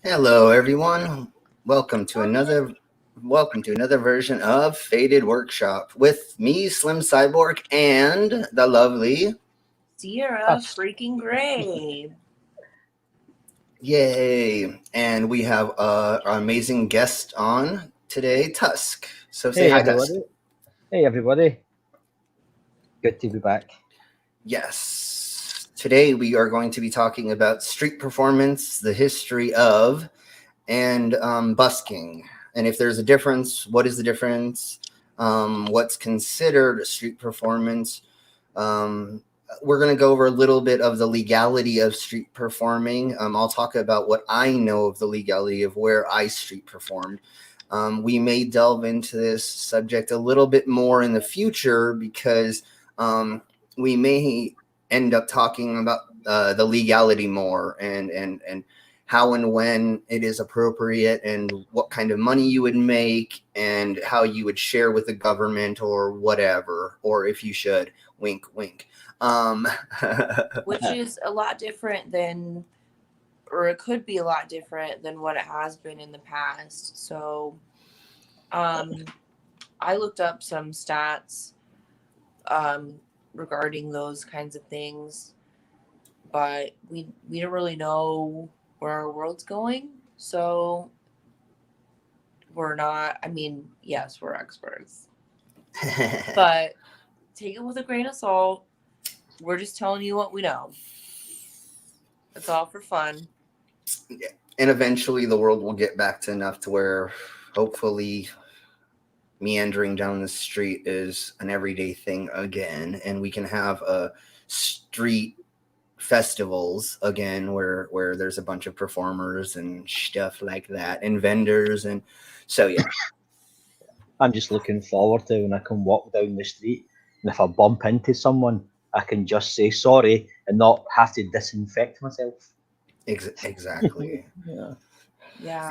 Hello, everyone. Welcome to another version of Faded Workshop with me, Slim Cyborg, and the lovely. Sierra Us. freaking Gray. Yay! And we have our amazing guest on today, Tusk. So say Hey hi, Tusk. everybody. Hey everybody. Good to be back. Yes. Today we are going to be talking about street performance, the history of, and busking. And if there's a difference, what is the difference? What's considered a street performance? Um, we're going to go over a little bit of the legality of street performing. I'll talk about what I know of the legality of where I street performed. We may delve into this subject a little bit more in the future because we may end up talking about the legality more and how and when it is appropriate and what kind of money you would make and how you would share with the government or whatever, or if you should. Wink, wink. Um, Which is a lot different than, or it could be a lot different than what it has been in the past. So, I looked up some stats regarding those kinds of things, but we don't really know where our world's going. So we're not. I mean, yes, we're experts, but take it with a grain of salt. We're just telling you what we know. It's all for fun. and eventually the world will get back to enough to where hopefully meandering down the street is an everyday thing again, and we can have street festivals again where there's a bunch of performers and stuff like that and vendors, and so yeah. I'm just looking forward to when I can walk down the street and if I bump into someone, I can just say sorry and not have to disinfect myself. Exactly. Yeah. Yeah.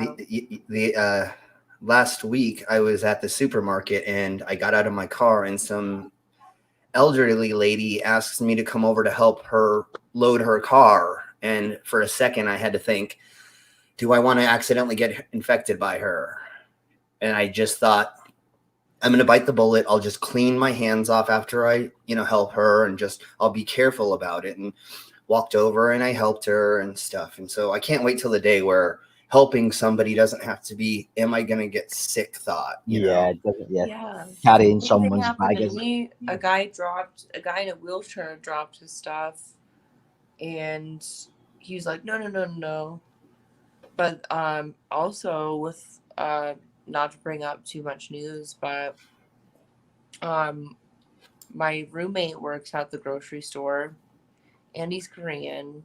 The last week I was at the supermarket and I got out of my car and some elderly lady asks me to come over to help her load her car, and for a second I had to think, do I want to accidentally get infected by her? And I just thought, I'm going to bite the bullet. I'll just clean my hands off after I, help her, and just I'll be careful about it. And walked over and I helped her and stuff. And so I can't wait till the day where helping somebody doesn't have to be, am I going to get sick thought, Yeah, it doesn't, yeah. Yeah. Carrying Same thing someone's happened bag to is me. A guy in a wheelchair dropped his stuff, and he was like, no, no, no, no. But also with not to bring up too much news, but um, my roommate works at the grocery store, and he's Korean,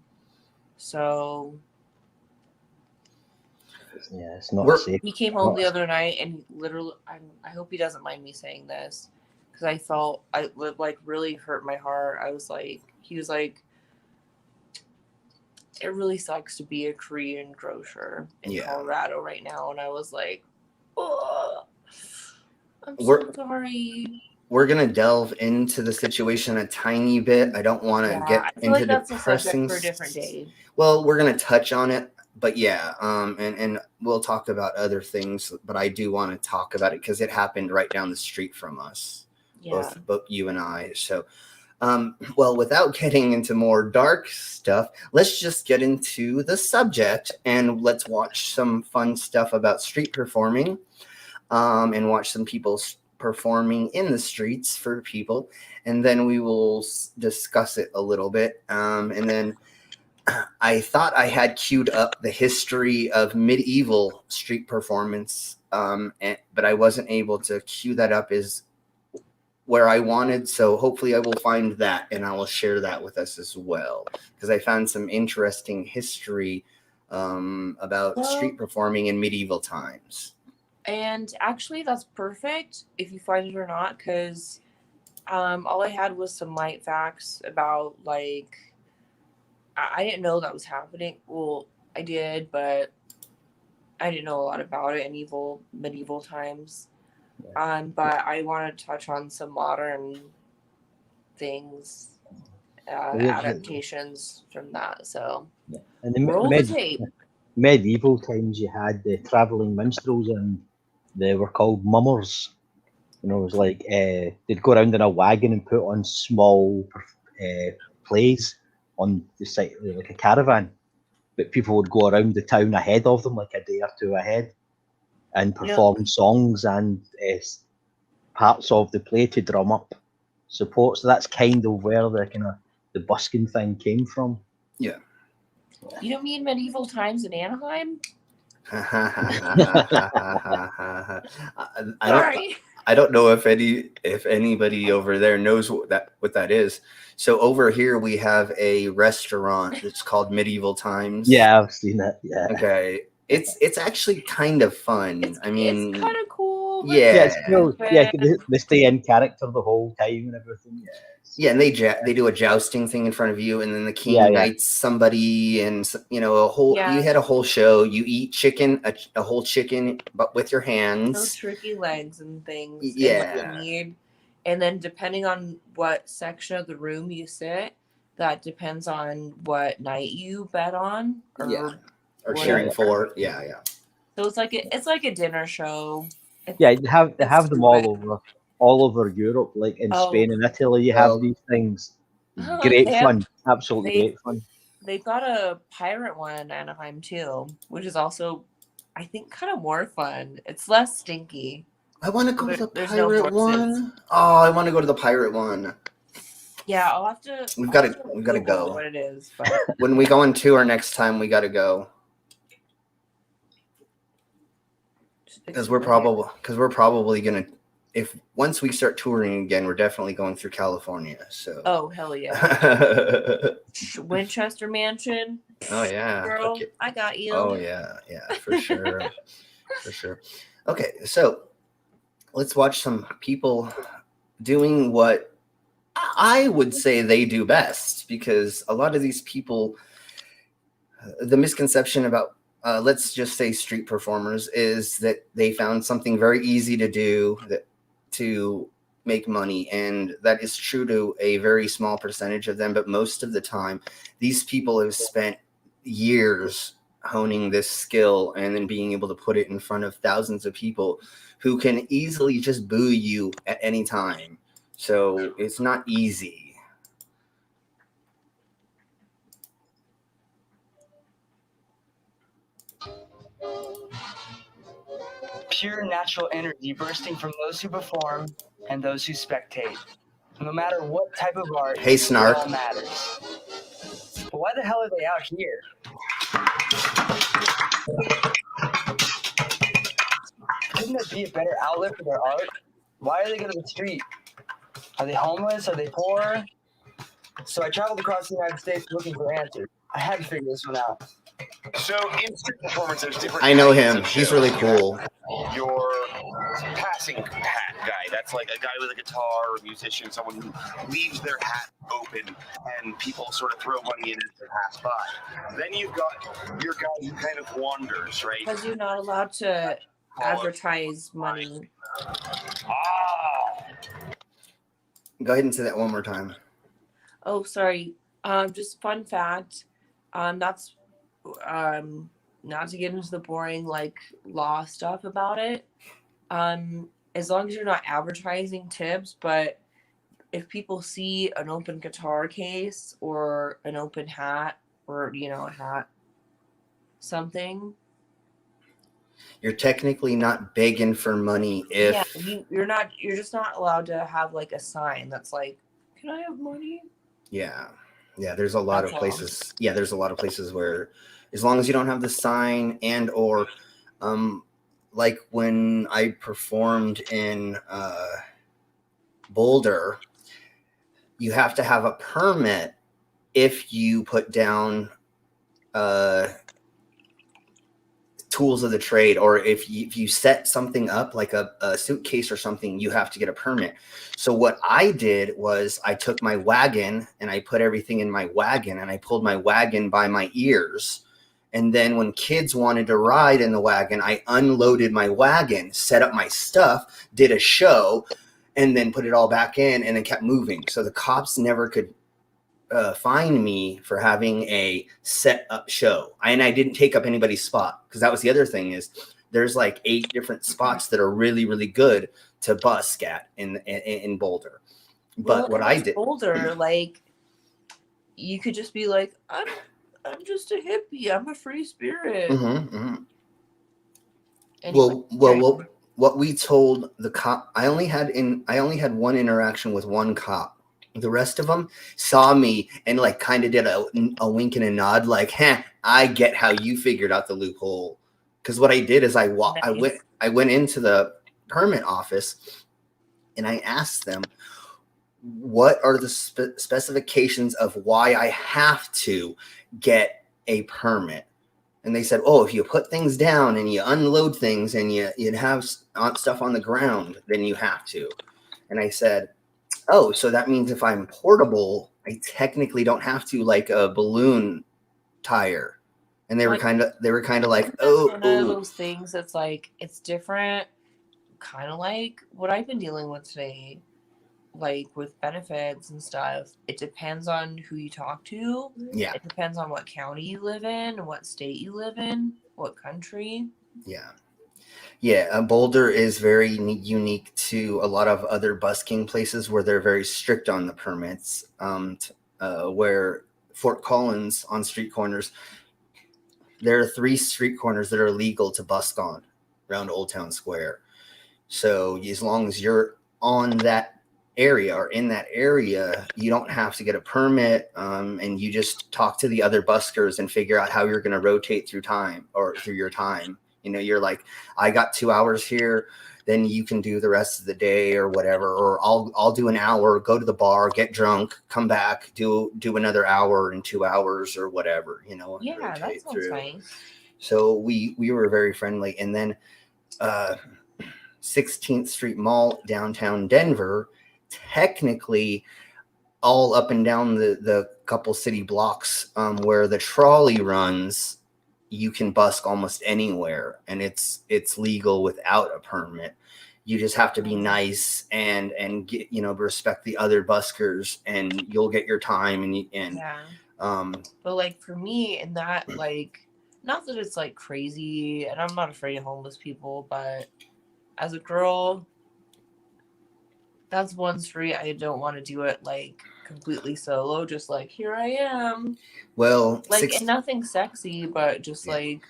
so yeah, it's not a We're safe. he came home Not the a, other night, and literally, I hope he doesn't mind me saying this, because I felt I like really hurt my heart. I was like, he was like, it really sucks to be a Korean grocer in yeah. Colorado right now, and I was like, oh, I'm We're so sorry. we're gonna delve into the situation a tiny bit. I don't want to Yeah, get I feel into like that's a subject depressing. for a different day. Well, we're gonna touch on it, but yeah, and we'll talk about other things. But I do want to talk about it because it happened right down the street from us, Yeah. both you and I. So, well, without getting into more dark stuff, let's just get into the subject and let's watch some fun stuff about street performing, and watch some people performing in the streets for people, and then we will discuss it a little bit, and then I thought I had queued up the history of medieval street performance, but I wasn't able to queue that up as where I wanted. So hopefully I will find that and I will share that with us as well, because I found some interesting history about Well, street performing in medieval times. and actually, that's perfect if you find it or not, because all I had was some light facts about like I didn't know that was happening. Well, I did, but I didn't know a lot about it in medieval times. But I want to touch on some modern things, the, adaptations from that. So yeah. And the roll the med, tape. medieval times, you had the travelling minstrels, and they were called mummers. It was like they'd go around in a wagon and put on small plays on the site, like a caravan. But people would go around the town ahead of them, like a day or two ahead, and You know, perform songs and parts of the play to drum up support. So that's kind of where the busking thing came from. Yeah. you don't mean medieval times in Anaheim? I don't. Sorry. I don't know if anybody over there knows what that is. So over here we have a restaurant that's called Medieval Times. Yeah, I've seen it. Yeah. Okay. It's actually kind of fun. It's I mean, kind of cool. but yeah. Yeah, it's cool. Yeah, they stay in character the whole time and everything. Yeah. Yeah, and they do a jousting thing in front of you, and then the king Yeah. knights somebody, and a whole. Yeah. You had a whole show. You eat chicken, a whole chicken, but with your No hands. turkey legs and things. Yeah. And what you need. And then depending on what section of the room you sit, that depends on what night you bet on. Yeah. Or whatever. cheering for. Yeah. So it's like a dinner show. Yeah, they have them stupid. all over Europe, like in Oh. Spain and Italy. You Well, have these things. Oh, Great they have- fun, absolutely they- great fun. They've got a pirate one in Anaheim too, which is also, I think, kind of more fun. It's less stinky. I want to go to the There's no pirate horses. one. Oh, I want to go to the pirate one. Yeah, I'll have to. We've I'll gotta- have to we've gotta Google go. What it is, but When we go on tour next time, we got to go because we're probably gonna. If once we start touring again, we're definitely going through California. So. Oh hell yeah! Winchester Mansion. Oh yeah. Girl, Okay. I got you. Oh yeah, for sure, for sure. Okay, so let's watch some people doing what I would say they do best, because a lot of these people, the misconception about let's just say street performers is that they found something very easy to do to make money, and that is true to a very small percentage of them, but most of the time these people have spent years honing this skill and then being able to put it in front of thousands of people who can easily just boo you at any time. So it's not easy. Pure natural energy bursting from those who perform and those who spectate. No matter what type of art, Hey, Snark. it all matters. But why the hell are they out here? Couldn't there be a better outlet for their art? Why are they going to the street? Are they homeless? Are they poor? So I traveled across the United States looking for answers. I had to figure this one out. So in street performance, there's different. I know kinds him. of He's shows. really cool. Your passing hat guy. That's like a guy with a guitar or a musician, someone who leaves their hat open and people sort of throw money in as they pass by. Then you've got your guy who kind of wanders, right? Because you're not allowed to advertise money. Ah, Go ahead and say that one more time. Oh, sorry. Just fun fact. That's not to get into the boring like law stuff about it. As long as you're not advertising tips, but if people see an open guitar case or an open hat or a hat, something. You're technically not begging for money if You're just not allowed to have like a sign that's like, can I have money? yeah, there's a lot That's of places. Yeah, there's a lot of places where as long as you don't have the sign and or like when I performed in Boulder, you have to have a permit if you put down tools of the trade, or if you set something up like a suitcase or something, you have to get a permit. So what I did was I took my wagon and I put everything in my wagon and I pulled my wagon by my ears. And then when kids wanted to ride in the wagon, I unloaded my wagon, set up my stuff, did a show, and then put it all back in and then kept moving. So the cops never could fine me for having a set up show. And I didn't take up anybody's spot, because that was the other thing is there's like 8 different spots that are really, really good to busk at in Boulder. But what I did, Boulder, like, you could just be like, I'm just a hippie. I'm a free spirit. Anyway, well, what we told the cop, I only had one interaction with one cop. The rest of them saw me and like kind of did a wink and a nod, like, "Huh, I get how you figured out the loophole." Because what I did is I went into the permit office and I asked them, what are the specifications of why I have to get a permit? And they said, oh, if you put things down and you unload things and you'd have stuff on the ground, then you have to. And I said, oh, so that means if I'm portable, I technically don't have to, like a balloon tire. And they were kind of like, oh, one of those things that's like, it's different, kind of like what I've been dealing with today, like with benefits and stuff. It depends on who you talk to. Yeah. It depends on what county you live in, what state you live in, what country. Yeah. Yeah, Boulder is very unique to a lot of other busking places where they're very strict on the permits. Where Fort Collins on street corners, there are 3 street corners that are legal to busk on around Old Town Square. So as long as you're on that area or in that area, you don't have to get a permit, and you just talk to the other buskers and figure out how you're going to rotate through your time. You know, you're like, I got 2 hours here, then you can do the rest of the day or whatever, or I'll do an hour, go to the bar, get drunk, come back, do another hour and 2 hours or whatever, you know. Yeah, that sounds nice. So we were very friendly. And then 16th Street Mall, downtown Denver, technically all up and down the couple city blocks where the trolley runs, you can busk almost anywhere, and it's legal without a permit. You just have to be nice and get, respect the other buskers, and you'll get your time. But like for me, and that, like, not that it's like crazy, and I'm not afraid of homeless people, but as a girl, that's one street I don't want to do it like completely solo, just like, here I am. Well, like, and nothing sexy, but just like.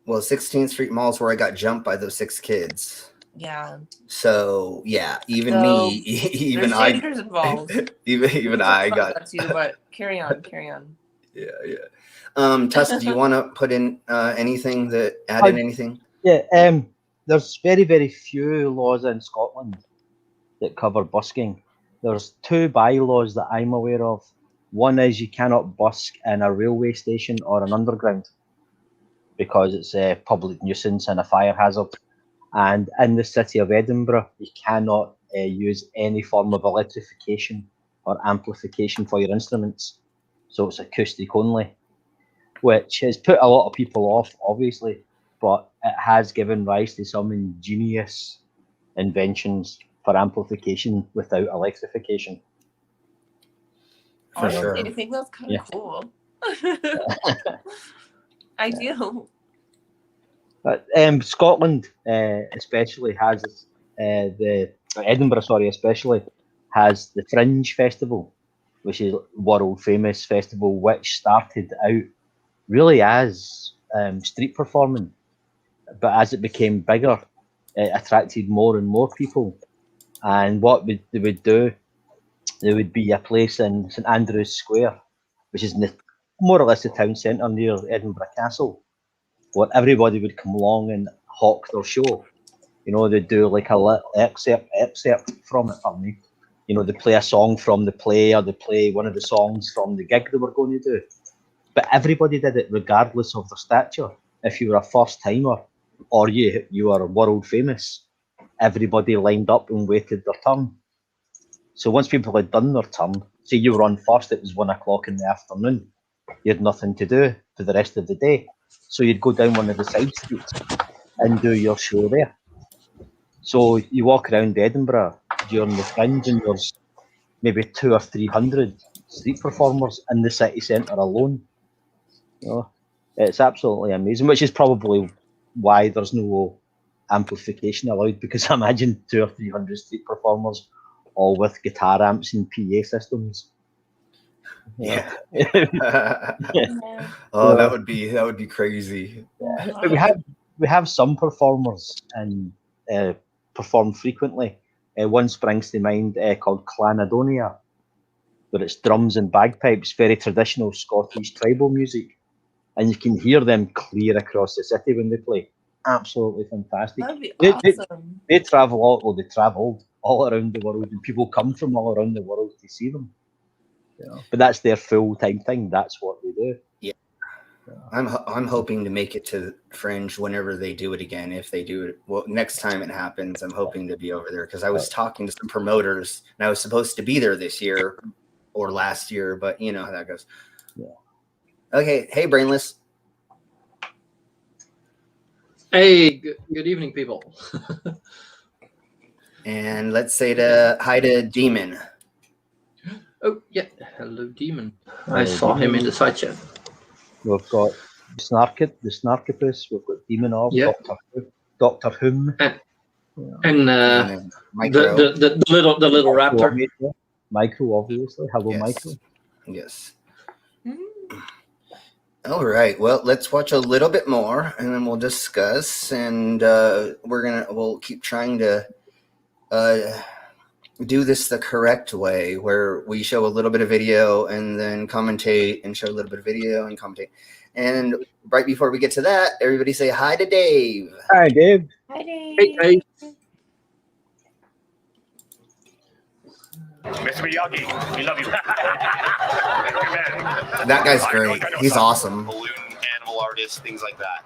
Well, 16th Street Mall is where I got jumped by those 6 kids. Yeah. So yeah, even there's dangers involved. even I got that too, but carry on. Yeah. Tusk, do you want to put in anything add in anything? Yeah. There's very, very few laws in Scotland that cover busking. There's 2 bylaws that I'm aware of. One is you cannot busk in a railway station or an underground because it's a public nuisance and a fire hazard. And in the city of Edinburgh, you cannot use any form of electrification or amplification for your instruments. So it's acoustic only, which has put a lot of people off, obviously, but it has given rise to some ingenious inventions for amplification without electrification. For sure. I think that's kind of cool. I do. But Scotland especially has Edinburgh, especially has the Fringe Festival, which is a world famous festival, which started out really as street performing, but as it became bigger, it attracted more and more people. And what they would do, there would be a place in St Andrew's Square, which is more or less the town centre near Edinburgh Castle, where everybody would come along and hawk their show. You know, they'd do like a little excerpt from it for me. You know, they play a song from the play, or they play one of the songs from the gig they were going to do. But everybody did it regardless of their stature. If you were a first timer or you are world famous, everybody lined up and waited their turn. So once people had done their turn, say you were on first, it was 1 o'clock in the afternoon, you had nothing to do for the rest of the day. So you'd go down one of the side streets and do your show there. So you walk around Edinburgh during the Fringe and there's maybe 200 or 300 street performers in the city centre alone. You know, it's absolutely amazing, which is probably why there's no amplification allowed, because I imagine 200 or 300 street performers all with guitar amps and PA systems. Yeah. Yeah. Oh, that would be crazy. But we have some performers and perform frequently. One springs to mind called Clanadonia, where it's drums and bagpipes, very traditional Scottish tribal music, and you can hear them clear across the city when they play. Absolutely fantastic. That'd be They, awesome. they travel they traveled all around the world, and people come from all around the world to see them. You know? But that's their full-time thing. That's what they do. Yeah. I'm hoping to make it to Fringe whenever they do it again. If they do it, well, next time it happens, I'm hoping to be over there, because I was talking to some promoters and I was supposed to be there this year or last year, but you know how that goes. Yeah. Okay. Hey, Brainless. Hey, good evening, people. And let's say hi to Demon. Oh, yeah. Hello, Demon. I saw him in the side chat. We've got the Snarkipus, we've got Demon Orb, Yeah. Doctor Whom, And then Micro. the little raptor. Micro, obviously. Hello, Yes. Micro. Yes. All right. Well, let's watch a little bit more, and then we'll discuss. And we'll keep trying to do this the correct way, where we show a little bit of video and then commentate, and show a little bit of video and commentate. And right before we get to that, everybody say hi to Dave. Hi, Dave. Hi, Dave. Hey. Mr. Miyagi, we love you. That guy's great. He's awesome. Balloon animal artist, things like that.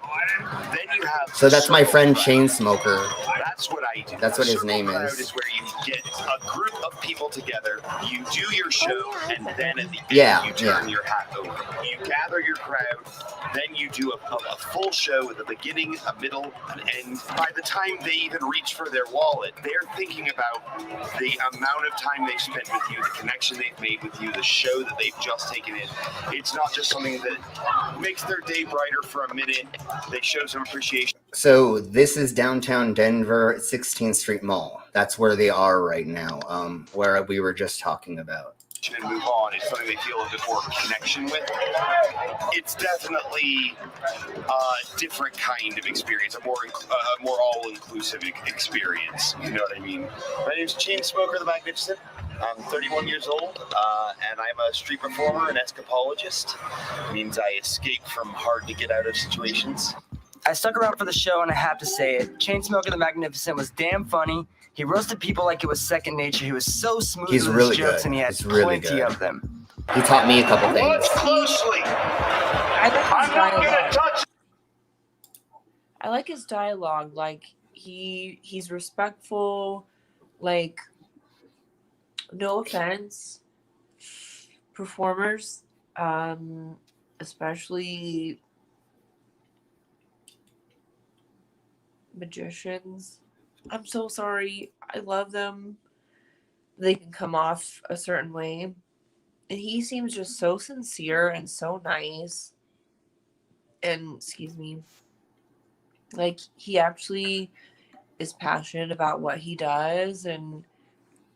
Then you have. So that's my friend Chainsmoker. That's what I do. That's what his Circle name crowd is. is where you get a group of people together. You do your show, and then at the end, you turn your hat over. You gather your crowd. Then you do a full show with a beginning, a middle, an end. By the time they even reach for their wallet, they're thinking about the amount of time they've spent with you, the connection they've made with you, the show that they've just taken in. It's not just something that makes their day brighter for a minute. They show some appreciation. So this is downtown Denver at 16th Street Mall. That's where they are right now, where we were just talking about. And move on. It's something they feel a bit more connection with. It's definitely a different kind of experience, a more all-inclusive experience. You know what I mean? My name's Chainsmoker the Magnificent. I'm 31 years old, and I'm a street performer and escapologist. It means I escape from hard-to-get-out-of situations. I stuck around for the show, and I have to say it. Chainsmoker the Magnificent was damn funny. He roasted people like it was second nature. He was so smooth He's with really his jokes, good. and he had He's really plenty good. of them. He taught me a couple things. Watch closely. I like his I'm not going to dialogue. touch. I like his dialogue. Like he's respectful. Like, no offense, performers, especially magicians. I'm so sorry. I love them. They can come off a certain way. And he seems just so sincere and so nice. And, excuse me, like, he actually is passionate about what he does. And,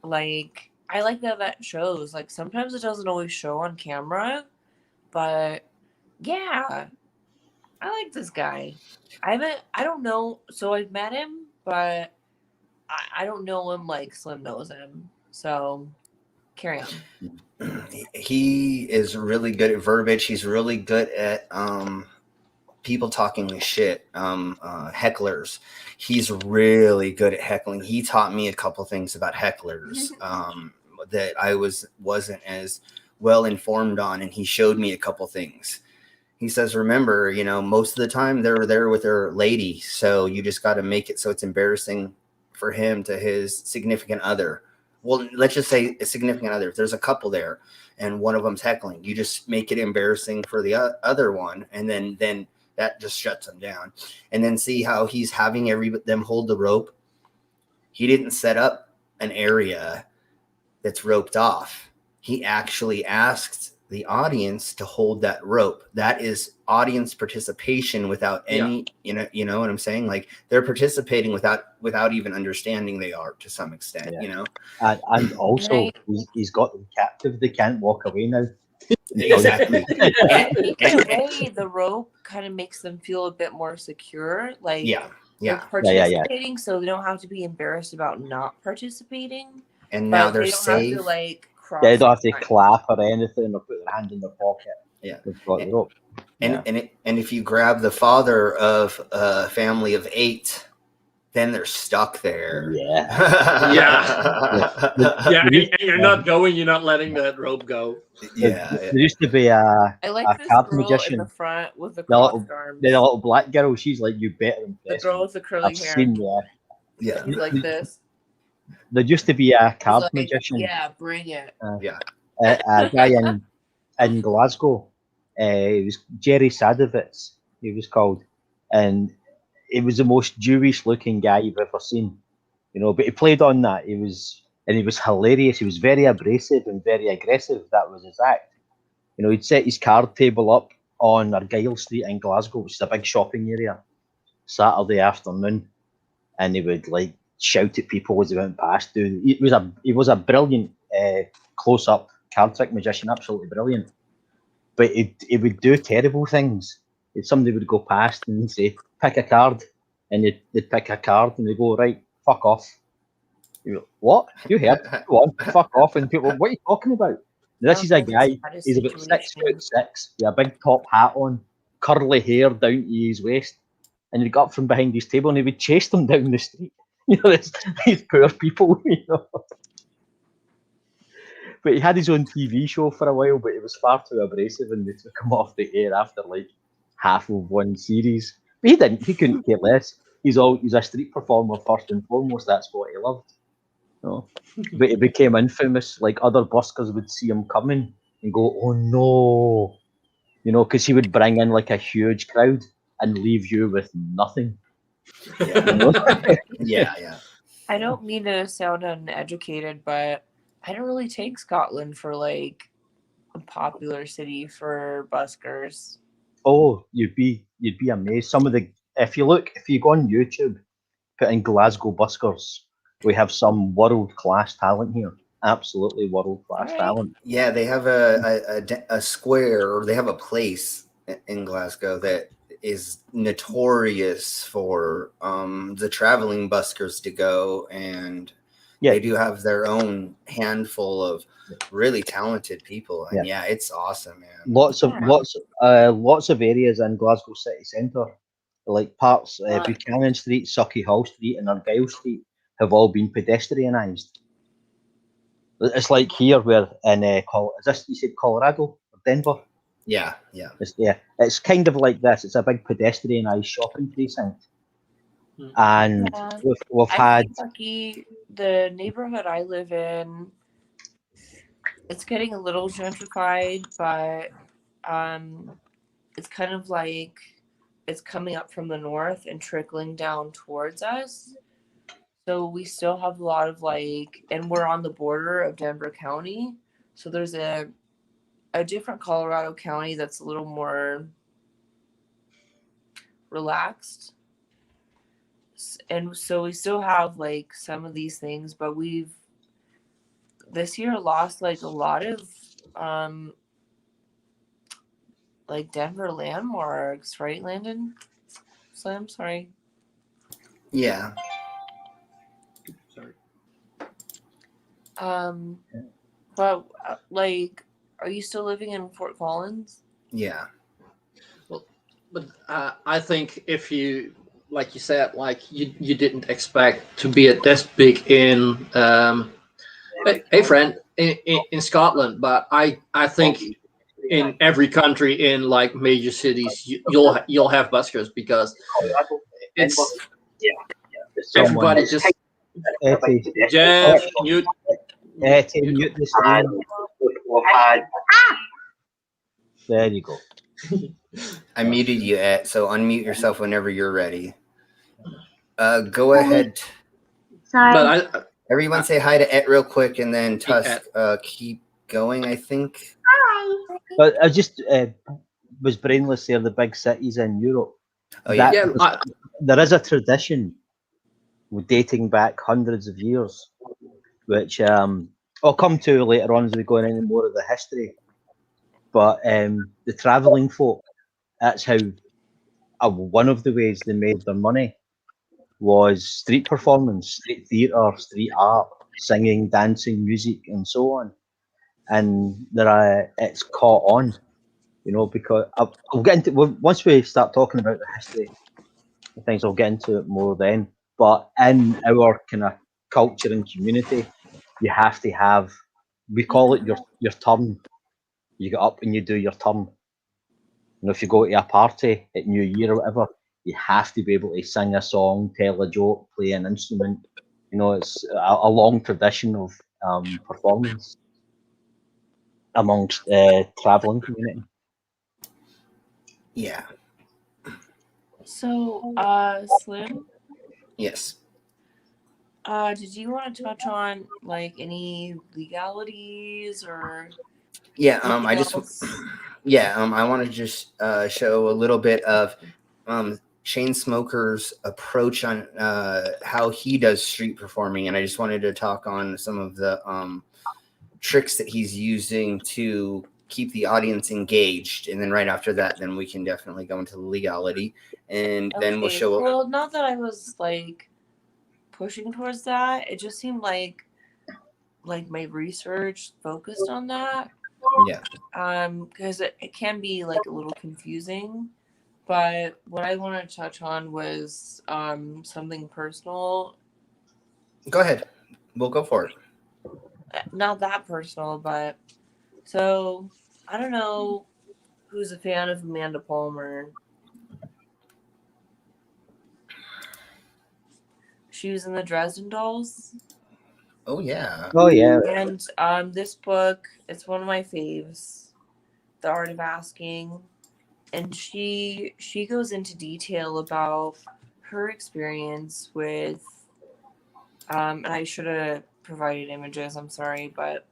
like, I like that shows. Like, sometimes it doesn't always show on camera. But, yeah, I like this guy. I don't know. So I've met him, but I don't know him like Slim knows him. So carry on. He is really good at verbiage. He's really good at people talking shit, hecklers. He's really good at heckling. He taught me a couple things about hecklers that I wasn't as well informed on, and he showed me a couple things. He says, remember, most of the time they're there with their lady, so you just got to make it so it's embarrassing for him to his significant other. Well, let's just say a significant other. If there's a couple there and one of them's heckling, you just make it embarrassing for the other one, and then that just shuts them down. And then see how he's having them hold the rope. He didn't set up an area that's roped off. he actually asked the audience to hold that rope. That is audience participation without any, you know what I'm saying? Like they're participating without even understanding they are to some extent, you know? And also he's got them captive. They can't walk away now. Exactly. In a way, the rope kind of makes them feel a bit more secure. Like they're participating, so they don't have to be embarrassed about not participating. And now they're they don't safe. have to like cross. They don't have to clap or anything or put their hand in their pocket. Yeah. They've got the rope. And if you grab the father of a family of 8, then they're stuck there. And you're not going. You're not letting that rope go. There used to be I like this card girl magician. in the front with the crossed arms. The little black girl. She's like, you better impress The girl with the curly I've hair. seen She's like this. There used to be a card magician. Yeah, bring it. A guy in Glasgow. It was Jerry Sadovitz, he was called, and he was the most Jewish-looking guy you've ever seen, you know. But he played on that. He was hilarious. He was very abrasive and very aggressive. That was his act. You know, he'd set his card table up on Argyle Street in Glasgow, which is a big shopping area, Saturday afternoon, and he would like shout at people as they went past. He was a brilliant close-up card trick magician, absolutely brilliant. But he would do terrible things. If somebody would go past and say, pick a card, and they'd pick a card and they go, right, fuck off. You go, what? You heard? Go on, fuck off. And people, what are you talking about? Now, this is a guy, he's about 6'6", with a big top hat on, curly hair down to his waist, and he'd get up from behind his table and he would chase them down the street. You know, these poor people, you know. But he had his own TV show for a while, but it was far too abrasive, and they took him off the air after like half of one series. But he couldn't care less. He's a street performer first and foremost. That's what he loved. You know? But he became infamous. Like other buskers would see him coming and go, "Oh no," you know, because he would bring in like a huge crowd and leave you with nothing. Yeah. You know? Yeah. I don't mean to sound uneducated, but I don't really take Scotland for like a popular city for buskers. Oh, you'd be amazed. If you go on YouTube, put in Glasgow buskers, we have some world class talent here. Absolutely world class talent. Yeah, they have a square, or they have a place in Glasgow that is notorious for the traveling buskers to go, and they do have their own handful of really talented people, and it's awesome, man. Lots of areas in Glasgow city centre, like parts Buchanan Street, Sucky Hall Street, and Argyle Street, have all been pedestrianised. It's like here, where in is this, you said Colorado or Denver? Yeah. It's kind of like this. It's a big pedestrianised shopping precinct, and we've had. Kentucky, the neighborhood I live in, it's getting a little gentrified, but it's kind of like it's coming up from the north and trickling down towards us. So we still have a lot of and we're on the border of Denver County. So there's a different Colorado County that's a little more relaxed. And so we still have some of these things, but we've this year lost a lot of Denver landmarks, right, Landon? Slim, sorry. Yeah. Sorry. But are you still living in Fort Collins? Yeah. Well, but I think if you, like you said, you didn't expect to be this big in hey friend in Scotland, but I think in every country in major cities you'll have buskers, because it's everybody just Jeff mute this time. There you go. I muted you, so unmute yourself whenever you're ready. Go ahead. Sorry. But Everyone say hi to Et real quick, and then Tusk, keep going, I think. But I just was brainless there. The big cities in Europe. Oh, yeah. Yeah, There is a tradition dating back hundreds of years, which I'll come to later on as we go into more of the history. But the travelling folk, that's how one of the ways they made their money was street performance, street theatre, street art, singing, dancing, music, and so on. And it's caught on, because I'll get into once we start talking about the history of things. I'll get into it more then. But in our kind of culture and community, you have to have. We call it your turn. You get up and you do your turn. If you go to a party at New Year or whatever, you have to be able to sing a song, tell a joke, play an instrument. It's a long tradition of performance amongst travelling community. Yeah. So, Slim, Yes. did you want to touch on like any legalities or Yeah. anything I just. else? Yeah. I want to just show a little bit of Chainsmoker's approach on how he does street performing, and I just wanted to talk on some of the tricks that he's using to keep the audience engaged, and then right after that, then we can definitely go into the legality, and then we'll Okay, show. well, not that I was like pushing towards that. It just seemed like my research focused on that. Yeah. Because it can be like a little confusing. But what I wanted to touch on was something personal. Go ahead. We'll go for it. Not that personal, but so I don't know who's a fan of Amanda Palmer. She was in the Dresden Dolls. Oh yeah. Oh yeah. And this book, it's one of my faves, The Art of Asking. And she goes into detail about her experience with and I should have provided images, I'm sorry, but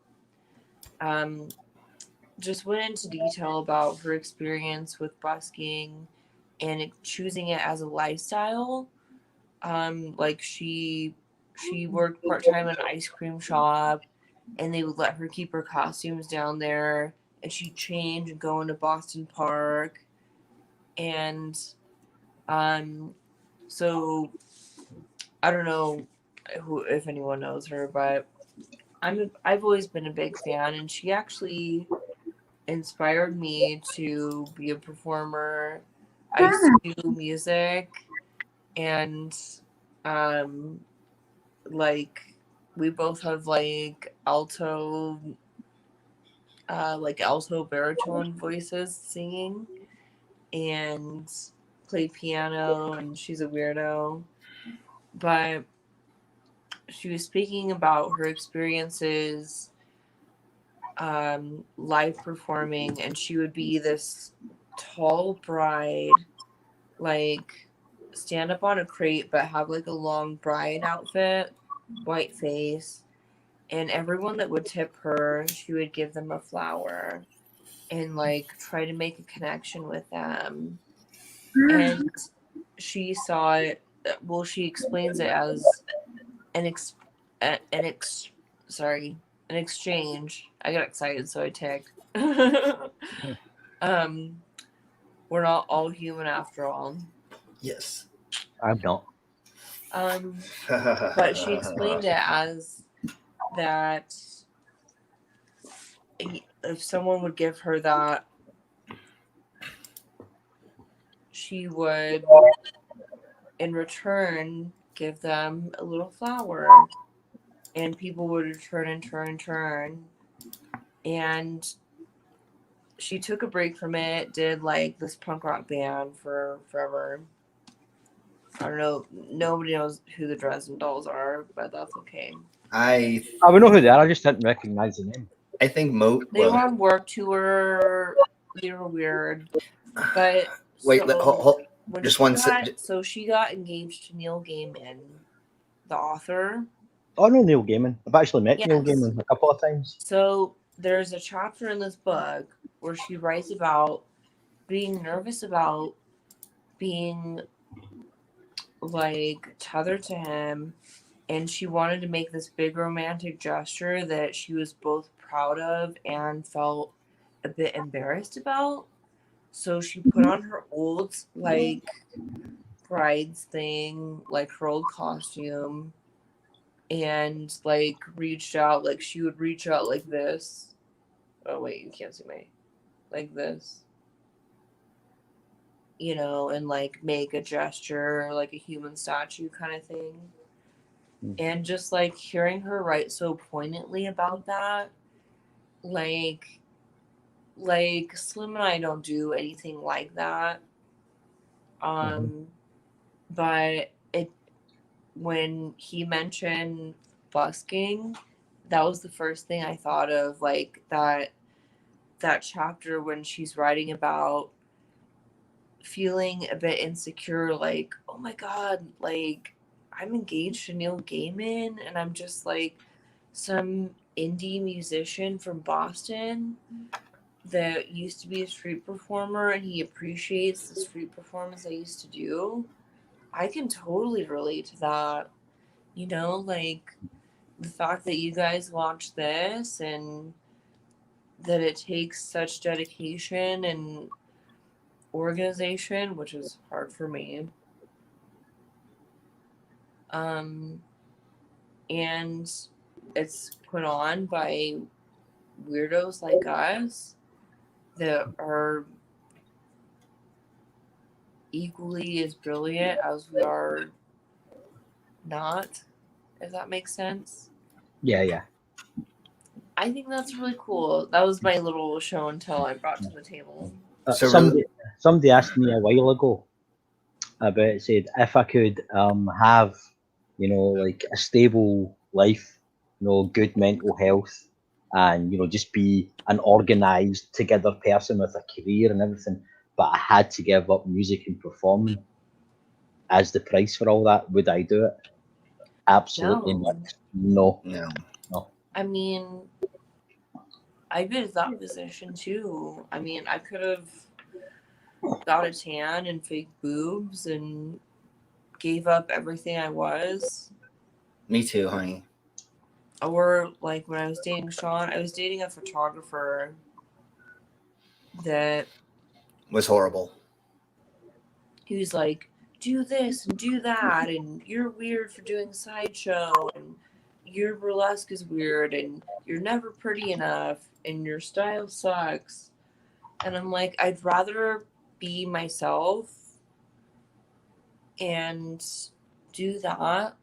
just went into detail about her experience with busking and choosing it as a lifestyle. Like she worked part-time in an ice cream shop, and they would let her keep her costumes down there, and she'd change and go into Boston Park. And so I don't know if anyone knows her, but I've always been a big fan, and she actually inspired me to be a performer. I used to do music, and like we both have like alto baritone voices singing, and play piano, and she's a weirdo. But she was speaking about her experiences live performing, and she would be this tall bride, like stand up on a crate but have like a long bride outfit, white face, and everyone that would tip her, she would give them a flower and like try to make a connection with them. And she saw it, well, she explains it as an exchange. I got excited, so I ticked. We're not all human after all. Yes. I'm not. But she explained it as that if someone would give her that, she would, in return, give them a little flower. And people would return and turn. And she took a break from it, did like this punk rock band for forever. I don't know. Nobody knows who the Dresden Dolls are, but that's okay. I would know who they are. I just didn't recognize the name. think They were on work tour. They were weird. But wait, so, just one so she got engaged to Neil Gaiman, the author. Oh no, Neil Gaiman. I've actually met Yes. Neil Gaiman a couple of times. So there's a chapter in this book where she writes about being nervous about being like tethered to him, and she wanted to make this big romantic gesture that she was both proud of and felt a bit embarrassed about. So she put on her old like bride's thing, like her old costume, and like reached out, like she would reach out like this. Oh wait, you can't see me. Like this. You know, and like make a gesture, like a human statue kind of thing. And just like hearing her write so poignantly about that, like Slim and I don't do anything like that. But it when he mentioned busking, that was the first thing I thought of, like that chapter when she's writing about feeling a bit insecure, like, oh my god, like I'm engaged to Neil Gaiman and I'm just like some indie musician from Boston that used to be a street performer, and he appreciates the street performance I used to do. I can totally relate to that. You know, like the fact that you guys watch this and that it takes such dedication and organization, which is hard for me. And it's put on by weirdos like us that are equally as brilliant as we are not, if that makes sense. Yeah. I think that's really cool. That was my little show and tell I brought to the table. So somebody asked me a while ago about, said if I could have, like a stable life, good mental health, and just be an organized together person with a career and everything, but I had to give up music and performing as the price for all that, would I do it? Absolutely not. No. I mean, I've been in that position too. I mean, I could have got a tan and fake boobs and gave up everything I was. Me too, honey. Or like when I was dating Sean, I was dating a photographer that was horrible. He was like, do this and do that, and you're weird for doing sideshow, and your burlesque is weird, and you're never pretty enough, and your style sucks. And I'm like, I'd rather be myself and do that,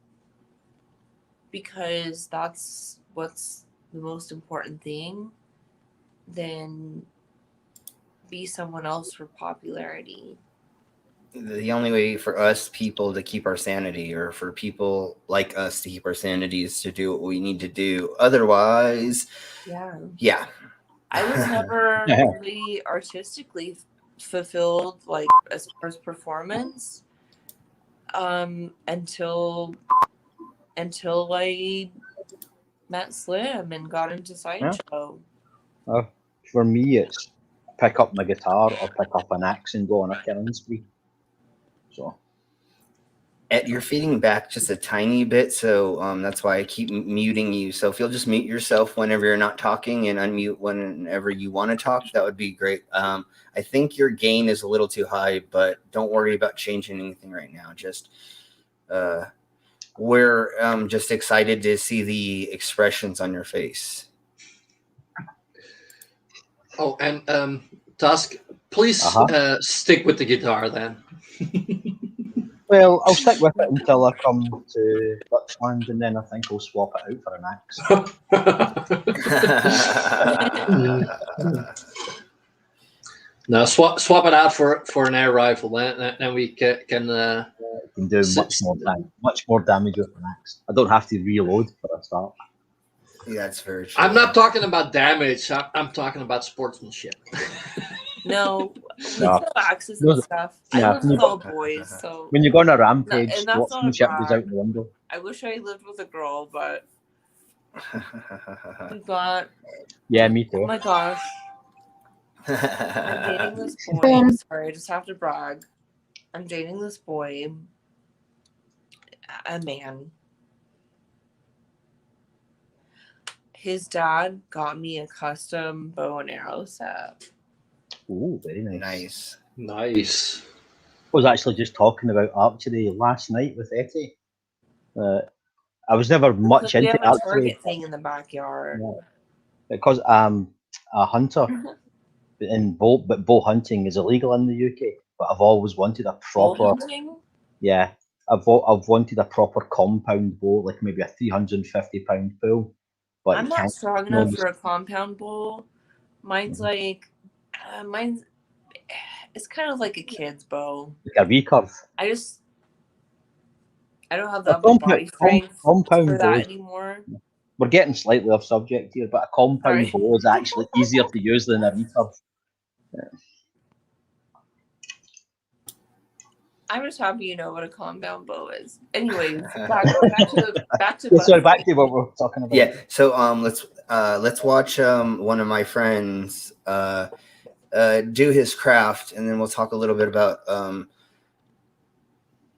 because that's what's the most important thing, than be someone else for popularity. The only way for us people to keep our sanity, or for people like us to keep our sanity, is to do what we need to do. Otherwise, yeah. I was never really artistically fulfilled, like as far as performance, until I met Slim and got into sideshow. For me, it's pick up my guitar or pick up an axe and go on a killing spree. So, you're feeding back just a tiny bit, so that's why I keep muting you. So if you'll just mute yourself whenever you're not talking and unmute whenever you want to talk, that would be great. I think your gain is a little too high, but don't worry about changing anything right now. Just we're just excited to see the expressions on your face. Oh, and Tusk, please stick with the guitar then. Well, I'll stick with it until I come to Dutchland, and then I think I'll swap it out for an axe. No, swap it out for an air rifle, then we can do much more damage with an axe. I don't have to reload for a start. Yeah, that's very true. I'm not talking about damage. I'm talking about sportsmanship. No, we kill axes and stuff. I live with all boys, so when you go on a rampage, sportsmanship goes out the window. I wish I lived with a girl, but We got. Yeah, me Oh too. my gosh. I'm dating this boy. Sorry, I just have to brag. I'm dating this boy. A man. His dad got me a custom bow and arrow set. Oh, very nice. Nice. Nice. I was actually just talking about archery last night with Etty. I was never much Because we into have a archery target thing in the backyard. because I'm a hunter in but bow hunting is illegal in the UK. But I've always wanted a Bull proper hunting? yeah. I've wanted a proper compound bow, like maybe a 350-pound bull. But I'm you not can't. strong no, enough for a compound bull. Mine's like, it's kind of like a kid's bow. like a recurve. I don't have A the upper body strength for compound bow. that anymore. We're getting slightly off subject here, but a compound Sorry. bow is actually easier to use than a recurve. I'm just happy you know what a compound bow is. Anyways, back to Sorry, back busking. to what we're talking about. Yeah. So let's watch one of my friends do his craft, and then we'll talk a little bit about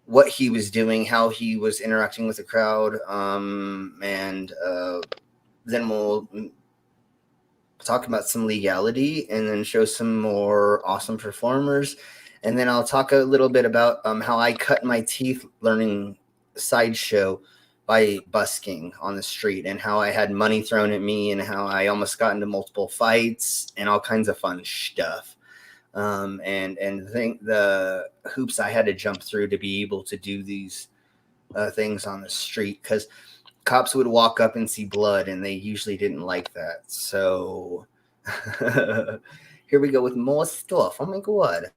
what he was doing, how he was interacting with the crowd, and then we'll talk about some legality, and then show some more awesome performers. And then I'll talk a little bit about how I cut my teeth learning sideshow by busking on the street, and how I had money thrown at me, and how I almost got into multiple fights and all kinds of fun stuff. And the hoops I had to jump through to be able to do these things on the street, because cops would walk up and see blood, and they usually didn't like that. So here we go with more stuff. Oh my god.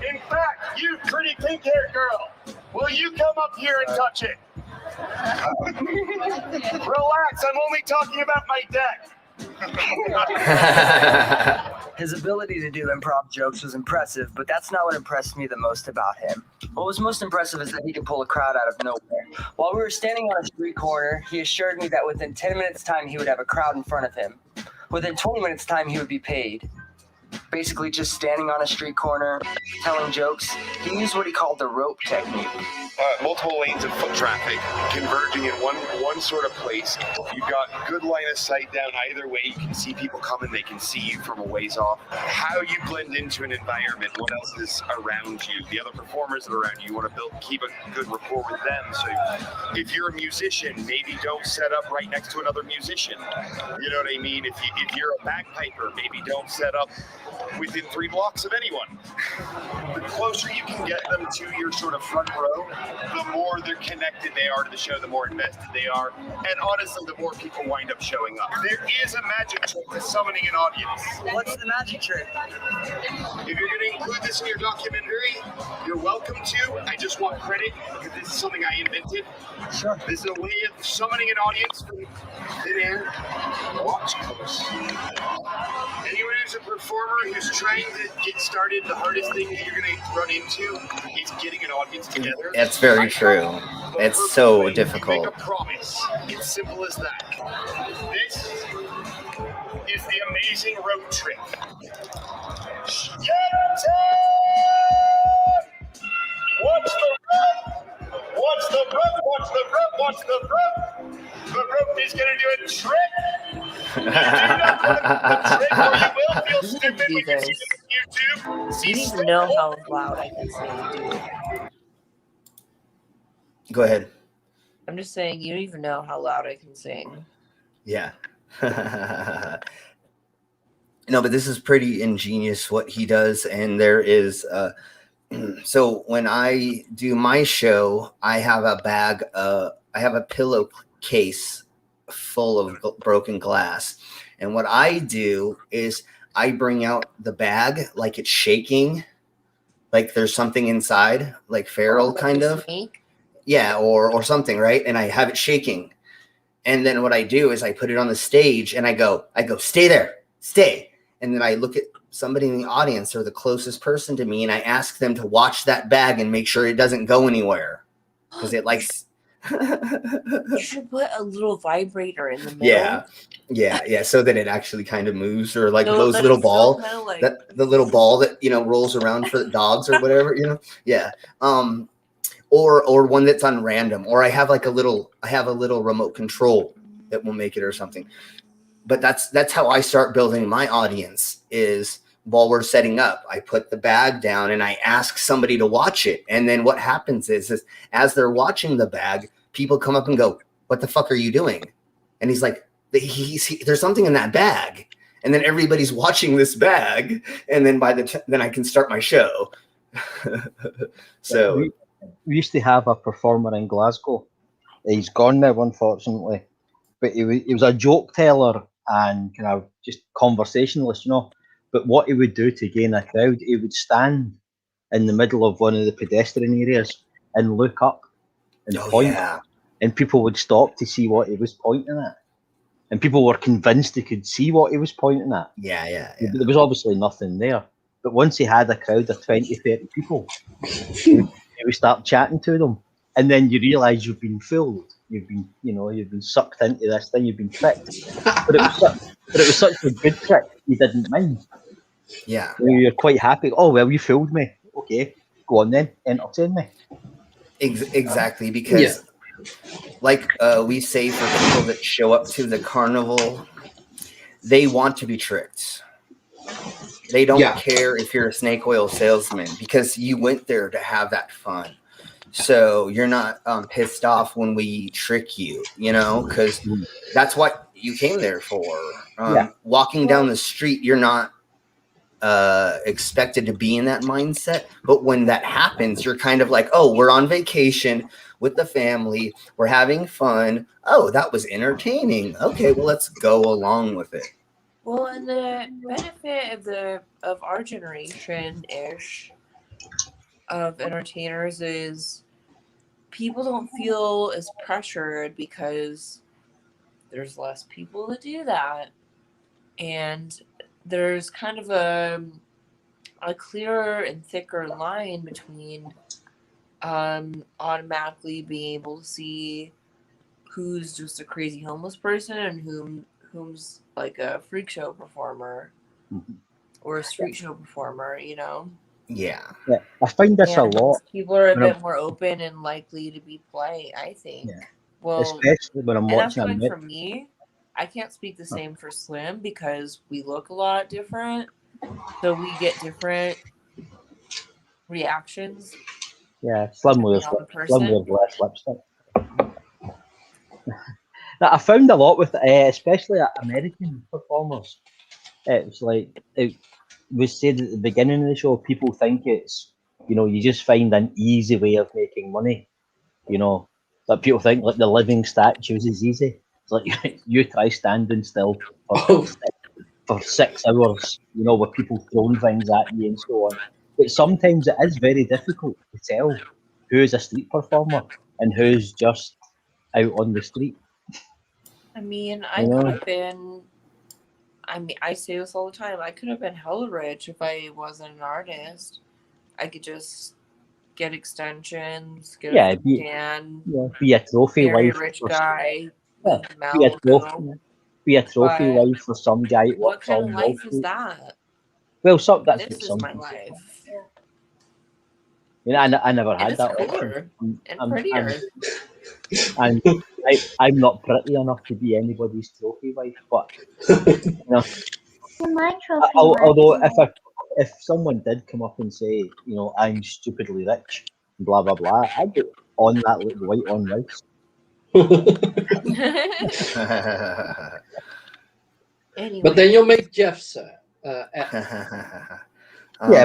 In fact, you pretty pink-haired girl, will you come up here and touch it? Relax, I'm only talking about my deck. His ability to do improv jokes was impressive, but that's not what impressed me the most about him. What was most impressive is that he could pull a crowd out of nowhere. While we were standing on a street corner, he assured me that within 10 minutes' time, he would have a crowd in front of him. Within 20 minutes' time, he would be paid. Basically just standing on a street corner, telling jokes. He used what he called the rope technique. Multiple lanes of foot traffic converging in one sort of place. You've got good line of sight down either way. You can see people coming. They can see you from a ways off. How you blend into an environment, what else is around you, the other performers that are around you. You want to keep a good rapport with them. So if you're a musician, maybe don't set up right next to another musician. You know what I mean? If you're a bagpiper, maybe don't set up within 3 blocks of anyone. The closer you can get them to your sort of front row, the more they're connected they are to the show, the more invested they are, and honestly, the more people wind up showing up. There is a magic trick to summoning an audience. What's the magic trick? If you're going to include this in your documentary, you're welcome to. I just want credit because this is something I invented. Sure. This is a way of summoning an audience from thin air. Watch close. Anyone who's a performer who's trying to get started, the hardest thing that you're going to run into is getting an audience together. That's very true. It's so difficult. You make a promise. It's simple as that. This is the amazing rope trick. Watch the rope! Watch the rope! Watch the rope! Watch the rope! The rope is going to do a trick! You do not want to do a trick or you will feel stupid when you see it on YouTube. You need to know how loud I can sing, dude. Go ahead. I'm just saying, you don't even know how loud I can sing. Yeah. No, but this is pretty ingenious what he does. And there is, so when I do my show, I have a bag, I have a pillowcase full of broken glass. And what I do is I bring out the bag like it's shaking, like there's something inside, like feral kind of. Snake? Yeah, or something, right? And I have it shaking. And then what I do is I put it on the stage and I go, stay there, stay. And then I look at somebody in the audience or the closest person to me, and I ask them to watch that bag and make sure it doesn't go anywhere because it likes. You should put a little vibrator in the middle. Yeah. So that it actually kind of moves, or like So those that little it's still ball, kinda like- that the little ball that rolls around for the dogs or whatever, Yeah. Or one that's on random, or I have a little remote control that will make it or something. But that's how I start building my audience, is while we're setting up, I put the bag down and I ask somebody to watch it. And then what happens is as they're watching the bag, people come up and go, "What the fuck are you doing?" And he's like, there's something in that bag. And then everybody's watching this bag. And then then I can start my show. So we used to have a performer in Glasgow. He's gone now, unfortunately. But he was a joke teller and kind of just conversationalist, But what he would do to gain a crowd, he would stand in the middle of one of the pedestrian areas and look up and point. yeah. And people would stop to see what he was pointing at. And people were convinced they could see what he was pointing at. Yeah. There was obviously nothing there. But once he had a crowd of 20, 30 people, he would start chatting to them. And then you realise you've been fooled. You've been sucked into this thing. You've been tricked. But it was such a good trick, you didn't mind. Yeah. You're quite happy. Oh, well, you fooled me. Okay, go on then, entertain me. Exactly, because like we say, for people that show up to the carnival, they want to be tricked. They don't care if you're a snake oil salesman, because you went there to have that fun. So you're not pissed off when we trick you, because that's what you came there for. Walking down the street, you're not expected to be in that mindset. But when that happens, you're kind of like, oh, we're on vacation with the family. We're having fun. Oh, that was entertaining. Okay, well, let's go along with it. Well, and the benefit of our generation-ish of entertainers is people don't feel as pressured because there's less people to do that. And there's kind of a clearer and thicker line between automatically being able to see who's just a crazy homeless person and whom's like a freak show performer or a street show performer, Yeah. I find this a lot. People are a bit more open and likely to be polite, I think. Yeah. Well, especially when I'm and that's watching coming from me. I can't speak the same for Slim because we look a lot different, so we get different reactions. Yeah, Slim wears less lipstick. That I found a lot with, especially American performers. It's like it was said at the beginning of the show. People think it's you just find an easy way of making money. That people think like the living statues is easy. It's like you try standing still for 6 hours, with people throwing things at you and so on. But sometimes it is very difficult to tell who's a street performer and who's just out on the street. I mean, I could have been. I say this all the time. I could have been hella rich if I wasn't an artist. I could just get extensions, get a tan, be a trophy very wife. rich guy. Be a trophy wife for some guy. What kind of life is that? Well, this is my life. I never had that cooler and prettier. And I'm not pretty enough to be anybody's trophy wife, but my trophy although if someone did come up and say, I'm stupidly rich, blah blah blah, I'd be on that white on rice. Anyway. But then you'll make Jeff's. Yeah,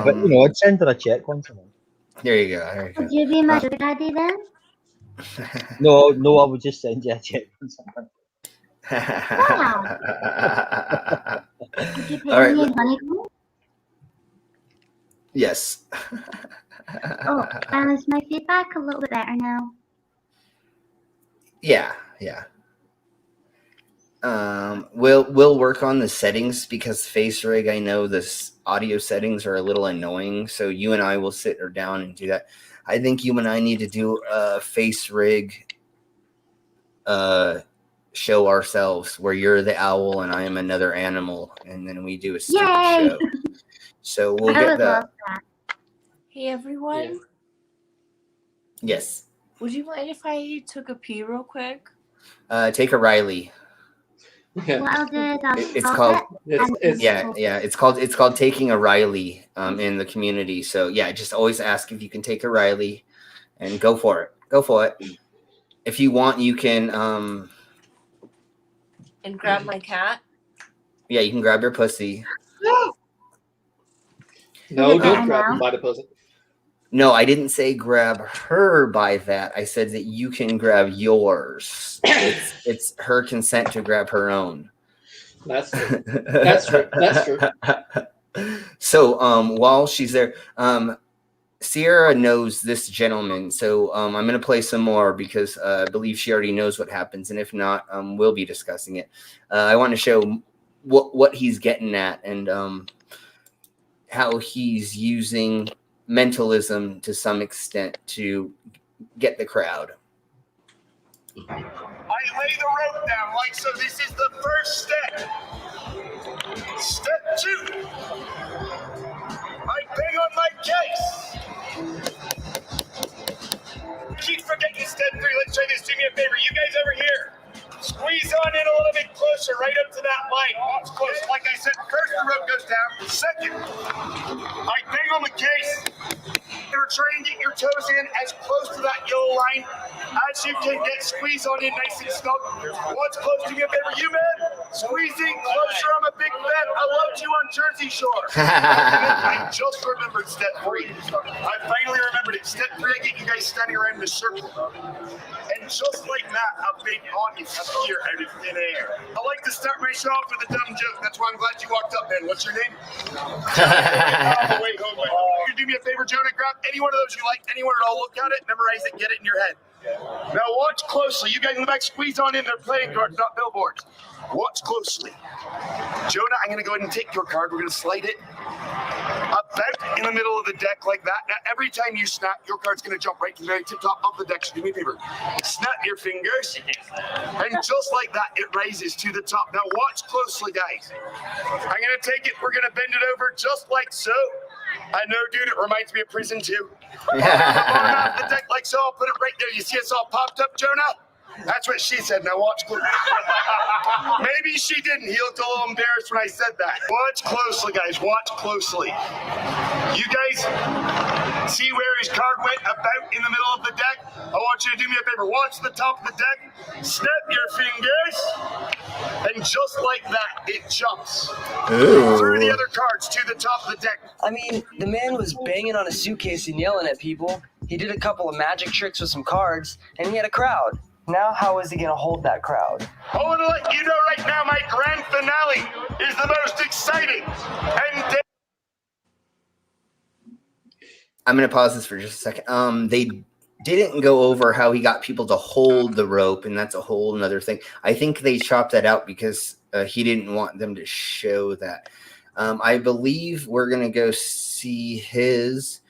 but I'd send her a check once a month. There you go. Would you be my sugar daddy then? No, I would just send you a check once a month. Would you pay All right, me in honeycomb? Yes. Is my feedback a little bit better now? Yeah. We'll work on the settings because face rig. I know this audio settings are a little annoying, so you and I will sit her down and do that. I think you and I need to do a face rig show ourselves where you're the owl and I am another animal, and then we do a stupid Yay! show. So we'll I get would the love that. Hey everyone, yes. would you mind if I took a pee real quick? Take a Riley. Yeah. Well, It's called It's yeah. It's called taking a Riley in the community. So yeah, just always ask if you can take a Riley, and go for it. Go for it. If you want, you can And grab my cat? yeah, you can grab your pussy. no, don't I grab know. him by the pussy. No, I didn't say grab her by that. I said that you can grab yours. It's her consent to grab her own. That's true. That's true. That's true. So while she's there, Sierra knows this gentleman. So I'm gonna play some more because I believe she already knows what happens, and if not, we'll be discussing it. I want to show what he's getting at and how he's using mentalism to some extent to get the crowd. I lay the rope down like so. This is the first step. Step 2. I bang on my case. Keep forgetting step 3. Let's try this. Do me a favor. You guys over here. Squeeze on in a little bit closer, right up to that line. Watch close. Like I said, first the rope goes down. Second, I bang on the case. You're trying to get your toes in as close to that yellow line as you can get. Squeeze on in nice and snug. Watch close. Do me a favor. You men, squeezing closer. I'm a big fan. I loved you on Jersey Shore. I just remembered step 3. I finally remembered it. Step 3, I get you guys standing around in a circle. And just like that, a big audience appear out of thin air. I like to start my show off with a dumb joke. That's why I'm glad you walked up, man. What's your name? On the way home, you do me a favor, Jonah. Grab any one of those you like, anyone at all. Look at it, memorize it, get it in your head. Now watch closely. You guys in the back, squeeze on in. They're playing cards, not billboards. Watch closely. Jonah, I'm going to go ahead and take your card. We're going to slide it about in the middle of the deck like that. Now, every time you snap, your card's going to jump right to the very tip top of the deck. So do me a favor. Snap your fingers. And just like that, it rises to the top. Now, watch closely, guys. I'm going to take it. We're going to bend it over just like so. I know, dude, it reminds me of prison, too. Off the deck like so. I'll put it right there. You see it's all popped up, Jonah? That's what she said. Now watch closely. Maybe she didn't. He looked a little embarrassed when I said that. Watch closely, guys. Watch closely. You guys see where his card went about in the middle of the deck? I want you to do me a favor. Watch the top of the deck. Snap your fingers. And just like that, it jumps through the other cards to the top of the deck. I mean, the man was banging on a suitcase and yelling at people. He did a couple of magic tricks with some cards, and he had a crowd. Now, how is he going to hold that crowd? I want to let you know right now, my grand finale is the most exciting and I'm going to pause this for just a second. They didn't go over how he got people to hold the rope, and that's a whole nother thing. I think they chopped that out because he didn't want them to show that. I believe we're going to go see his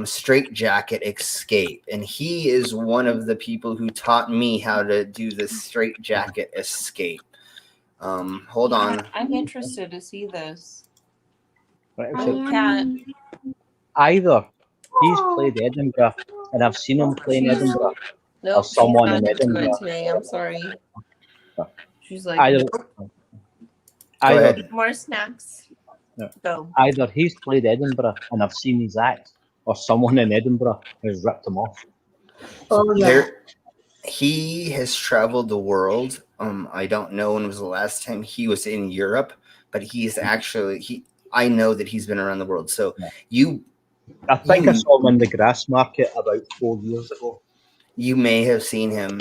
straitjacket escape, and he is one of the people who taught me how to do the straitjacket escape. Hold on. I'm interested to see this. Right, I so am. either he's played Edinburgh, and I've seen him play in Edinburgh, Nope, or someone she's in not into it Edinburgh. today. I'm sorry. She's like, Either, nope, either, more snacks. Yeah. Go. either he's played Edinburgh, and I've seen his act, or someone in Edinburgh has ripped him off. Oh yeah. He has traveled the world. I don't know when was the last time he was in Europe, but he's actually I know that he's been around the world. So Yeah. I think I saw him in the grass market about 4 years ago. you may have seen him.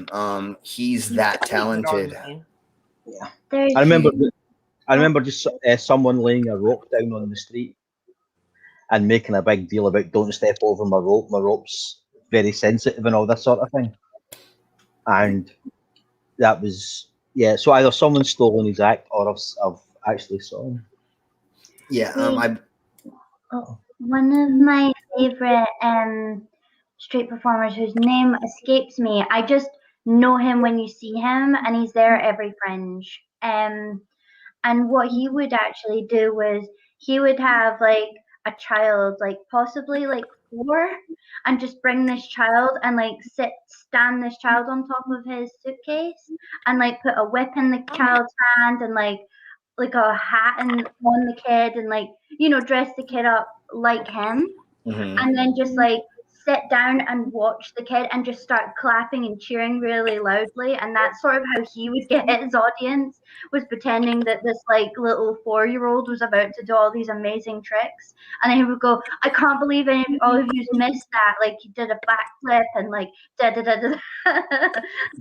He's that talented. There's I remember just someone laying a rope down on the street and making a big deal about don't step over my rope. My rope's very sensitive and all that sort of thing. And that was, Yeah, so either someone's stolen his act or I've actually saw him. Yeah, See, one of my favorite street performers whose name escapes me. I just know him when you see him, and he's there at every fringe. And what he would actually do was he would have like a child, like possibly like 4, and just bring this child and like stand this child on top of his suitcase, and like put a whip in the child's hand, and like a hat and on the kid, and like dress the kid up like him, mhm. and then just like sit down and watch the kid and just start clapping and cheering really loudly. And that's sort of how he would get his audience, was pretending that this like little 4-year-old was about to do all these amazing tricks. And then he would go, I can't believe all of you missed that, like he did a backflip and like da da da da.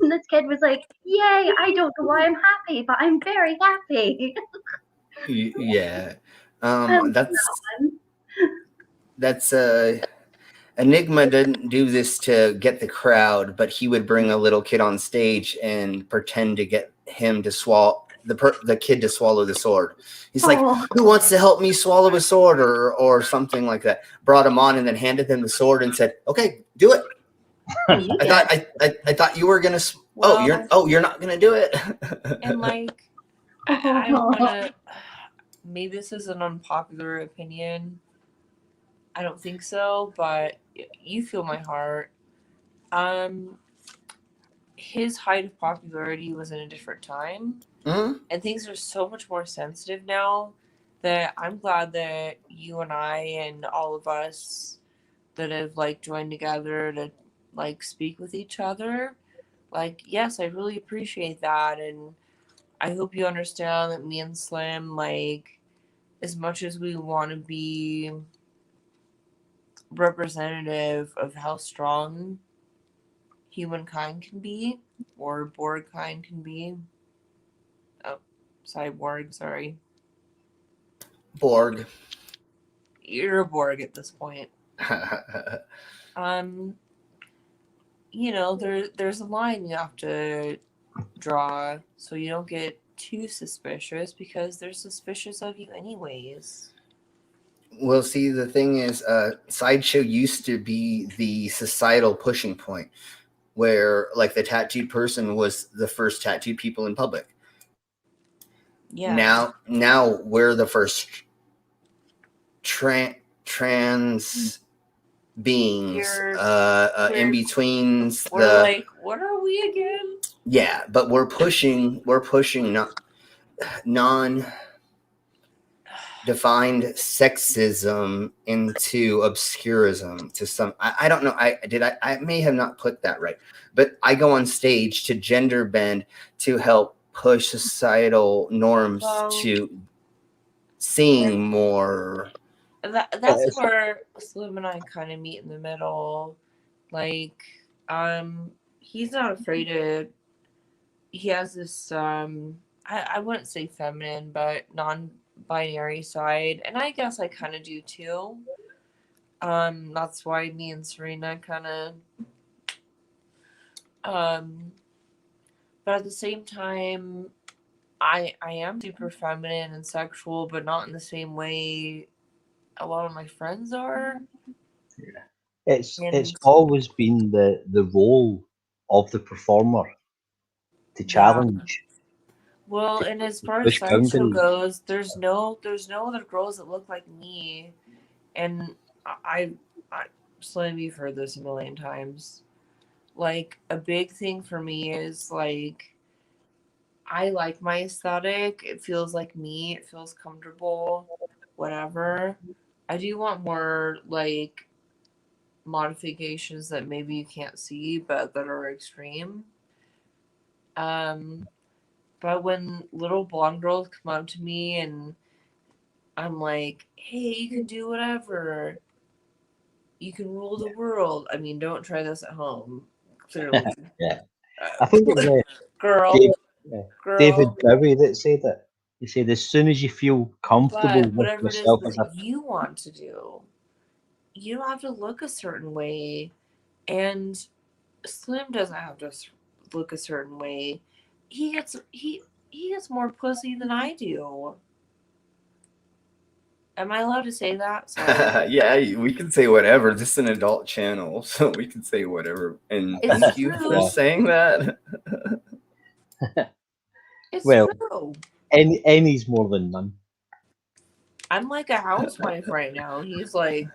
And this kid was like, yay, I don't know why I'm happy, but I'm very happy. Yeah. Um, That's Enigma didn't do this to get the crowd, but he would bring a little kid on stage and pretend to get him to swallow the kid to swallow the sword. He's like, Oh. "Who wants to help me swallow a sword?" or something like that. Brought him on and then handed him the sword and said, "Okay, do it." I thought you were gonna. You're not gonna do it. And like, I don't want to. Maybe this is an unpopular opinion. I don't think so, but you feel my heart. His height of popularity was in a different time, and things are so much more sensitive now that I'm glad that you and I and all of us that have like joined together to like speak with each other. Like, yes, I really appreciate that, and I hope you understand that me and Slim, like, as much as we want to be representative of how strong humankind can be, or Borg kind can be. Oh, cyborg, sorry. Borg. You're a Borg at this point. There's a line you have to draw so you don't get too suspicious, because they're suspicious of you anyways. Well, see, the thing is, Sideshow used to be the societal pushing point where, like, the tattooed person was the first tattooed people in public. Yeah. Now we're the first trans beings, in betweens. We're like, what are we again? Yeah, but we're pushing non defined sexism into obscurism to some. I don't know. I may have not put that right, but I go on stage to gender bend to help push societal norms to seeing more. That's where Slim and I kind of meet in the middle. Like, he's not afraid to. He has this I wouldn't say feminine, but non-binary side, and I guess I kind of do too. That's why me and Serena kind of but at the same time, I am super feminine and sexual, but not in the same way a lot of my friends are. Yeah. It's always been the role of the performer to challenge. Well, and as far as Sideshow goes, there's no other girls that look like me, and I Slim, you've heard this a million times. Like, a big thing for me is like, I like my aesthetic. It feels like me. It feels comfortable. Whatever. I do want more like modifications that maybe you can't see, but that are extreme. But when little blonde girls come up to me and I'm like, hey, you can do whatever. You can rule the world. I mean, don't try this at home. Clearly. Yeah. I think it was girl. David Bowie that said it. He said, as soon as you feel comfortable with whatever yourself it is that you want to do, you don't have to look a certain way. And Slim doesn't have to look a certain way. he gets more pussy than I do. Am I allowed to say that? Sorry. Yeah, we can say whatever. This is an adult channel, so we can say whatever. And It's thank you for true. saying that. It's Well, true. any's more than none. I'm like a housewife right now. He's like,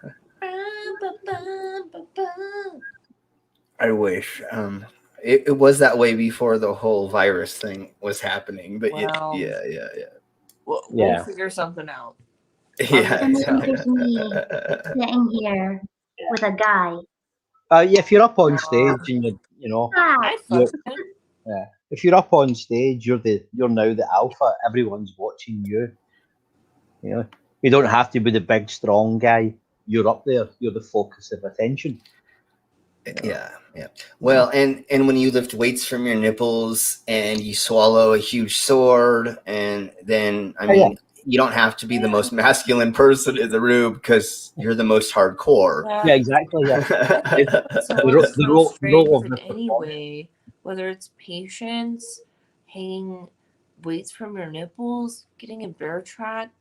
I wish. It was that way before the whole virus thing was happening, but well, yeah. we'll Yeah. figure something out. Yeah. And then there's me sitting here with a guy. Yeah, if you're up on stage and Ah, I you're, fucked him. yeah, if you're up on stage, you're now the alpha. Everyone's watching you. You know, you don't have to be the big strong guy. You're up there. You're the focus of attention. Yeah. Well, and when you lift weights from your nipples and you swallow a huge sword, and then I mean, you don't have to be the most masculine person in the room because you're the most hardcore. Yeah, exactly. Yeah. So The what's the so role strange of in the anyway, whether it's patients hanging weights from your nipples, getting a bear trap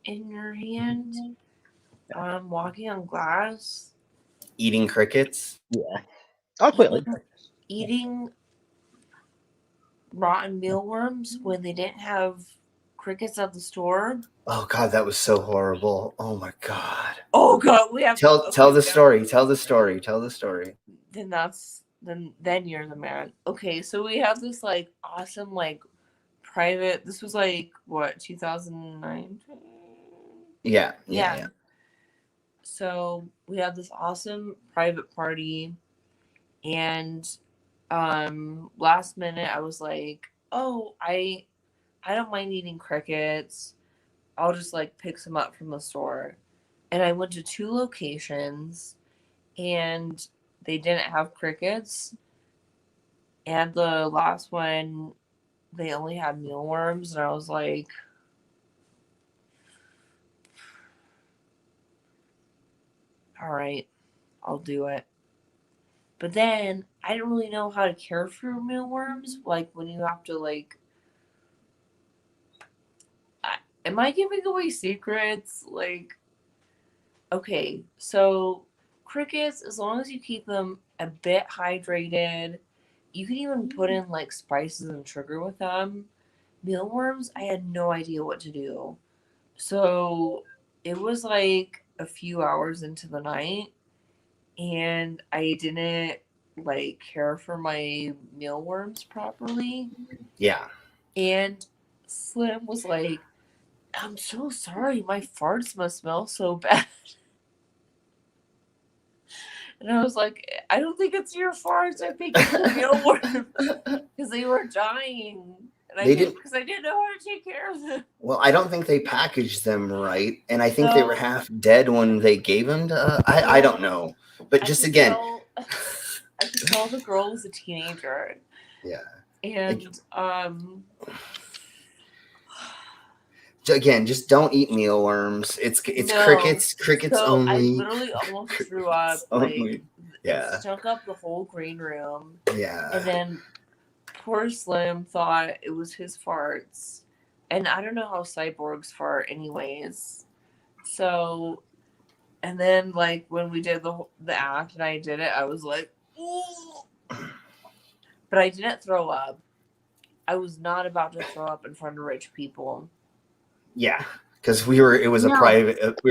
in your hand, walking on glass, Eating crickets. Yeah, I quite like that. eating rotten mealworms when they didn't have crickets at the store. Oh God, that was so horrible. Oh my God. Oh God, we have Tell okay, the yeah. story. Tell the story. Tell the story. Then you're the man. Okay, so we have this like awesome like private. This was like what 2009. Yeah. So we have this awesome private party, and last minute I was like, oh, I don't mind eating crickets. I'll just like pick some up from the store. And I went to 2 locations and they didn't have crickets. And the last one, they only had mealworms. And I was like, all right, I'll do it. But then I didn't really know how to care for mealworms. Like when you have to like, am I giving away secrets? Like, okay, so crickets, as long as you keep them a bit hydrated, you can even put in like spices and sugar with them. Mealworms, I had no idea what to do. So it was like a few hours into the night, and I didn't like care for my mealworms properly. Yeah. And Slim was like, I'm so sorry, my farts must smell so bad. And I was like, I don't think it's your farts. I think it's the mealworms because they were dying, and I didn't know how to take care of them. Well, I don't think they packaged them right, and I think they were half dead when they gave them to. I don't know, but just again, I could tell the girl was a teenager. Yeah. And again, just don't eat mealworms. It's no. crickets so only. I literally almost threw up. Like, yeah. It stunk up the whole green room. Yeah. And then poor Slim thought it was his farts. And I don't know how cyborgs fart anyways. So, and then like when we did the act and I did it, I was like, ooh. But I didn't throw up. I was not about to throw up in front of rich people. Yeah, because we were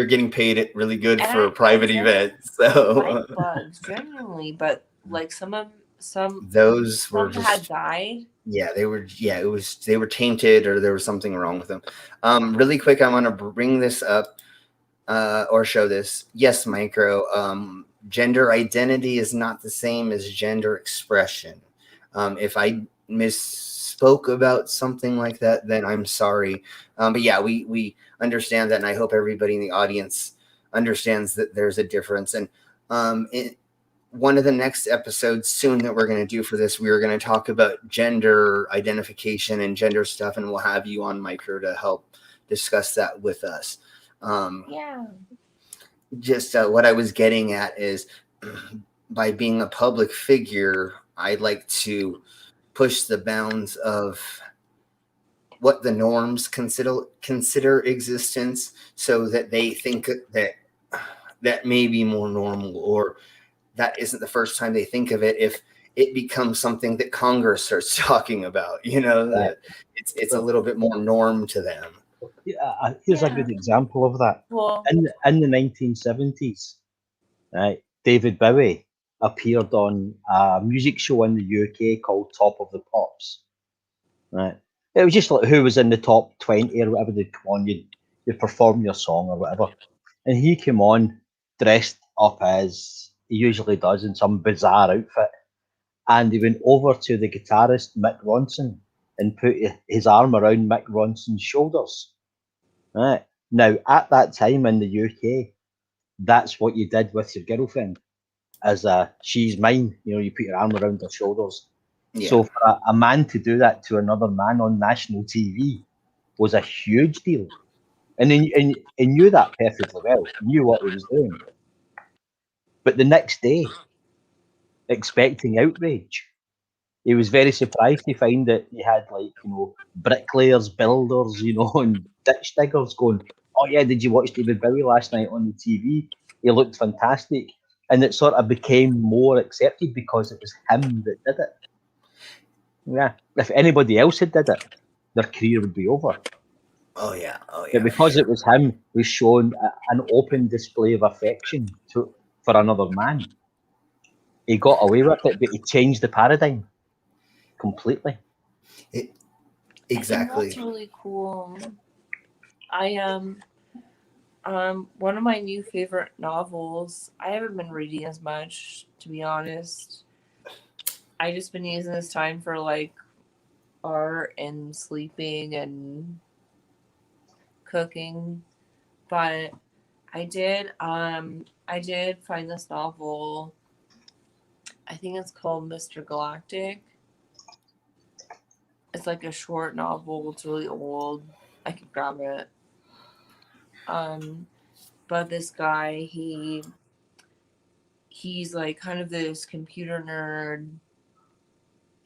getting paid it really good for a private event. So like bugs, genuinely, but like some those were just had died. Yeah, they were. Yeah, they were tainted, or there was something wrong with them. Really quick, I want to bring this up or show this. Yes, Micro. Gender identity is not the same as gender expression. If I misspoke about something like that, then I'm sorry. But yeah, we understand that, and I hope everybody in the audience understands that there's a difference. And one of the next episodes soon that we're going to do for this, we are going to talk about gender identification and gender stuff, and we'll have you on, Micro, to help discuss that with us. Just what I was getting at is by being a public figure, I'd like to push the bounds of what the norms consider existence, so that they think that may be more normal, or that isn't the first time they think of it. If it becomes something that Congress starts talking about, that it's a little bit more norm to them. Here's a good example of that. Well, In the 1970s, right, David Bowie appeared on a music show in the UK called Top of the Pops. Right, it was just like who was in the top 20 or whatever. They'd come on, you'd perform your song or whatever, and he came on dressed up as he usually does in some bizarre outfit, and he went over to the guitarist Mick Ronson and put his arm around Mick Ronson's shoulders. Right. Now, at that time in the UK, that's what you did with your girlfriend, as she's mine. You put your arm around her shoulders. Yeah. So for a man to do that to another man on national TV was a huge deal. And he knew that perfectly well, knew what he was doing. But the next day, expecting outrage, he was very surprised to find that he had bricklayers, builders, and ditch diggers going, "Oh yeah, did you watch David Bowie last night on the TV? He looked fantastic." And it sort of became more accepted because it was him that did it. Yeah, if anybody else had did it, their career would be over. Oh yeah. But because it was him, was shown an open display of affection for another man. He got away with it, but he changed the paradigm completely. Exactly. That's really cool. I one of my new favorite novels. I haven't been reading as much, to be honest. I just been using this time for art and sleeping and cooking. But I did find this novel. I think it's called Mr. Galactic. It's like a short novel. It's really old. I could grab it. But this guy, he's like kind of this computer nerd,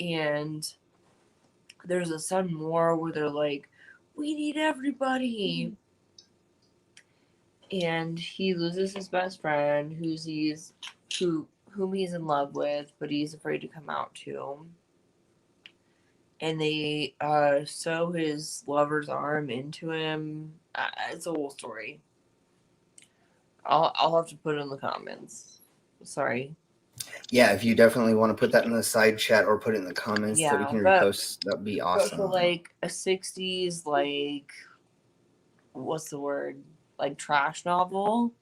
and there's a sudden war where they're like, we need everybody. And he loses his best friend, whom he's in love with, but he's afraid to come out to. And they sew his lover's arm into him. It's a whole story. I'll have to put it in the comments. Sorry. Yeah, if you definitely want to put that in the side chat or put it in the comments that we can repost, that'd be awesome. But for a 60s, what's the word? Trash novel.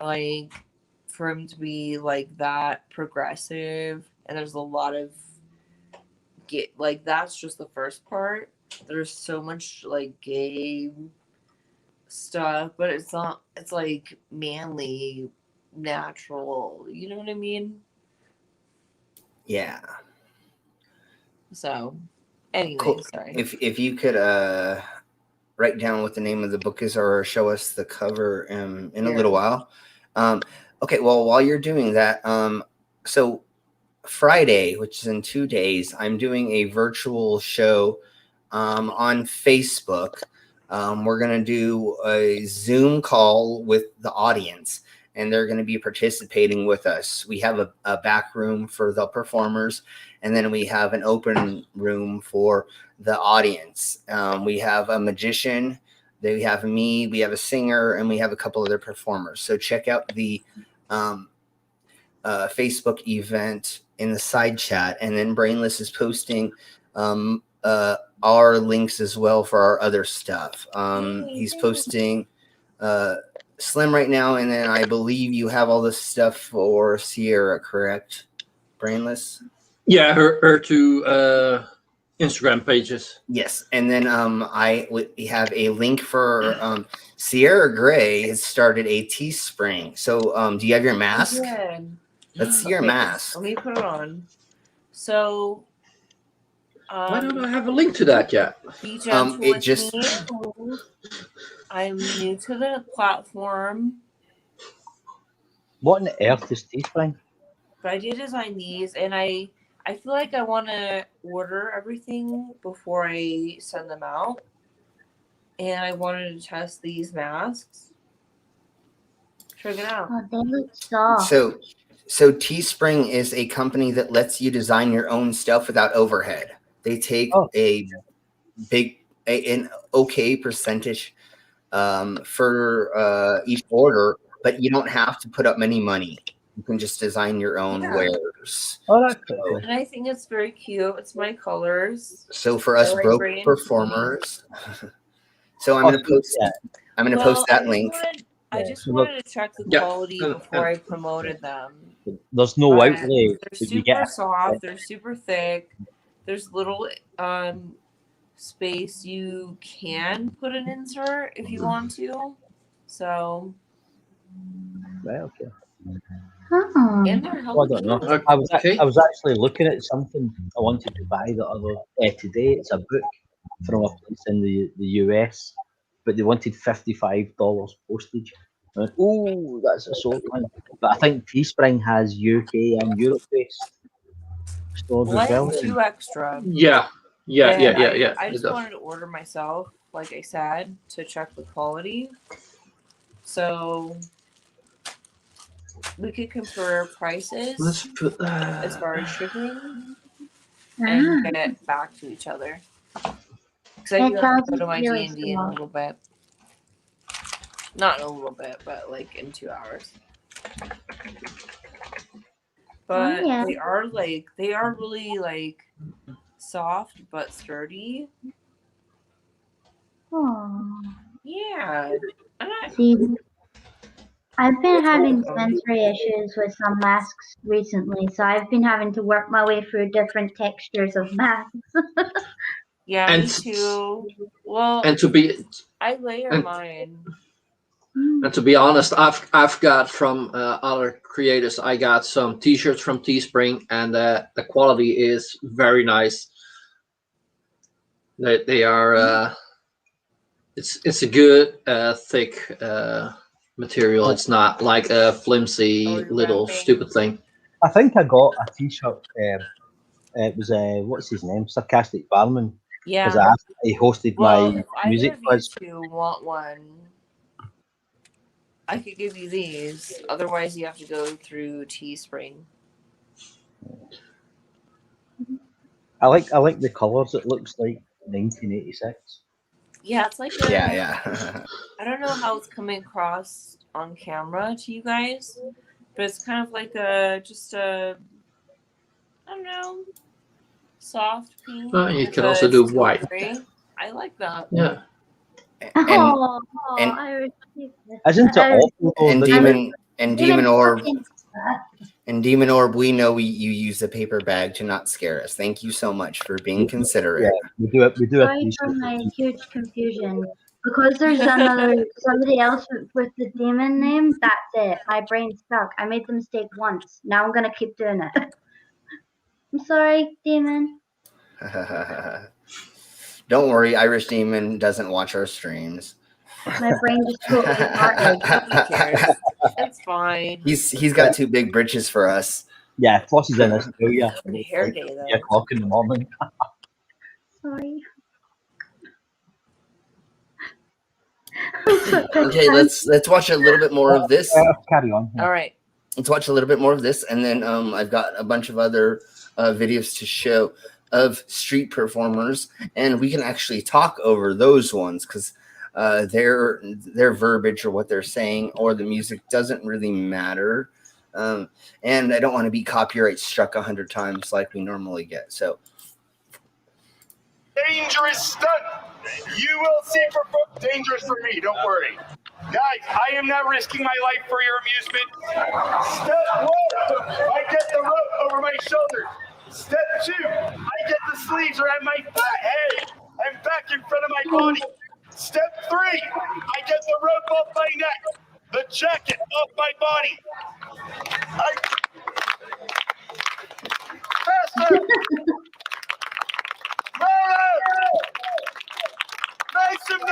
For him to be that progressive, and there's a lot of that's just the first part. There's so much gay stuff, but it's not. It's manly, natural. You know what I mean? Yeah. So, anyway, cool. Sorry. If you could write down what the name of the book is, or show us the cover in a little while. Okay. Well, while you're doing that, so Friday, which is in 2 days, I'm doing a virtual show on Facebook. We're going to do a Zoom call with the audience, and they're going to be participating with us. We have a back room for the performers, and then we have an open room for the audience. We have a magician, we have me, we have a singer, and we have a couple other performers. So check out the Facebook event in the side chat, and then Brainless is posting our links as well for our other stuff. He's posting Slim right now, and then I believe you have all this stuff for Sierra, correct? Brainless? Yeah, her two Instagram pages. Yes, and then we have a link for Sierra Gray has started a Teespring. So do you have your mask? Let's see your mask. Let me put it on. So why don't I have a link to that yet? Be gentle with me. I'm new to the platform. What on earth is Teespring? But I did design these, and I I feel like I want to order everything before I send them out. And I wanted to test these masks. Check it out. Oh, they look soft. So Teespring is a company that lets you design your own stuff without overhead. They take an okay percentage for each order, but you don't have to put up many money. You can just design your own wares. Oh, that's cool. And I think it's very cute. It's my colors. So for us I like broke green. performers, so I'm gonna post. I'm gonna post that link. I just wanted to check the quality before I promoted them. There's no But outlay. They're super soft. They're super thick. There's little space you can put an insert if you want to. So. Right, okay. And they're Well, I don't know. healthy. I was actually looking at something I wanted to buy the other today. It's a book from a place in the US, but they wanted $55 postage. I went, oh, that's a sore one. But I think Teespring has UK and Europe based stores as well. Like 2 extra. Yeah. I just wanted to order myself, like I said, to check the quality. So we could compare prices Let's put that. as far as shipping and get it back to each other. Because I do have to go to my D&D in a little bit. Not in a little bit, but like in 2 hours. But they are really like soft but sturdy. Oh. Yeah. See, I've been having sensory issues with some masks recently, so I've been having to work my way through different textures of masks. Yeah, me too. Well, I layer mine. And to be honest, I've got from other creators. I got some T-shirts from Teespring, and the quality is very nice. They are. It's a good thick material. It's not like a flimsy little stupid thing. I think I got a T-shirt. It was what's his name? Sarcastic Barman. Yeah. Because he hosted my music quiz. If you want one, I could give you these. Otherwise, you have to go through Teespring. I like the colours. It looks like 1986. Yeah, it's like yeah. I don't know how it's coming across on camera to you guys, but it's kind of like I don't know, soft pink. You can also do white. Gray. I like that. Yeah. Isn't it awful? And Demon Orb, we know you use a paper bag to not scare us. Thank you so much for being considerate. Yeah, we do Sorry for my huge confusion. Because there's somebody else with the demon name, that's it. My brain's stuck. I made the mistake once. Now I'm gonna keep doing it. I'm sorry, demon. Don't worry, Irish Demon doesn't watch our streams. My brain just totally farted. It's fine. He's got 2 big britches for us. Yeah, Floss is in Australia. Hair day though. 3 o'clock in the morning. Sorry. Okay, let's watch a little bit more of this. Carry on. All right. Let's watch a little bit more of this, and then I've got a bunch of other videos to show of street performers, and we can actually talk over those ones because their verbiage or what they're saying or the music doesn't really matter, and I don't want to be copyright struck 100 times like we normally get. So dangerous stunt. You will see dangerous for me. Don't worry. Guys, I am not risking my life for your amusement. Step 1, I get the rope over my shoulder. Step 2, I get the sleeves around my fat head and back in front of my body. Step 3, I get the rope off my neck, the jacket off my body. Faster! Make some noise!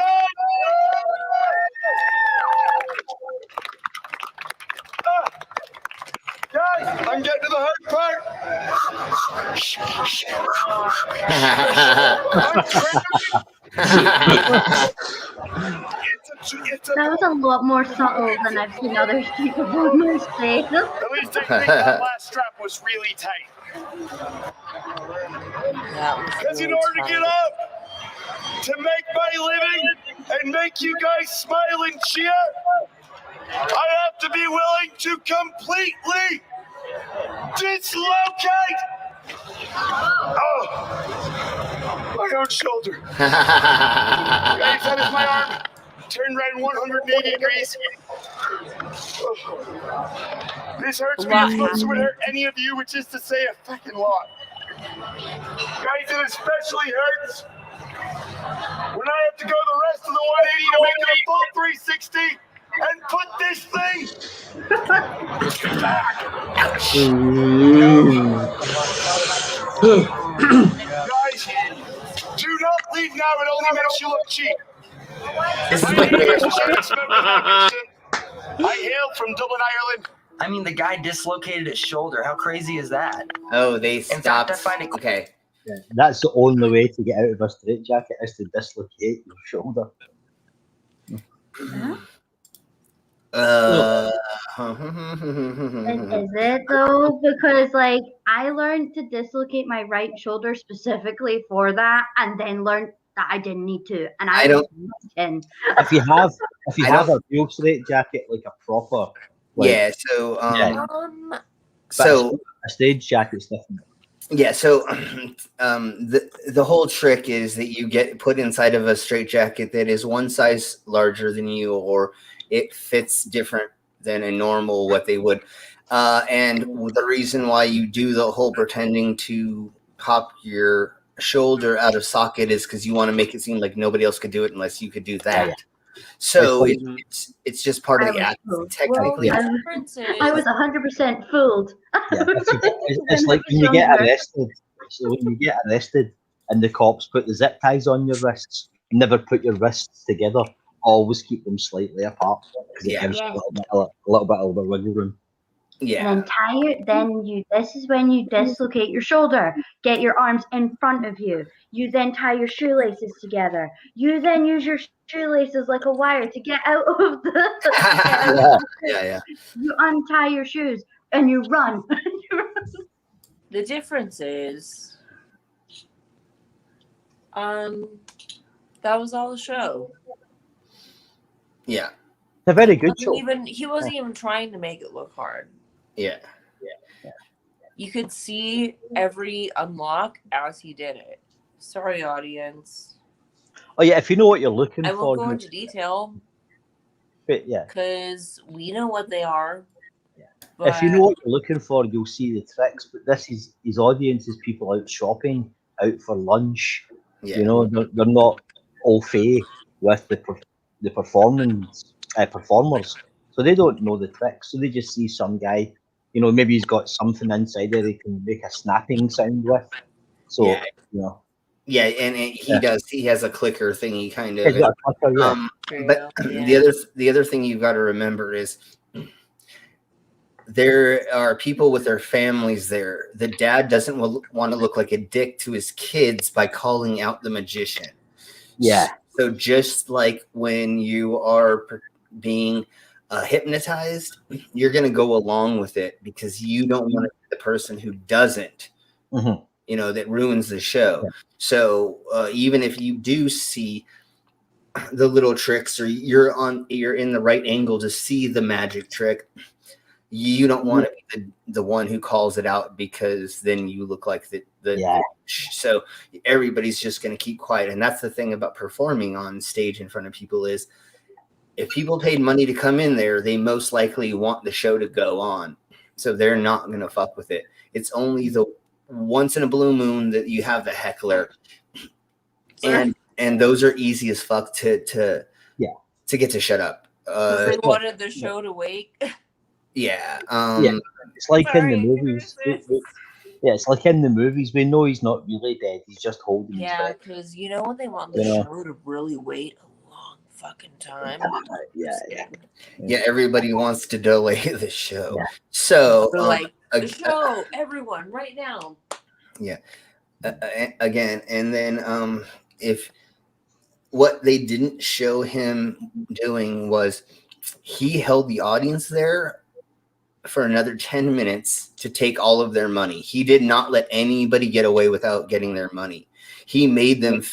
Guys, I'm getting to the hard part. That was a lot more subtle than I've seen other street performers say. At least I think that last strap was really tight. That was Because in really order to get tight. up, to make my living and make you guys smile and cheer, I have to be willing to completely dislocate my own shoulder. Guys, that is my arm. Turn right 180 degrees. This hurts me as much as it would hurt any of you, which is to say a fucking lot. Guys, it especially hurts when I have to go the rest of the 180 to make it a full 360 and put this thing back. Guys, do not leave now. It only makes you look cheap. My name is James Smith. I hail from Dublin, Ireland. I mean, the guy dislocated his shoulder. How crazy is that? Oh, they In fact, stopped. I find it Okay. Yeah, that's the only way to get out of a straitjacket is to dislocate your shoulder. Is it though? Because like I learned to dislocate my right shoulder specifically for that, and then learned that I didn't need to, and I I don't- was 10. If you have I a real straitjacket, like a proper, like, Yeah. So Yeah. so a stage jacket's different. yeah. So the whole trick is that you get put inside of a straitjacket that is one size larger than you, or it fits different than a normal what they would. And the reason why you do the whole pretending to pop your shoulder out of socket is because you want to make it seem like nobody else could do it unless you could do that. Yeah. So It's it's just part of the I was act. fooled. Technically, Well, I the was- difference is I was 100% fooled. Yeah, it's like when you get arrested. So when you get arrested and the cops put the zip ties on your wrists, never put your wrists together. Always keep them slightly apart because it Yeah. gives you a little bit of wiggle room. yeah. And then this is when you dislocate your shoulder. Get your arms in front of you. You then tie your shoelaces together. You then use your shoelaces like a wire to get out of the. Yeah. You untie your shoes and you run. the difference is, that was all the show. Yeah. It's a very good show. He wasn't even trying to make it look hard. Yeah. You could see every unlock as he did it. Sorry, audience. Oh yeah, if you know what you're looking I for, won't go into detail but yeah. because we know what they are. Yeah. But If you know what you're looking for, you'll see the tricks. But this is his audience is people out shopping, out for lunch. Yeah. You know, they're not au fait with the performers, so they don't know the tricks. So they just see some guy, you know, maybe he's got something inside there he can make a snapping sound with. So Yeah. you know, Yeah, and he does. He has a clicker thingy kind of. he's got a clicker, yeah. But the other thing you've got to remember is there are people with their families there. The dad doesn't want to look like a dick to his kids by calling out the magician. Yeah. So just like when you are being hypnotized, you're going to go along with it because you don't want to be the person who doesn't. Mhm. You know, that ruins the show. Yeah. So even if you do see the little tricks or you're in the right angle to see the magic trick, you don't want to be the one who calls it out because then you look like the so everybody's just going to keep quiet. And that's the thing about performing on stage in front of people is if people paid money to come in there, they most likely want the show to go on. So they're not going to fuck with it. It's only the once in a blue moon that you have the heckler, and those are easy as fuck to get to shut up. They wanted the show to wait. Yeah. It's like in the Sorry, movies. Yeah, it's like in the movies. We know he's not really dead. He's just holding his Yeah, breath. because you know when they want the Yeah. show to really wait a long fucking time. Yeah. Everybody wants to delay the show. Yeah. So They're like, the show, everyone, right now. Again, and then if what they didn't show him doing was he held the audience there for another 10 minutes to take all of their money. He did not let anybody get away without getting their money. He made them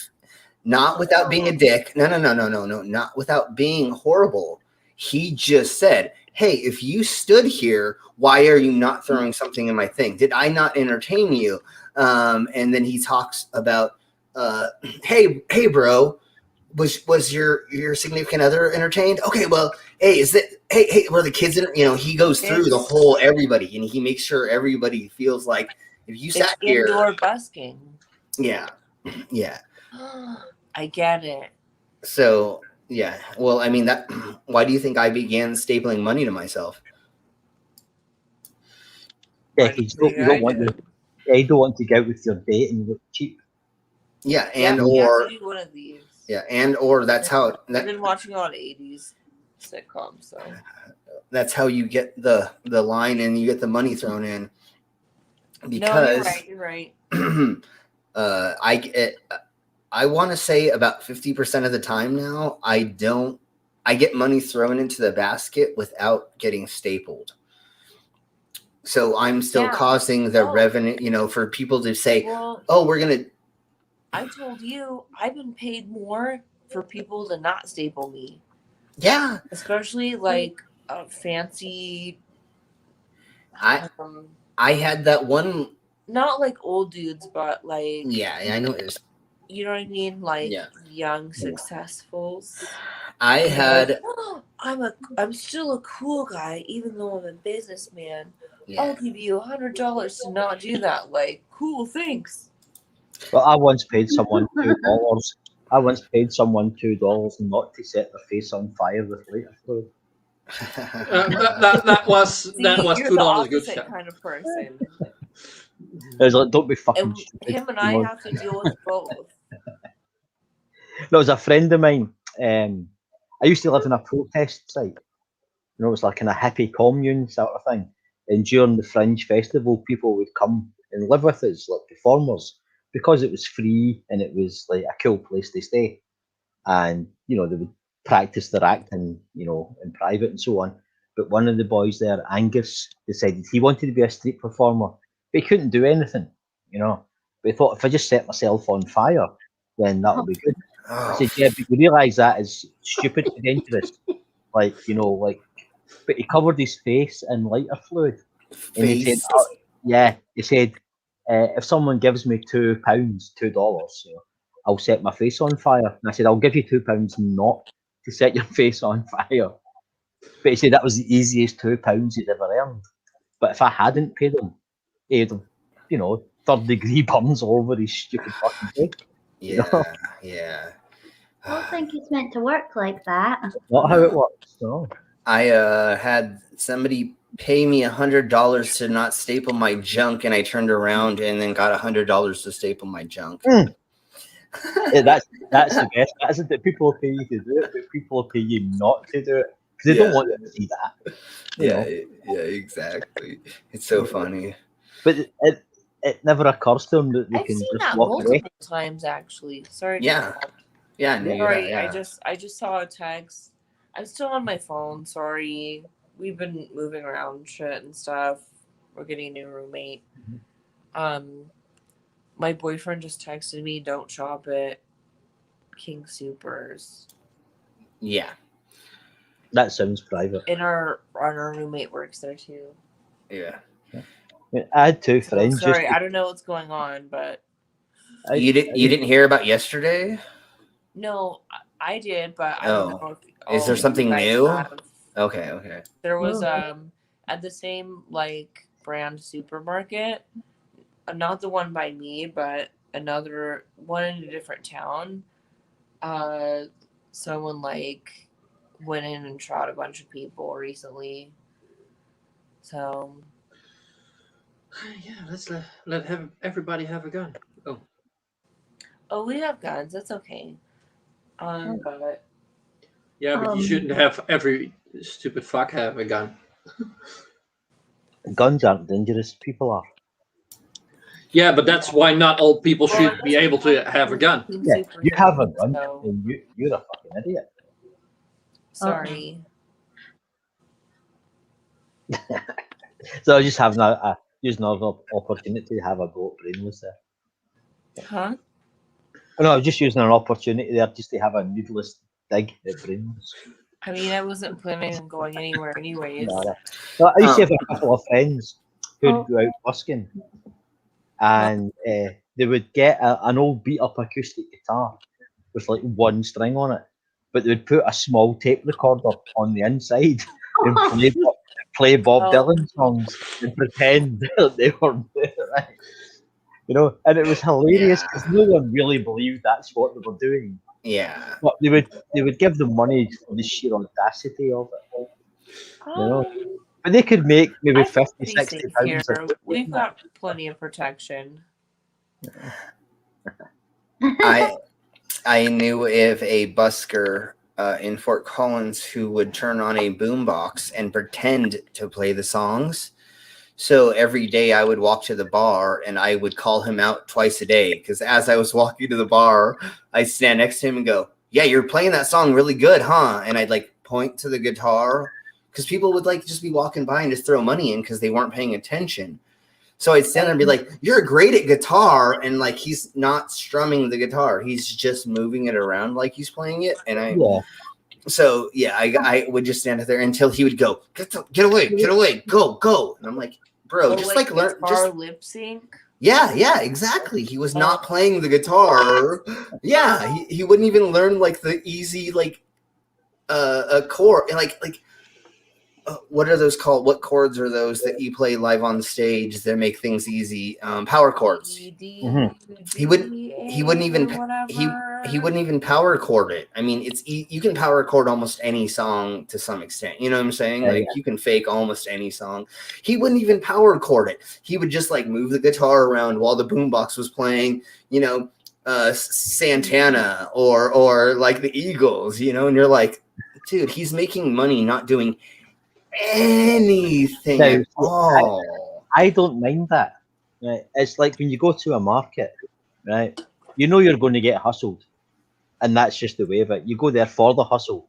not without being a dick. No, not without being horrible. He just said, hey, if you stood here, why are you not throwing something in my thing? Did I not entertain you? And then he talks about, hey, bro, was your significant other entertained? Okay, well, hey, were the kids he goes through the whole everybody, and he makes sure everybody feels like if you sat here. Indoor busking. Yeah. I get it. So yeah, well, I mean that. Why do you think I began stapling money to myself? Yeah, you don't want to go out with your date and look cheap. Yeah, You have to do one of these. Yeah, or that's how. I've been watching a lot of 80s sitcoms, so that's how you get the line and you get the money thrown in. Because no, you're right. I want to say about 50% of the time now, I get money thrown into the basket without getting stapled. So I'm still causing the revenue, for people to say, we're going to. I told you, I've been paid more for people to not staple me. Yeah. Especially like fancy. I had that one. Not like old dudes, but like. Yeah, I know it is. You know what I mean? Like young successfuls. I had. Like, I'm still a cool guy, even though I'm a businessman. Yeah. I'll give you $100 to not do that. Like, cool, thanks. Well, I once paid someone $2. I once paid someone $2 not to set their face on fire with lighter fluid. That was $2 a good shot. Kind of person. I was like, don't be fucking stupid. Him and I have to deal with both. There was a friend of mine. I used to live in a protest site. It was like in a hippie commune sort of thing. And during the Fringe Festival, people would come and live with us, like performers, because it was free and it was like a cool place to stay. And, they would practice their acting, in private and so on. But one of the boys there, Angus, decided he wanted to be a street performer, but he couldn't do anything, But he thought, if I just set myself on fire, then that'll be good. I said, yeah, but you realise that is stupid and dangerous. But he covered his face in lighter fluid. And he said, he said, if someone gives me £2, $2, I'll set my face on fire. And I said, I'll give you £2 not to set your face on fire. But he said that was the easiest £2 he'd ever earned. But if I hadn't paid him, he'd, third-degree burns all over his stupid fucking face. Yeah. I don't think it's meant to work like that. That's not how it works. No. I had somebody pay me $100 to not staple my junk, and I turned around and then got $100 to staple my junk. Yeah, that's the best. That isn't that people will pay you to do it, but people will pay you not to do it because they don't want you to see that. Yeah, exactly. It's so funny. But it never occurs to them that they can just walk away. Times actually. Sorry. Sorry. I just saw a text. I'm still on my phone. Sorry. We've been moving around shit and stuff. We're getting a new roommate. My boyfriend just texted me, don't shop at King Supers. Yeah. That sounds private. And our roommate works there too. Yeah. I had two friends. Sorry, I don't know what's going on, but you didn't hear about yesterday? No, I did, but I don't know if is there something new? Okay. There was at the same brand supermarket, not the one by me, but another one in a different town. Someone went in and shot a bunch of people recently. So yeah, let's let everybody have a gun. Oh, we have guns. That's okay. But Yeah, but you shouldn't have every stupid fuck have a gun. Guns aren't dangerous. People are. Yeah, but that's why not all people should be able to have a gun. Yeah, you have a gun, and you're a fucking idiot. Sorry. So I just have using another opportunity to have a go at brainless there. Huh? No, I was just using an opportunity there just to have a needless dig at brainless. I mean, I wasn't planning on going anywhere anyways. So I used to have a couple of friends who'd go out busking, and they would get an old beat-up acoustic guitar with like one string on it, but they would put a small tape recorder on the inside and play Bob Dylan songs and pretend that they were right. You know, and it was hilarious because no one really believed that's what they were doing. Yeah. But they would give them money for the sheer audacity of it. You know? But they could make maybe 50, 60 pounds. We've got plenty of protection. I knew of a busker in Fort Collins who would turn on a boombox and pretend to play the songs. So every day I would walk to the bar and I would call him out twice a day because as I was walking to the bar, I'd stand next to him and go, "Yeah, you're playing that song really good, huh?" And I'd like point to the guitar because people would like just be walking by and just throw money in because they weren't paying attention. So I'd stand there and be like, "You're great at guitar," and like he's not strumming the guitar; he's just moving it around like he's playing it. And I would just stand there until he would go, "Get away, go," and I'm like, "Bro, just like learn, just lip sync." Yeah, exactly. He was not playing the guitar. Yeah, he wouldn't even learn like the easy like a chord like. What are those called? What chords are those that you play live on stage that make things easy? Power chords. He wouldn't even power chord it. I mean, you can power chord almost any song to some extent. You know what I'm saying? You can fake almost any song. He wouldn't even power chord it. He would just like move the guitar around while the boombox was playing. You know, Santana or like the Eagles. You know, and you're like, dude, he's making money not doing anything at all. I don't mind that. Right? It's like when you go to a market, right? You know you're going to get hustled, and that's just the way of it. You go there for the hustle,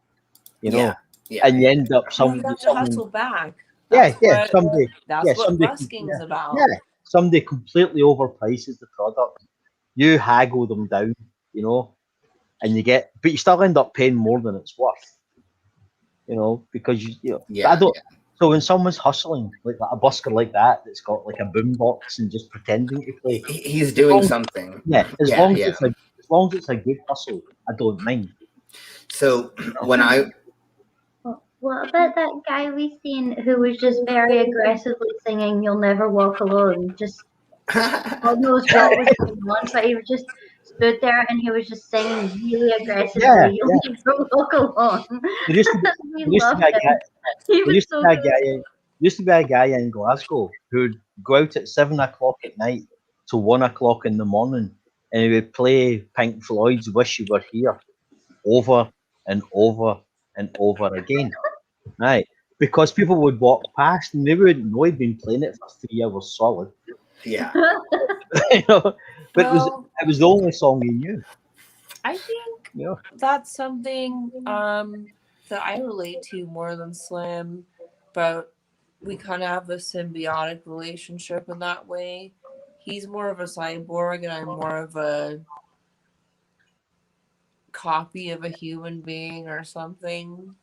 you know, and you end up You have to hustle back. That's That's what busking's about. Yeah, somebody completely overprices the product. You haggle them down, you know, and but you still end up paying more than it's worth. You know, because So when someone's hustling like a busker like that, that's got like a boombox and just pretending to play, he's doing something. Yeah, as long as it's a good hustle, I don't mind. So when I what about that guy we seen who was just very aggressively singing "You'll Never Walk Alone"? Just God knows what was going on, but he was just stood there and he was just singing really aggressively. "You'll never walk alone." There used to be a guy in Glasgow who'd go out at 7 o'clock at night to 1 o'clock in the morning, and he would play Pink Floyd's "Wish You Were Here" over and over and over again, right? Because people would walk past and they wouldn't know he'd been playing it for 3 hours solid. Yeah. You know, but it was the only song he knew. I think that's something that I relate to more than Slim, but we kind of have a symbiotic relationship in that way. He's more of a cyborg and I'm more of a copy of a human being or something.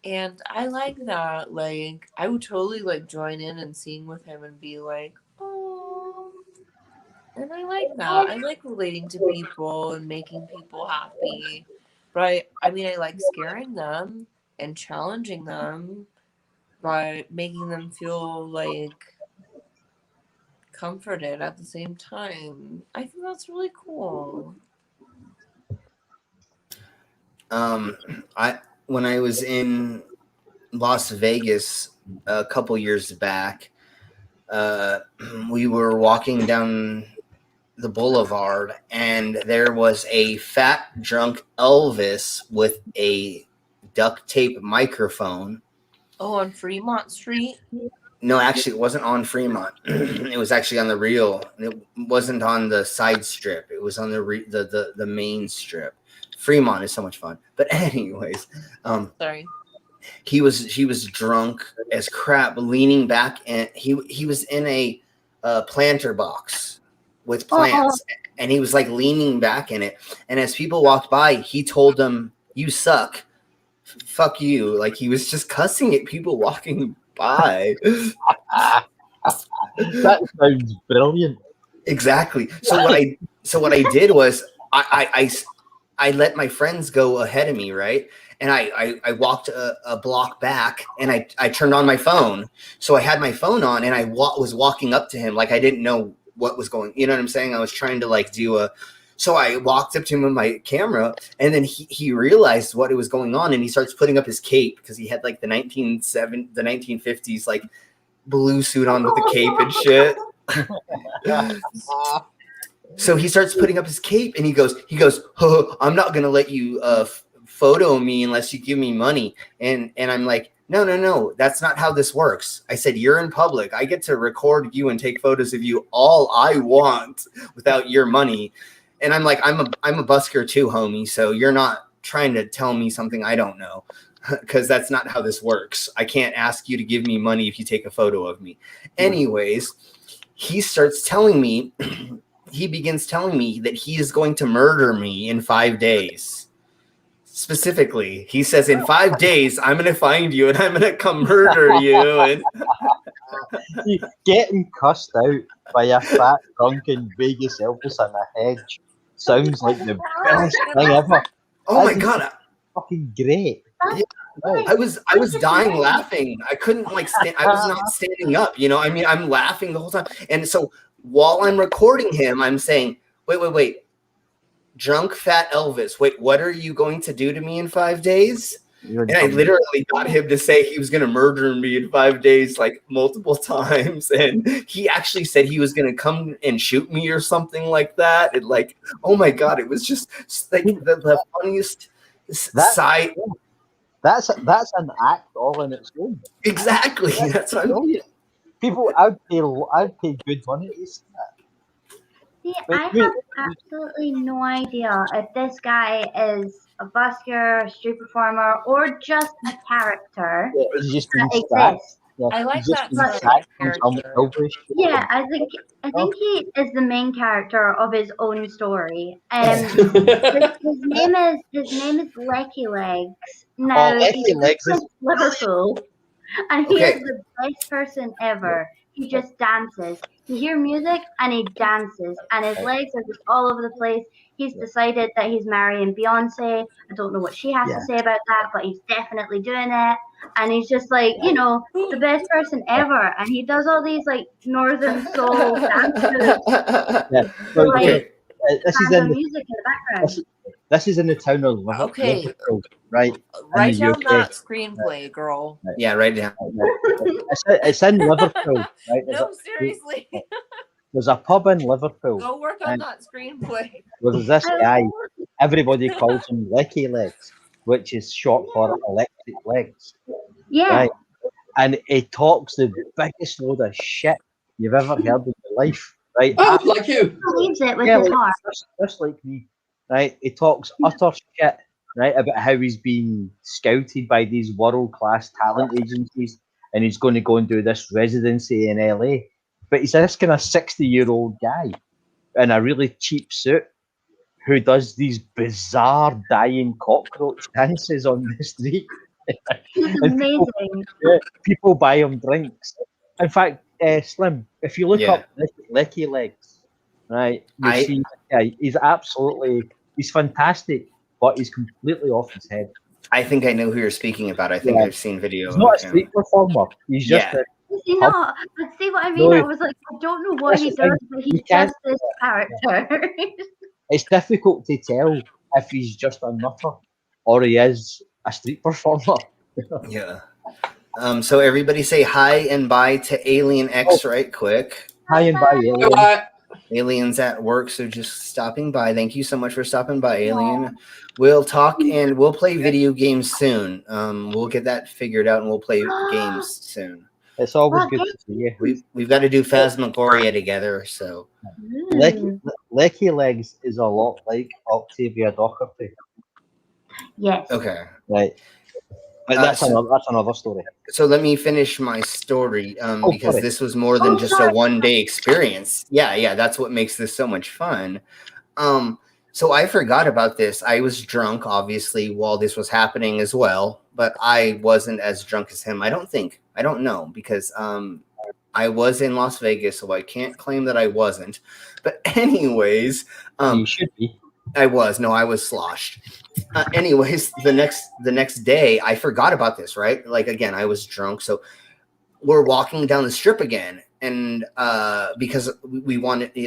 And I like that. Like, I would totally like join in and sing with him and be like, oh. And I like that. I like relating to people and making people happy. But I mean, I like scaring them and challenging them by making them feel like comforted at the same time. I think that's really cool. When I was in Las Vegas a couple years back, we were walking down the boulevard and there was a fat drunk Elvis with a duct tape microphone. Oh, on Fremont Street. No, actually, it wasn't on Fremont. It was actually on the real. It wasn't on the side strip. It was on the main strip. Fremont is so much fun. But anyways, Sorry. he was drunk as crap, leaning back, and he was in a planter box with plants, and he was like leaning back in it. And as people walked by, he told them, "You suck, fuck you." Like he was just cussing at people walking by. That sounds brilliant. Exactly. So what I did was I let my friends go ahead of me, right? And I walked a block back, and I turned on my phone. So I had my phone on, and I was walking up to him like I didn't know what was going. You know what I'm saying? I was trying to like do a. So I walked up to him with my camera, and then he realized what was going on, and he starts putting up his cape because he had like the 1950s like blue suit on with the cape and shit. So he starts putting up his cape, and he goes, "Oh, I'm not gonna let you photo me unless you give me money." And I'm like, no, that's not how this works. I said, "You're in public. I get to record you and take photos of you all I want without your money." And I'm like, I'm a busker too, homie. So you're not trying to tell me something I don't know, because that's not how this works. I can't ask you to give me money if you take a photo of me. Anyways, he starts telling me, he begins telling me that he is going to murder me in 5 days. Specifically, he says, in 5 days, I'm going to find you and I'm going to come murder you. And Getting cussed out by a fat, drunken Vegas Elvis in a hedge sounds like the best thing ever. oh my God. Fucking great. I was dying laughing. I couldn't like I was not standing up, you know. I mean, I'm laughing the whole time. And so while I'm recording him, I'm saying, wait. Drunk fat Elvis. Wait, what are you going to do to me in 5 days? And I literally got him to say he was going to murder me in 5 days, like multiple times. And he actually said he was going to come and shoot me or something like that. And like, oh my God, it was just like the funniest side. That's an act all in its own. Exactly. That's what I'm. People, I'd pay good money to see that. See, I have absolutely no idea if this guy is a busker, a street performer, or just a character It's just that been stacked. exists. Yeah, I like it's just that been sort of stacked from character. some Elvis shit. Yeah, I think he is the main character of his own story. His name is Lecky Legs. Now Lecky he's Legs from is- Liverpool, and he Okay. is the best person ever. He just dances. You hear music and he dances, and his legs are just all over the place. He's decided that he's marrying Beyonce. I don't know what she has to say about that, but he's definitely doing it. And he's just like, the best person ever. And he does all these like Northern Soul dance moves. Yeah. Well, Okay. This is Random in music in the background. this is in the town of Liverpool, Okay. right? Write the down UK. that screenplay, girl. Yeah, right down. It's in Liverpool, right? No, seriously. There's a pub in Liverpool. Go work on that screenplay. Where there's this guy. Everybody calls him Lecky Legs, which is short for electric legs. Yeah. Right? And he talks the biggest load of shit you've ever heard in your life. Right? Oh, like you. He believes it with Yeah, his like, heart. just like me, right? He talks utter shit, right, about how he's been scouted by these world-class talent agencies, and he's going to go and do this residency in LA. But he's this kind of 60-year-old guy in a really cheap suit who does these bizarre dying cockroach dances on the street. He's And amazing. people buy him drinks. In fact, Slim, if you look Yeah. up Lecky Legs, right, you see, he's fantastic, but he's completely off his head. I think I know who you're speaking about. I think Yeah. I've seen video. He's not a of him. street performer. He's just Yeah. Is he not? But see what I mean? No, I was like, I don't know what he that's the thing. does, but You he's can't- just this character. it's difficult to tell if he's just a nutter or he is a street performer. Yeah. So everybody say hi and bye to Alien X right quick. Hi and bye, Alien. Alien's at work, so just stopping by. Thank you so much for stopping by, Alien. We'll talk and we'll play video games soon. We'll get that figured out and we'll play games soon. It's always Well, good to see you. We've got to do Phasmagoria together, so Lecky Legs is a lot like Octavia Docherty. Yes. okay. Right. But that's another story. So let me finish my story because sorry. this was more than just a one-day experience. Yeah, that's what makes this so much fun. So I forgot about this. I was drunk, obviously, while this was happening as well, but I wasn't as drunk as him. I don't know, because I was in Las Vegas, so I can't claim that I wasn't. But anyways, You should be. I was sloshed. Anyways, the next day, I forgot about this, right? Like, again, I was drunk. So we're walking down the strip again. And because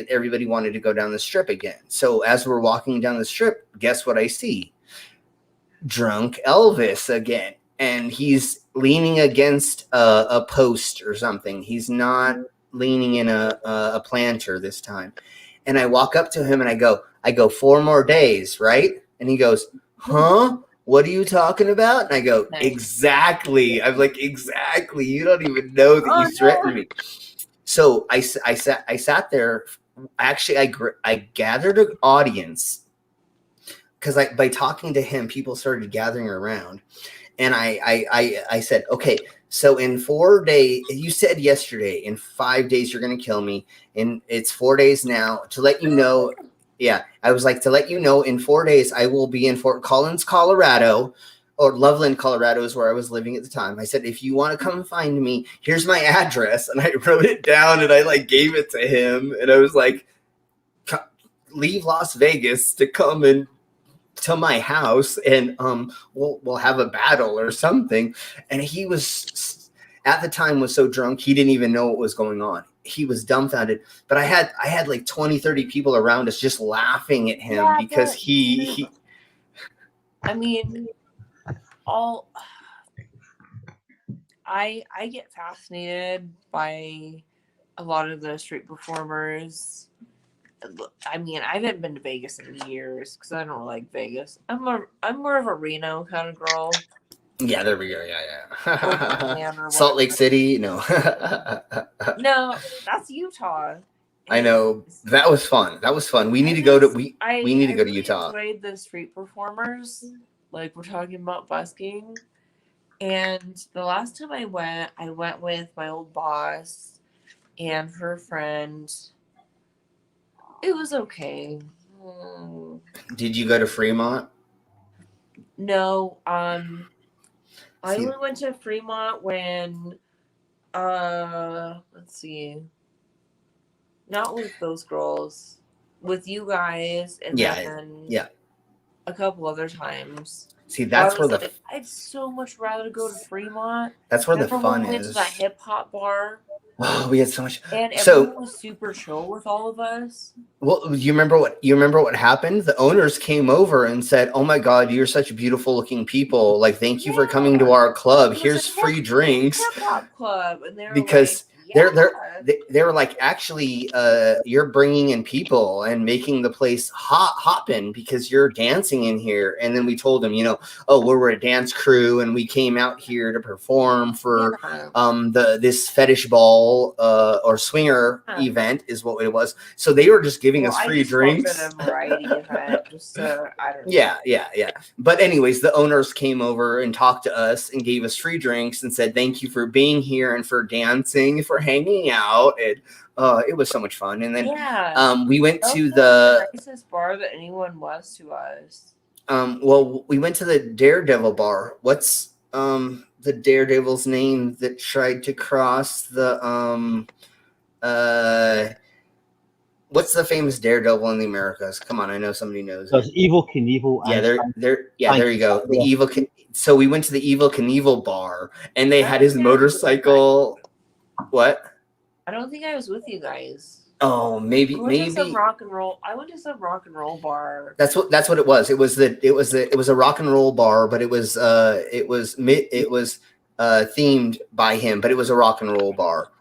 everybody wanted to go down the strip again. So as we're walking down the strip, guess what I see? Drunk Elvis again. And he's leaning against a post or something. He's not leaning in a planter this time. And I walk up to him and I go, 4 more days, right? And he goes, huh? What are you talking about? And I go, exactly. I'm like, exactly. You don't even know that you threatened me. So I sat there. Actually, I gathered an audience because by talking to him, people started gathering around. And I said, okay, so in 4 days, you said yesterday, in 5 days, you're going to kill me. And it's 4 days now. To let you know, yeah, I was like, to let you know, in 4 days, I will be in Fort Collins, Colorado, or Loveland, Colorado is where I was living at the time. I said, if you want to come find me, here's my address. And I wrote it down and I like gave it to him. And I was like, leave Las Vegas to come and to my house and we'll have a battle or something. And he was at the time was so drunk he didn't even know what was going on. He was dumbfounded. But I had like 20, 30 people around us just laughing at him because he I mean, I get fascinated by a lot of the street performers. I mean, I haven't been to Vegas in years because I don't like Vegas. I'm more of a Reno kind of girl. Yeah, there we go. Yeah. Salt Lake City, no. No, that's Utah. I know. That was fun. We need to go to we need to go to Utah. I enjoyed the street performers. Like, we're talking about busking. And the last time I went with my old boss and her friend. It was okay. Did you go to Fremont? No. I only went to Fremont when let's see. Not with those girls. With you guys and then a couple other times. See, that's where I'd so much rather go to Fremont. That's where the fun we went is. to that hip hop bar. Oh, we had so much. And everyone was super chill with all of us. Well, you remember what happened? The owners came over and said, "Oh my God, you're such beautiful looking people. Like, thank you for coming to our club. Here's free drinks." Hip hop club, and they're because like, they were like, actually, you're bringing in people and making the place hopping because you're dancing in here. And then we told them, we're a dance crew and we came out here to perform for this fetish ball or swinger event is what it was. So they were just giving us free drinks. A variety event, just I don't know. Yeah. But anyways, the owners came over and talked to us and gave us free drinks and said thank you for being here and for dancing, for hanging out. And it was so much fun. And then we went to the nicest bar that anyone was to us. Well, we went to the Daredevil bar. What's the Daredevil's name that tried to cross the what's the famous Daredevil in the Americas? Come on, I know somebody knows. So it's Evil Knievel. Yeah, there you go. The Evil So we went to the Evil Knievel bar and they had his motorcycle. What? I don't think I was with you guys. Oh, maybe. I went to some rock and roll bar. That's what it was. It was a rock and roll bar, but it was themed by him, but it was a rock and roll bar.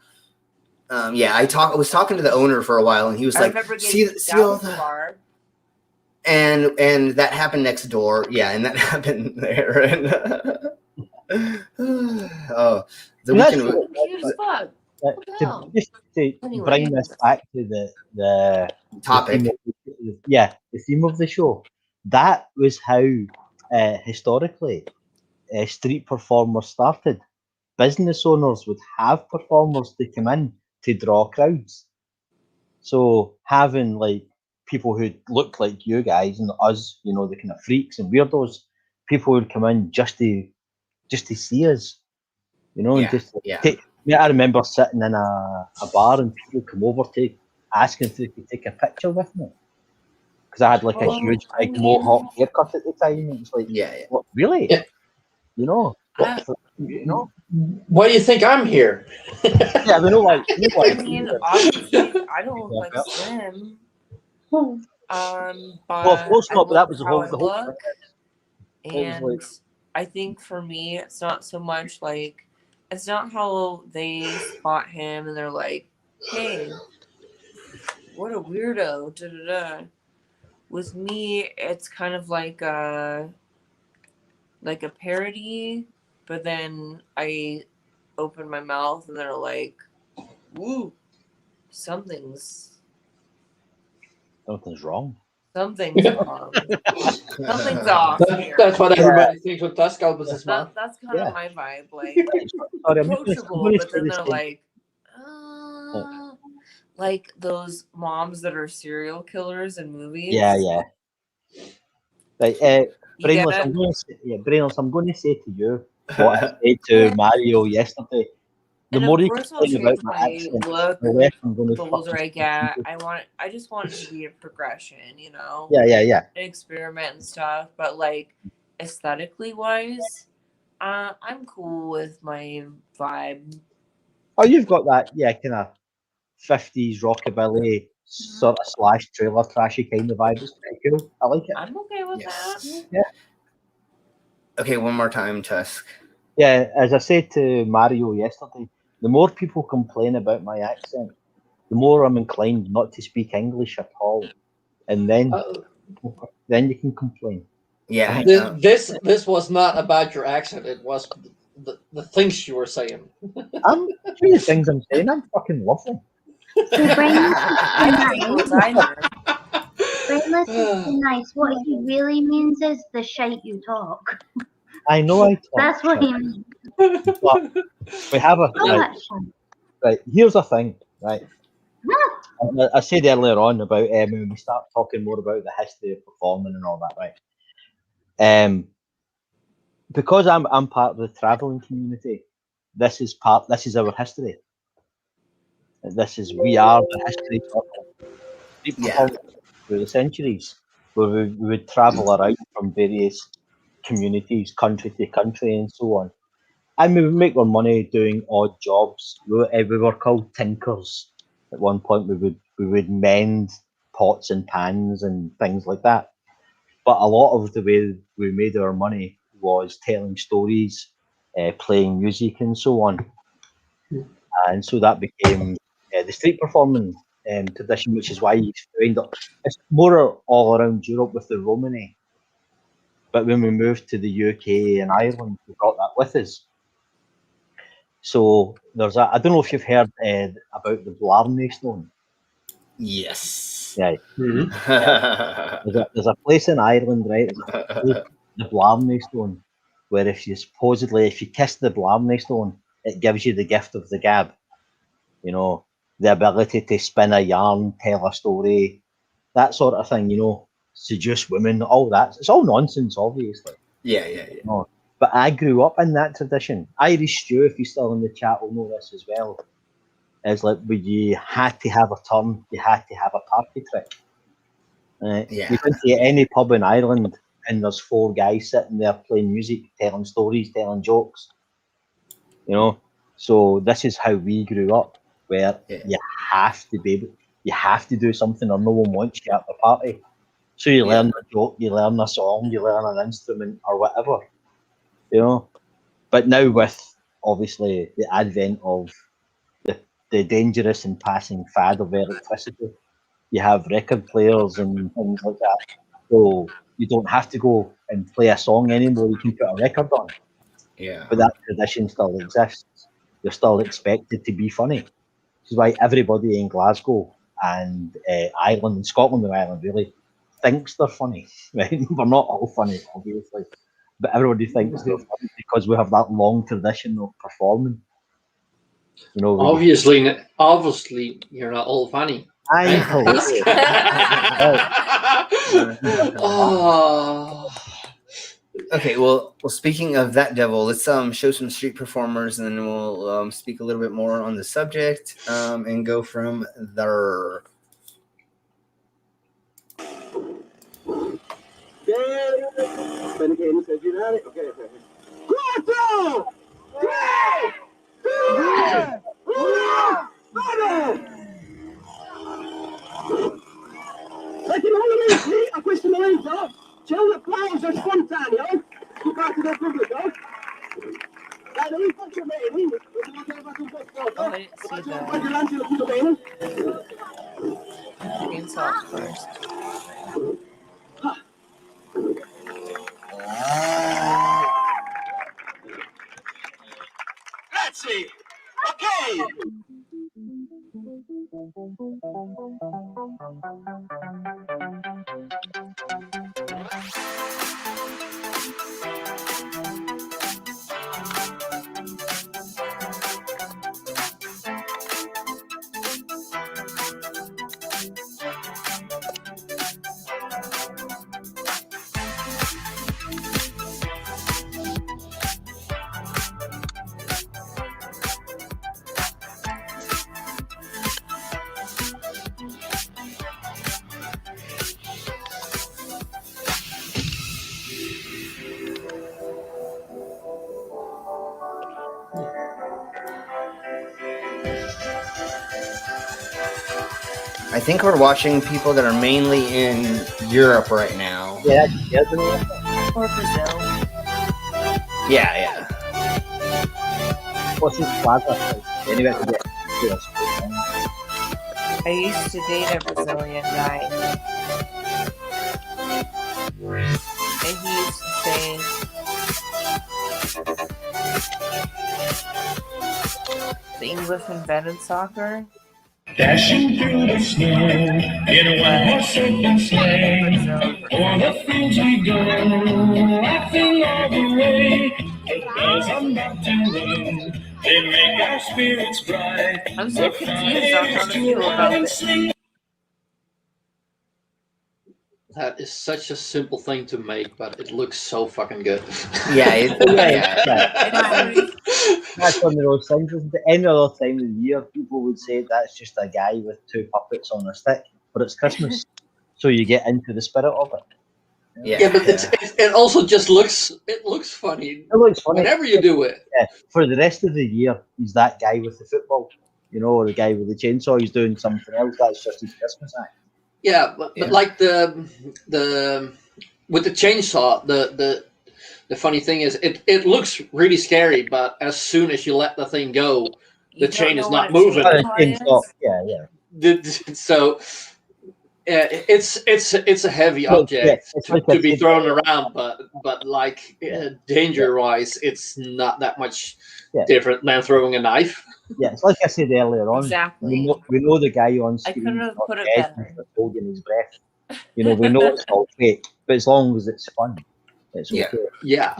Yeah, I was talking to the owner for a while, and he was I like, remember "See that all was the the." bar. And that happened next door. Yeah, and that happened there. And oh, the And that's weekend. what, Cute as fuck. What the hell? just to Anyway. bring this back to the Topic. the theme of the show. That was how historically street performers started. Business owners would have performers to come in to draw crowds. So having like people who look like you guys and us, you know, the kind of freaks and weirdos, people would come in just to see us, you know, and Yeah, just yeah. I remember sitting in a bar and people come over to asking if they could take a picture with me because I had like a Well, huge I big mean- mohawk haircut at the time. And it's like, Yeah, yeah. what, really? Yeah. You know, Uh, you know? Why do you think I'm here? Yeah, we know like, I mean, obviously, I don't look like Yeah. Slim. Well, But of course I not, but that was look the how whole I the whole. look, It was and like, I think for me, it's not so much like it's not how they spot him and they're like, "Hey, what a weirdo!" Da da da. With me, it's kind of like a parody, but then I open my mouth and they're like, "Woo, something's something's wrong. wrong. Something's off here." That's what everybody thinks when Tusk opens his mouth. That's kind Yeah. of my vibe. Like Sorry, approachable, but then they're say like, like those moms that are serial killers in movies. yeah, yeah. Right, You Brainless, get I'm it? going to say, Brainless, I'm going to say to you what I said to Mario yesterday. The And more of you course, I'll complain change about my my accent, look the less I'm going the to older I fucking. get. I just want it to be a progression, you know. Yeah. Experiment and stuff, but like aesthetically wise, I'm cool with my vibe. Oh, you've got that, kind of 50s rockabilly sort of slash trailer trashy kind of vibe. It's pretty cool. I like it. I'm okay with Yes. that. Yeah. Okay, one more time, Tusk. Yeah, as I said to Mario yesterday, the more people complain about my accent, the more I'm inclined not to speak English at all. And then you can complain. Yeah. This was not about your accent. It was the things you were saying. I'm sure the things I'm saying, I'm fucking lovely. So Brainless is I think nice. designer. Brainless is nice. What he really means is the shite you talk. I know I talk. That's what shit, he means. but we have a So right, much shit. right. Here's the thing, right? I said earlier on about when we start talking more about the history of performing and all that, right? Because I'm part of the travelling community. This is our history. We are the history of street performance through the centuries, where we would travel around from various communities, country to country, and so on. And we would make our money doing odd jobs. We were called tinkers. At one point, we would mend pots and pans and things like that. But a lot of the way we made our money was telling stories, playing music, and so on. And so that became the street performing tradition, which is why you find it's more all around Europe with the Romany. But when we moved to the UK and Ireland, we brought that with us. So there's I don't know if you've heard about the Blarney Stone. Yes. Yeah. Mm-hmm. There's a place in Ireland, right? The Blarney Stone, where if you kiss the Blarney Stone, it gives you the gift of the gab. You know, the ability to spin a yarn, tell a story, that sort of thing. You know, seduce women, all that. It's all nonsense, obviously. Yeah. You know, but I grew up in that tradition. Irish Stew, if he's still in the chat, will know this as well. Is like when you had to have a turn, you had to have a party trick. Yeah. You went to any pub in Ireland and there's 4 guys sitting there playing music, telling stories, telling jokes. You know, so this is how we grew up, where you have to do something or no one wants you at the party. So you learn a joke, you learn a song, you learn an instrument or whatever. You know, but now with obviously the advent of the dangerous and passing fad of electricity. You have record players and things like that. So you don't have to go and play a song anymore. You can put a record on. Yeah. But that tradition still exists. You're still expected to be funny. Which is why everybody in Glasgow and Ireland and Scotland and Ireland really thinks they're funny. Right? We're not all funny, obviously. But everybody thinks they're funny because we have that long tradition of performing. You know, Obviously, you're not all funny. I Oh. Okay, well, speaking of that devil, let's show some street performers, and then we'll speak a little bit more on the subject and go from there. A questo momento c'è un applauso spontaneo da parte del pubblico. Dai, non mi faccio bene, possiamo fare un po' foto. Faccio un po' di lancio, lo chiudo bene. Insult first. Let's see. Okay. I think we're watching people that are mainly in Europe right now. Yeah, Or Brazil. Yeah. What's his plaza? Anyway, I used to date a Brazilian guy. And he used to say, the English invented soccer. Dashing through the snow in a one-horse open sleigh. O'er the fields we go, laughing all the way. The bells on mountain road, they make our spirits bright. I'm so confused on how to feel about this. That is such a simple thing to make, but it looks so fucking good. Yeah. That's one of those things, isn't it? Any other time of the year, people would say that's just a guy with two puppets on a stick, but it's Christmas, so you get into the spirit of it. Yeah, but it also just looks funny. It looks funny whenever you do it. Yeah. For the rest of the year, he's that guy with the football, or the guy with the chainsaw. He's doing something else. That's just his Christmas act. Yeah, but like the with the chainsaw, the funny thing is it looks really scary, but as soon as you let the thing go, the chain is not moving. Yeah. So it's a heavy object to be thrown around, but like danger wise, it's not that much different than throwing a knife. Yeah, it's like I said earlier on. Exactly. We know the guy on screen. I couldn't have put it better. Holding his breath. We know it's all fake, but as long as it's fun, it's okay. Yeah.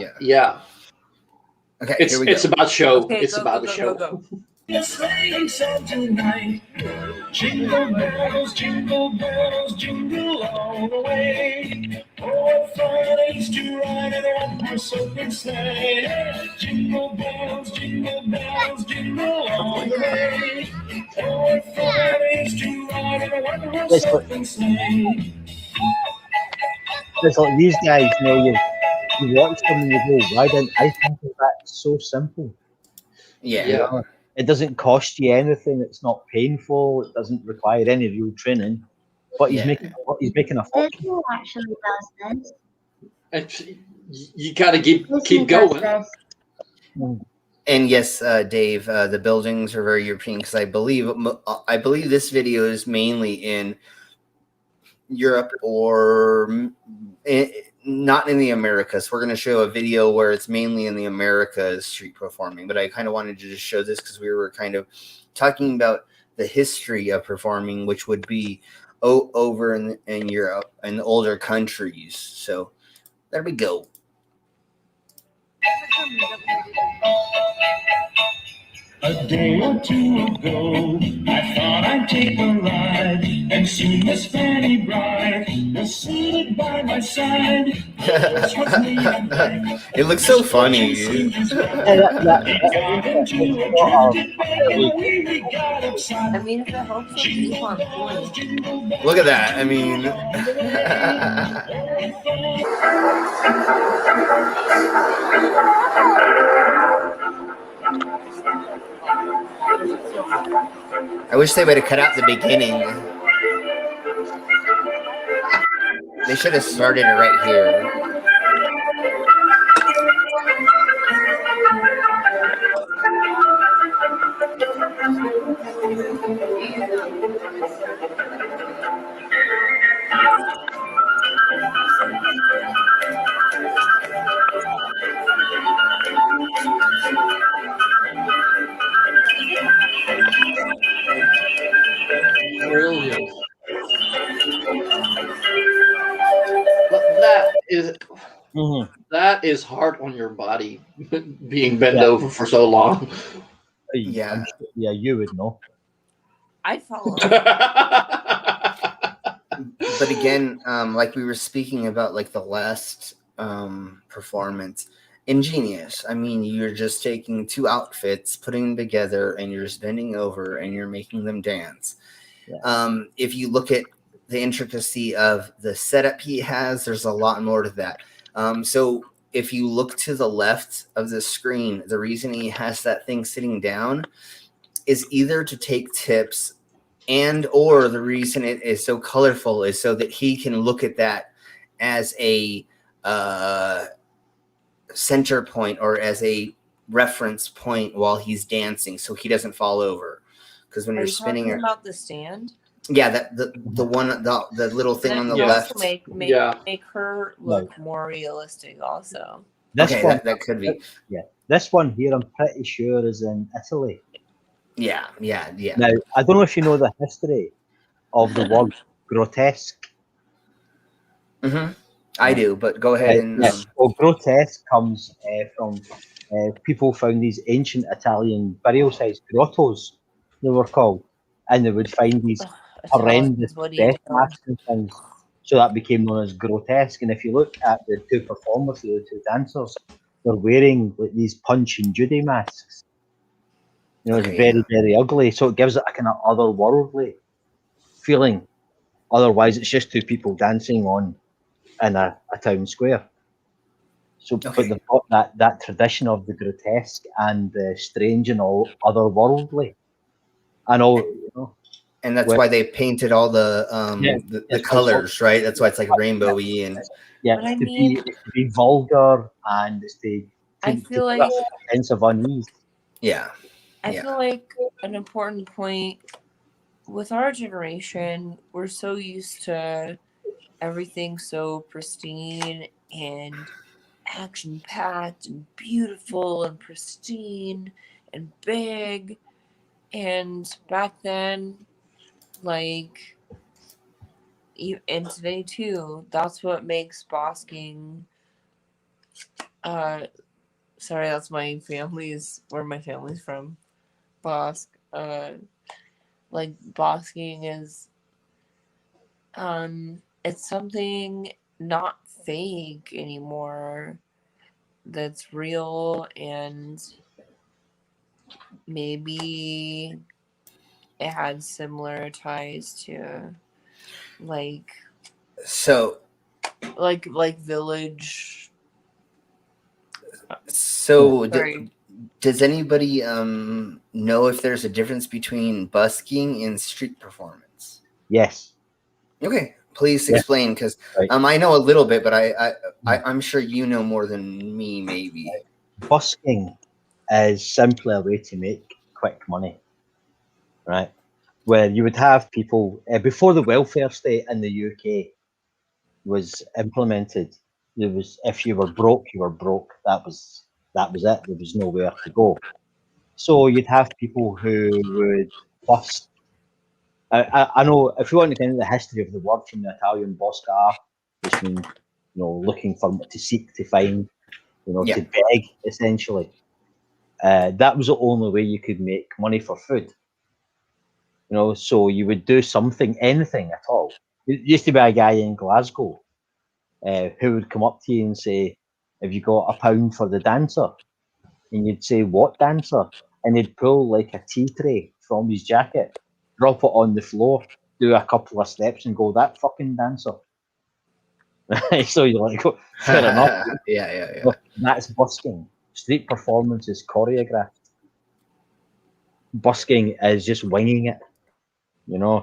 Okay, it's about show. Okay, it's about the show. Go. The sleigh song tonight. Jingle bells, jingle all the way. Oh, what fun it is to ride in a one-horse open sleigh. Jingle bells, jingle all the way. Oh, what fun it is to ride in a one-horse open sleigh. It's like these guys, you watch them and you go, why didn't I think of that? It's so simple. Yeah. It doesn't cost you anything. It's not painful. It doesn't require any real training. But he's making a fortune. Who actually does this? You gotta keep going. And yes, Dave, the buildings are very European because I believe this video is mainly in Europe or not in the Americas. We're going to show a video where it's mainly in the Americas street performing, but I kind of wanted to just show this because we were kind of talking about the history of performing, which would be over in Europe and older countries. So there we go. A day or two ago, I thought I'd take a ride and see Miss Fanny Bright was seated by my side. It looks so funny. I mean, if it helps them keep on going. Look at that. I mean, I wish they would have cut out the beginning. They should have started it right here. Brilliant. But that is hard on your body, being bent over for so long. Yeah. Yeah, you would know. I'd follow. But again, like we were speaking about, like the last performance, ingenious. I mean, you're just taking two outfits, putting them together, and you're just bending over and you're making them dance. Yeah. If you look at the intricacy of the setup he has, there's a lot more to that. So if you look to the left of the screen, the reason he has that thing sitting down is either to take tips, and or the reason it is so colorful is so that he can look at that as a center point or as a reference point while he's dancing, so he doesn't fall over. Because when you're spinning, talking about the stand. Yeah, that the one the little thing on the left. Make her look more realistic. Also, This okay, one that could be. Yeah, this one here, I'm pretty sure is in Italy. Yeah. Now, I don't know if you know the history of the word grotesque. I do, but go ahead and. Yes. Well, grotesque comes from people found these ancient Italian burial-sized grottos, they were called, and they would find these horrendous death masks and things. So that became known as grotesque. And if you look at the two performers, the two dancers, they're wearing like these Punch and Judy masks. You know, it's very, very ugly. So it gives it a kind of otherworldly feeling. Otherwise, it's just two people dancing in a town square. So, but they've got that tradition of the grotesque and the strange and all otherworldly, and all. You know, and that's why they painted all the colors, right? That's why it's like rainbowy and to be vulgar and I feel like a sense of unease. Yeah. I feel like an important point with our generation, we're so used to everything so pristine and action-packed and beautiful and pristine and big. And back then, like, and today too, that's what makes Busking. Sorry, that's where my family's from. Like Busking is, it's something not fake anymore. That's real, and maybe it had similar ties to like village. So does anybody know if there's a difference between busking and street performance? Yes. Okay, please explain, because I know a little bit, but I'm sure you know more than me. Maybe busking is simply a way to make quick money, right? Where you would have people before the welfare state in the UK was implemented. There was, if you were broke, you were broke. That was it. There was nowhere to go. So you'd have people who would bust. I know if you want to get into the history of the word from the Italian buscar, which means looking for, to seek, to find, Yeah. to beg, essentially. That was the only way you could make money for food. So you would do something, anything at all. There used to be a guy in Glasgow who would come up to you and say, "Have you got £1 for the dancer?" And you'd say, "What dancer?" And he'd pull like a tea tray from his jacket, drop it on the floor, do a couple of steps, and go, "That fucking dancer." So you're like, oh, fair enough. Yeah. Look, that's busking. Street performance is choreographed. Busking is just winging it. You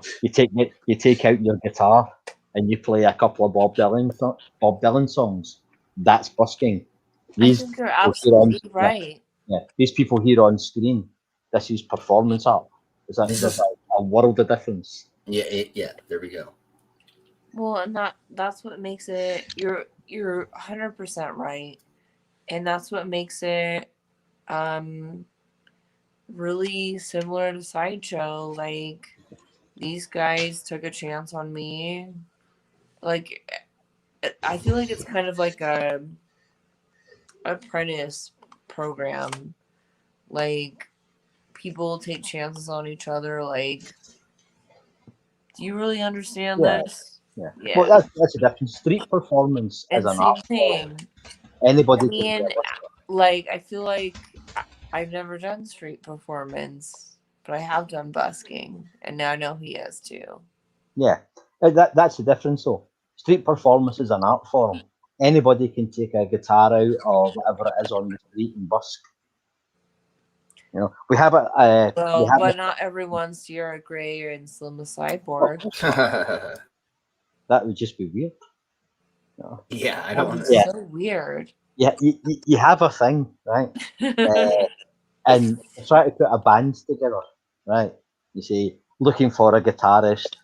take out your guitar and you play a couple of Bob Dylan songs. That's busking. I think you're absolutely right. Yeah, these people here on screen, this is performance art. There's a world of difference. Yeah. There we go. Well, and that's what makes it. You're 100% right, and that's what makes it really similar to Sideshow. Like, these guys took a chance on me. Like, I feel like it's kind of like a apprentice program. Like, people take chances on each other. Like, do you really understand this? Yeah. Yeah. Well, that's a different. Street performance is And an same art thing. form. Anybody I can mean, do it. like, I feel like I've never done street performance, but I have done busking, and now I know he has too. Yeah, that's the difference though. Street performance is an art form. Anybody can take a guitar out or whatever it is on the street and busk. We have But not everyone's Siara Gray and Slim Cyborg. That would just be weird. Yeah, I don't want to. So weird. Yeah, you have a thing, right? And try to put a band together, right? You say, looking for a guitarist,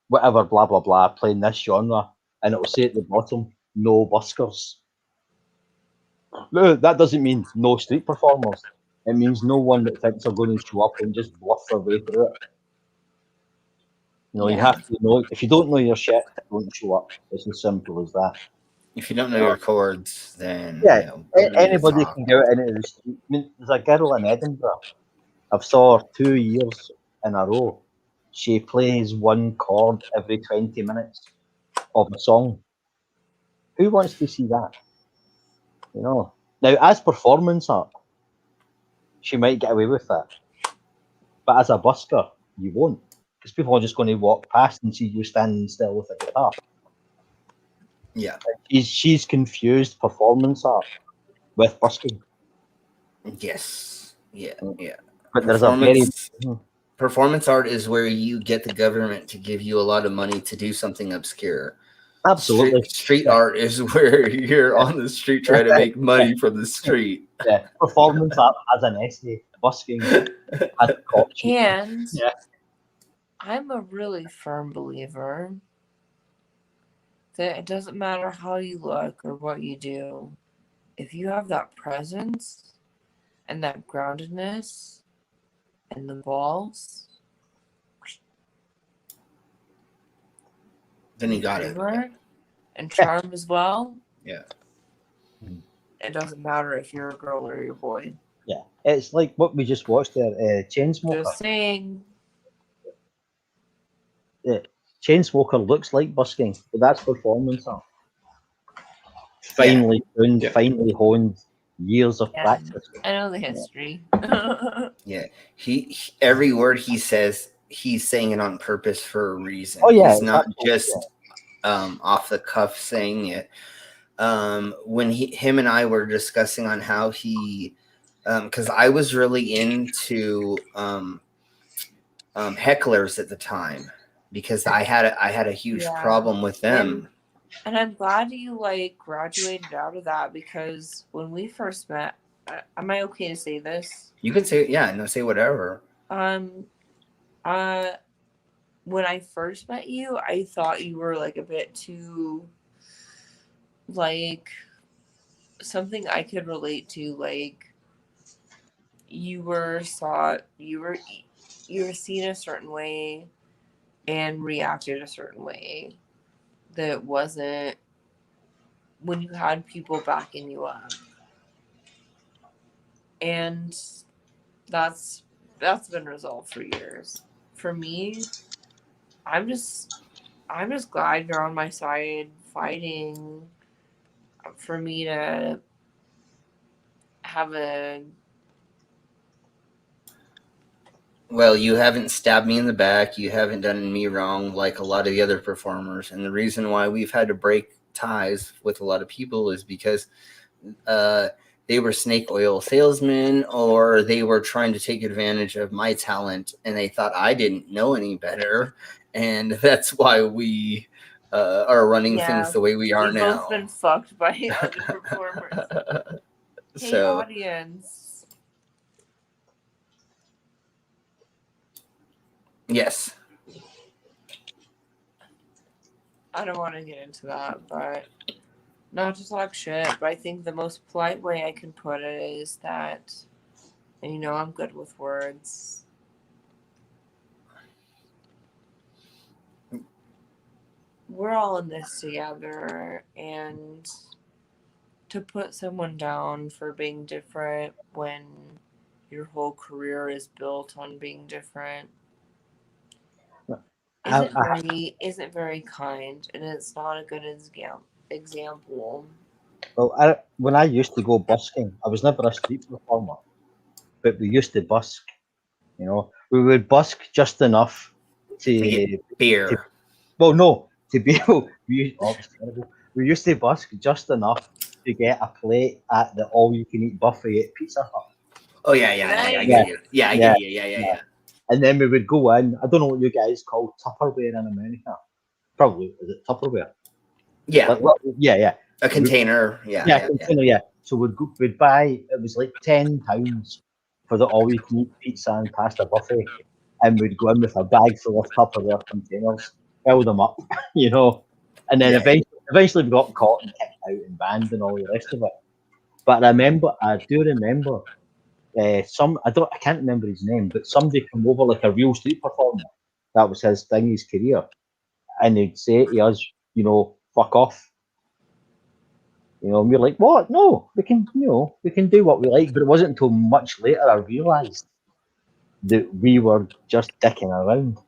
whatever, blah, blah, blah, playing this genre, and it'll say at the bottom, no buskers. No, that doesn't mean no street performers. It means no one that thinks they're going to show up and just bluff their way through it. You have to know, if you don't know your shit, don't show up. It's as simple as that. If you don't know your chords, then anybody can go out into the street. I mean, there's a girl in Edinburgh. I've saw her 2 years in a row. She plays one chord every 20 minutes of a song. Who wants to see that? Now, as performance art, she might get away with that. But as a busker, you won't. Because people are just going to walk past and see you standing still with a guitar. Yeah. She's confused performance art with busking. Yes. Yeah. But there's a very... Performance art is where you get the government to give you a lot of money to do something obscure. Absolutely. Street art is where you're on the street trying to make money from the street. Yeah. Performance art has an essay. Busking has a culture. And I'm a really firm believer that it doesn't matter how you look or what you do. If you have that presence and that groundedness and the balls, then you got it. And charm as well. Yeah. It doesn't matter if you're a girl or you're a boy. Yeah. It's like what we just watched there, Chainsmoker. Just saying. Yeah. Chainsmoker looks like busking, but that's performance art. Finely tuned, finely honed, years of practice. I know the history. Yeah. He every word he says, he's saying it on purpose for a reason. Oh yeah. He's not just off the cuff saying it. When him and I were discussing on how he because I was really into hecklers at the time because I had a huge problem with them. And I'm glad you graduated out of that because when we first met, am I okay to say this? You can say, yeah, no, say whatever. When I first met you, I thought you were like a bit too, like, something I could relate to. Like, you were seen a certain way and reacted a certain way that wasn't when you had people backing you up. And that's been resolved for years. For me, I'm just glad you're on my side fighting for me to have a. Well, you haven't stabbed me in the back. You haven't done me wrong like a lot of the other performers. And the reason why we've had to break ties with a lot of people is because they were snake oil salesmen, or they were trying to take advantage of my talent, and they thought I didn't know any better. And that's why we are running things the way we are we've now. both been fucked by other performers. Hey, So, audience. yes. I don't want to get into that, but not to talk shit, but I think the most polite way I can put it is that, and you know I'm good with words. We're all in this together, and to put someone down for being different when your whole career is built on being different isn't very kind, and it's not a good example. Well, when I used to go busking, I was never a street performer, but we used to busk. You know, we would busk just enough To to get beer. well, no, to be able. We used to busk just enough to get a plate at the all-you-can-eat buffet at Pizza Hut. Oh, yeah. I get you. Yeah, I get you. Yeah. And then we would go in. I don't know what you guys call Tupperware in America. Probably is it Tupperware? Yeah. Yeah. A container. Yeah. So we'd buy. It was like £10 for the all-you-can-eat pizza and pasta buffet, and we'd go in with a bag full of Tupperware containers, fill them up, you know, and then eventually we got caught and kicked out and banned and all the rest of it. But I do remember. I can't remember his name, but somebody come over like a real street performer. That was his thing, his career, and he'd say to us, you know, fuck off. You know, and we're like, what? No, we can do what we like. But it wasn't until much later I realised that we were just dicking around.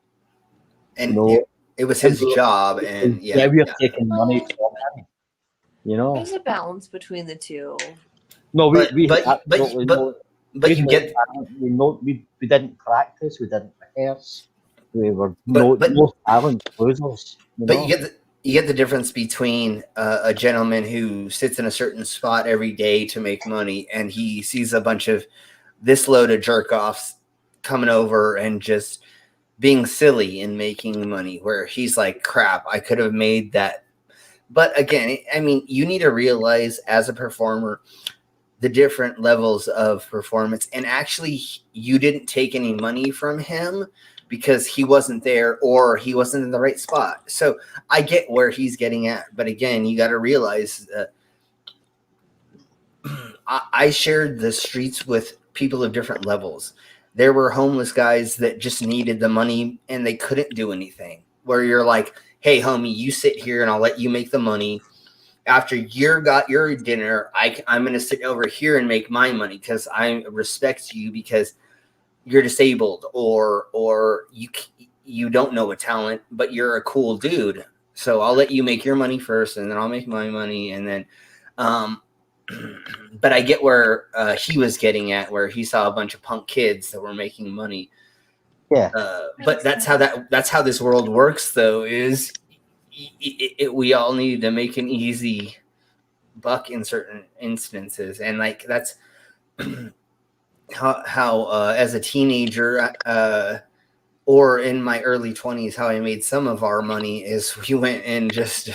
And you know, it was his job, and we're taking money from him. You know, there's a balance between the two. No, we you get. We didn't practice. We didn't rehearse. We were no talent losers. But you get the difference between a gentleman who sits in a certain spot every day to make money, and he sees a bunch of this load of jerk offs coming over and just being silly and making money, where he's like, crap, I could have made that. But again, I mean, you need to realize as a performer the different levels of performance. And actually, you didn't take any money from him because he wasn't there or he wasn't in the right spot. So I get where he's getting at. But again, you got to realize that I shared the streets with people of different levels. There were homeless guys that just needed the money and they couldn't do anything. Where you're like, hey, homie, you sit here and I'll let you make the money. After you got your dinner, I'm going to sit over here and make my money because I respect you because you're disabled or you don't know a talent, but you're a cool dude. So I'll let you make your money first and then I'll make my money. And then, but I get where he was getting at, where he saw a bunch of punk kids that were making money. Yeah. But that's how this world works, though, is we all need to make an easy buck in certain instances. And like, that's how as a teenager, or in my early 20s, how I made some of our money is we went and just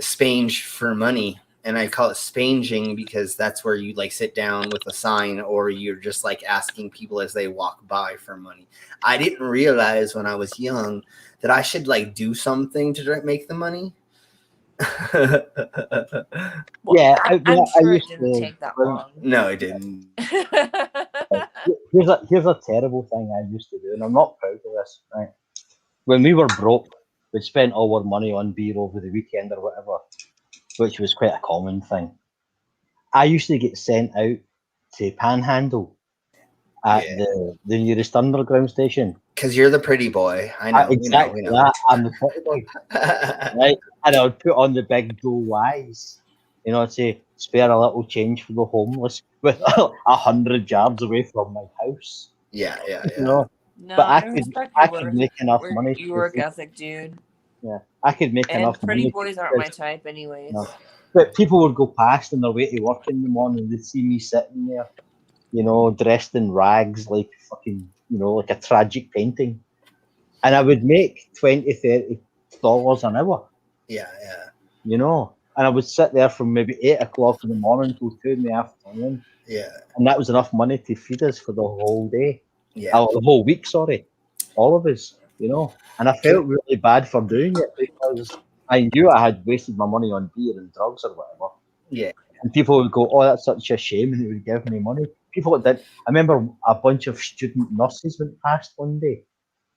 spanged for money. and I call it spanging because that's where you like sit down with a sign or you're just like asking people as they walk by for money. I didn't realize when I was young that I should like do something to make the money. Well, Yeah, I'm sure it used didn't to- take that when- long. No, it didn't. Here's a terrible thing I used to do, and I'm not proud of this. Right, when we were broke, we spent all our money on beer over the weekend or whatever, which was quite a common thing. I used to get sent out to Panhandle at Yeah. the nearest underground station. Because you're the pretty boy. I know. Exactly we know. that. I'm the pretty boy, right? And I would put on the big dough Y's, you know, to spare a little change for the homeless with 100 yards away from my house. Yeah. You know, No, but I I respect could make enough money. your work ethic, dude. Yeah, I could make And enough pretty money. boys aren't my because- type, anyways. No. But people would go past on their way to work in the morning. They'd see me sitting there, you know, dressed in rags like fucking, you know, like a tragic painting. And I would make $20, $30 an hour, Yeah. you know. And I would sit there from maybe 8 o'clock in the morning till 2 in the afternoon. Yeah. And that was enough money to feed us for the whole day. Yeah. The whole week, sorry. All of us, you know. And I felt really bad for doing it because I knew I had wasted my money on beer and drugs or whatever. Yeah. And people would go, "Oh, that's such a shame," and they would give me money. People did. I remember a bunch of student nurses went past one day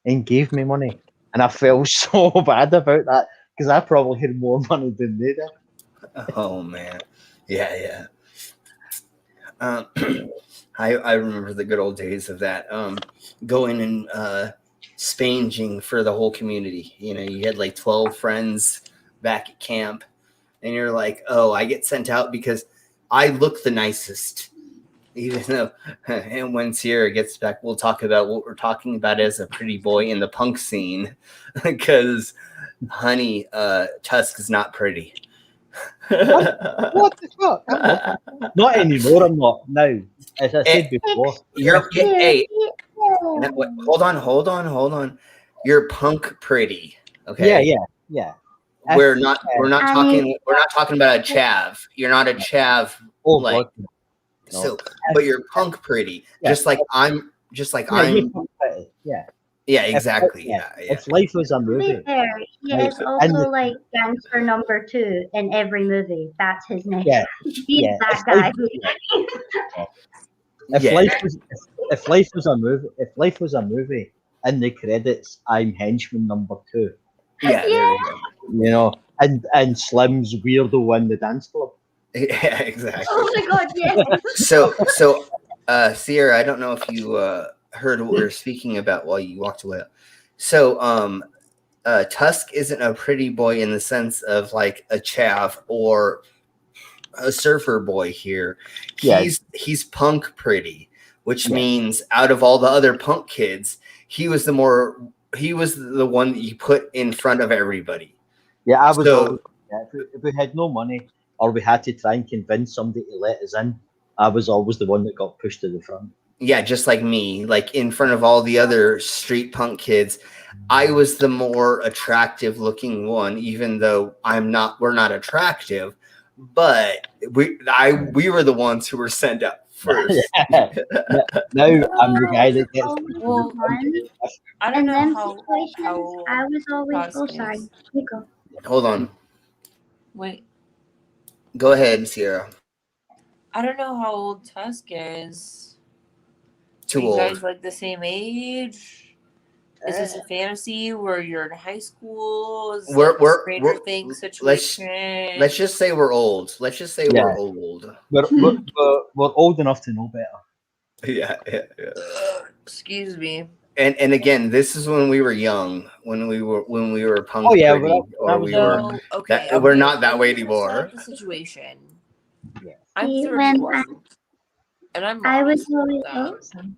and gave me money, and I felt so bad about that because I probably had more money than they did. Oh man. Yeah. I remember the good old days of that. Going and spanging for the whole community. You know, you had like 12 friends back at camp, and you're like, oh, I get sent out because I look the nicest. Even though, and when Sierra gets back, we'll talk about what we're talking about as a pretty boy in the punk scene, because, honey, Tusk is not pretty. What the fuck? Not anymore. I'm not now. As I said before, Hey, hold on. You're punk pretty. Okay. Yeah. We're not talking about a chav. You're not a chav. Oh, like God. No. so, but you're punk pretty. Yeah. Just like I'm. You're punk pretty. Yeah. Yeah, exactly. Yeah. If life was a To be movie, fair, he Right. is also like gangster number 2 in every movie. That's his name. Yeah. He's Yeah. that If guy. If life was a movie, in the credits, I'm henchman number 2. Yeah. There you go. You know, and Slim's weirdo in the dance club. Yeah, exactly. Oh my god, yes. So, Sierra, I don't know if you heard what we were speaking about while you walked away. So, Tusk isn't a pretty boy in the sense of like a chav or a surfer boy here. He's punk pretty, which means out of all the other punk kids, he was the one that you put in front of everybody. Yeah, I was. So, if we had no money or we had to try and convince somebody to let us in, I was always the one that got pushed to the front. yeah, just like me, like in front of all the other street punk kids, I was the more attractive looking one, even though we're not attractive, but we were the ones who were sent up first. Now I'm the guy that gets. Well, I don't In know them how situations, I was always. Oh, Tusk sorry. is. You go. Hold on. Wait, Go ahead, Sierra. I don't know how old Tusk is. Too Are you old. guys like the same age? Is this a fantasy where you're in high school? Is We're- like we're- a Stranger we're- Things let's situation? Let's just say we're old. Yeah. We're old. We're old enough to know better. Yeah. Excuse me. And again, this is when we were young, when we were punk Oh, yeah, pretty, but I or was we were. So, okay, we're not that way let me anymore. set up the situation. Yeah. I'm See, 31, and I'm I was modest about always that. awesome.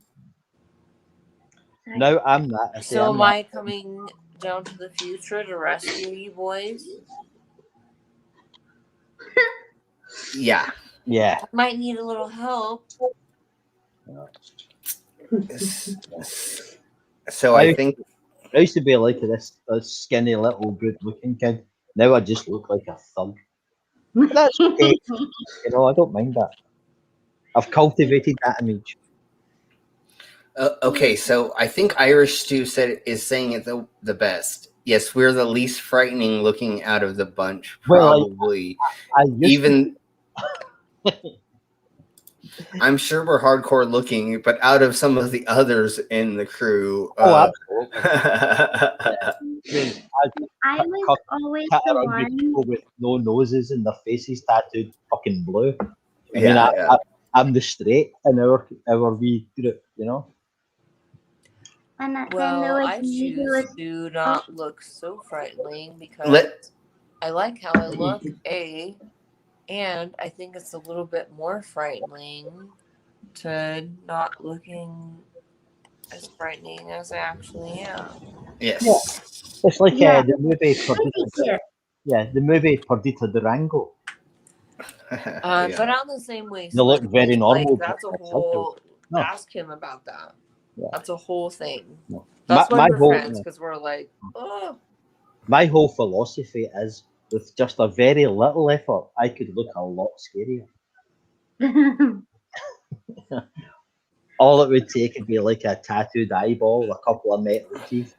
Now I'm that. I say So I'm am that. I coming down to the future to rescue you boys? Yeah. Yeah. I might need a little help. So I think I used to be like this skinny little good looking kid. Now I just look like a thug. That's okay. You know, I don't mind that. I've cultivated that image. Okay, so I think Irish Stew is saying it the best. Yes, we're the least frightening looking out of the bunch, Well, probably. I used Even I'm sure we're hardcore looking, but out of some of the others in the crew, absolutely. I was always cut the around with one. people with no noses and their faces tattooed fucking blue. I mean, yeah. I'm the straight in our wee group, you know. And that time Well, there was I me who choose was to not look so frightening because Let I like how I look, A, and I think it's a little bit more frightening to not looking as frightening as I actually am. yes. It's like Yeah. the movie Creepy Perdita. kid. Yeah, the movie Perdita Durango. But not in the same way. They look very normal, Like, that's a but whole. no. Ask him about that. Yeah. That's a whole thing. No. That's why my we're whole friends, because we're like, oh. my whole philosophy is with just a very little effort, I could look a lot scarier. All it would take would be like a tattooed eyeball, a couple of metal teeth.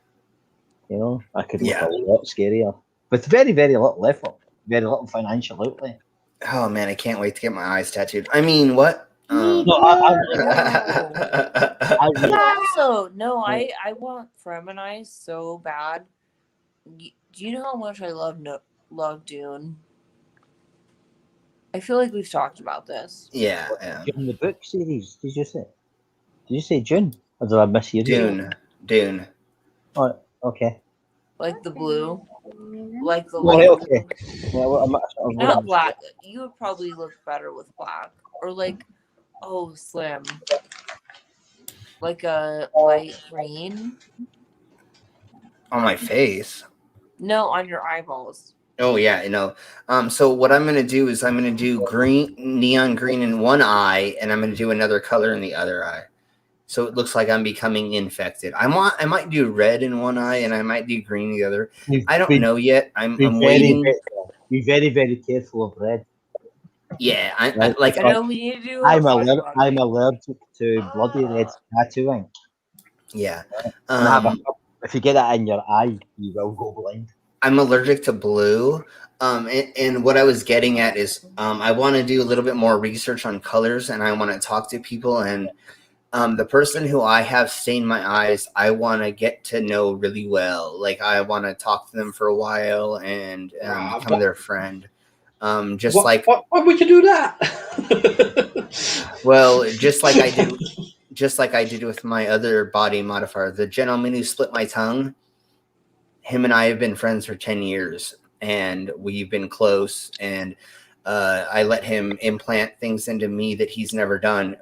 You know, I could look a lot scarier with very, very little effort, very little financial outlay. Oh man, I can't wait to get my eyes tattooed. I mean, what? Me No, I want Fremen so bad. Do you know how much I love Dune? I feel like we've talked about this. Yeah. June the book series. Did you say? Did you say June? Or did I mishear you? Dune. Oh, okay. Like the blue, like the Well, light okay. blue. Not black. You would probably look better with black, or like, oh, Slim, like a light green. On my face. No, on your eyeballs. Oh yeah, so what I'm gonna do is I'm gonna do neon green in one eye, and I'm gonna do another color in the other eye, so it looks like I'm becoming infected. I might do red in one eye, and I might do green in the other. I don't know yet. I'm waiting. Be very, very careful of red. Yeah, I know we need to do. I'm allergic to bloody red tattooing. Yeah. If you get that in your eye, you will go blind. I'm allergic to blue. And what I was getting at is I want to do a little bit more research on colors, and I want to talk to people. And the person who I have stained my eyes, I want to get to know really well. Like, I want to talk to them for a while and become their friend. Why would you do that? Well, just like I did with my other body modifier, the gentleman who split my tongue. Him and I have been friends for 10 years, and we've been close. And I let him implant things into me that he's never done.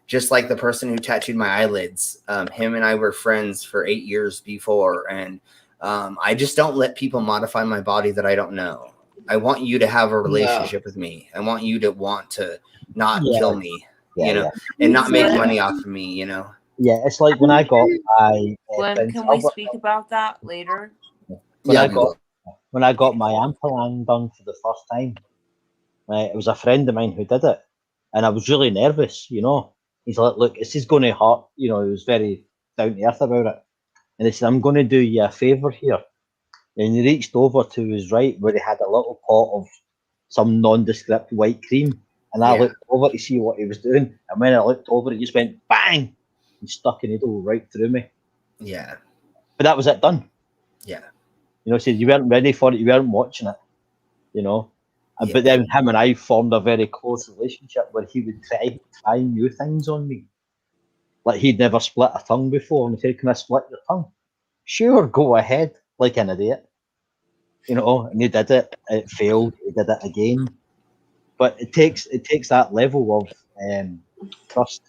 Just like the person who tattooed my eyelids, him and I were friends for 8 years before. And I just don't let people modify my body that I don't know. I want you to have a relationship with me. I want you to want to not kill me, and not make money off of me, Yeah, it's like when I got my. Glenn, can we speak about that later? When I got my Ampellang done for the first time, it was a friend of mine who did it, and I was really nervous. He's like, "Look, this is going to hurt." He was very down to earth about it, and he said, "I'm going to do you a favour here." And he reached over to his right where he had a little pot of some nondescript white cream, and I looked over to see what he was doing, and when I looked over, he just went bang. He stuck a needle right through me. Yeah. But that was it done. Yeah. Said you weren't ready for it, you weren't watching it. But then him and I formed a very close relationship where he would try new things on me. Like, he'd never split a tongue before, and he said, "Can I split your tongue?" Sure, go ahead, like an idiot. And he did it. It failed. He did it again. But it takes that level of trust.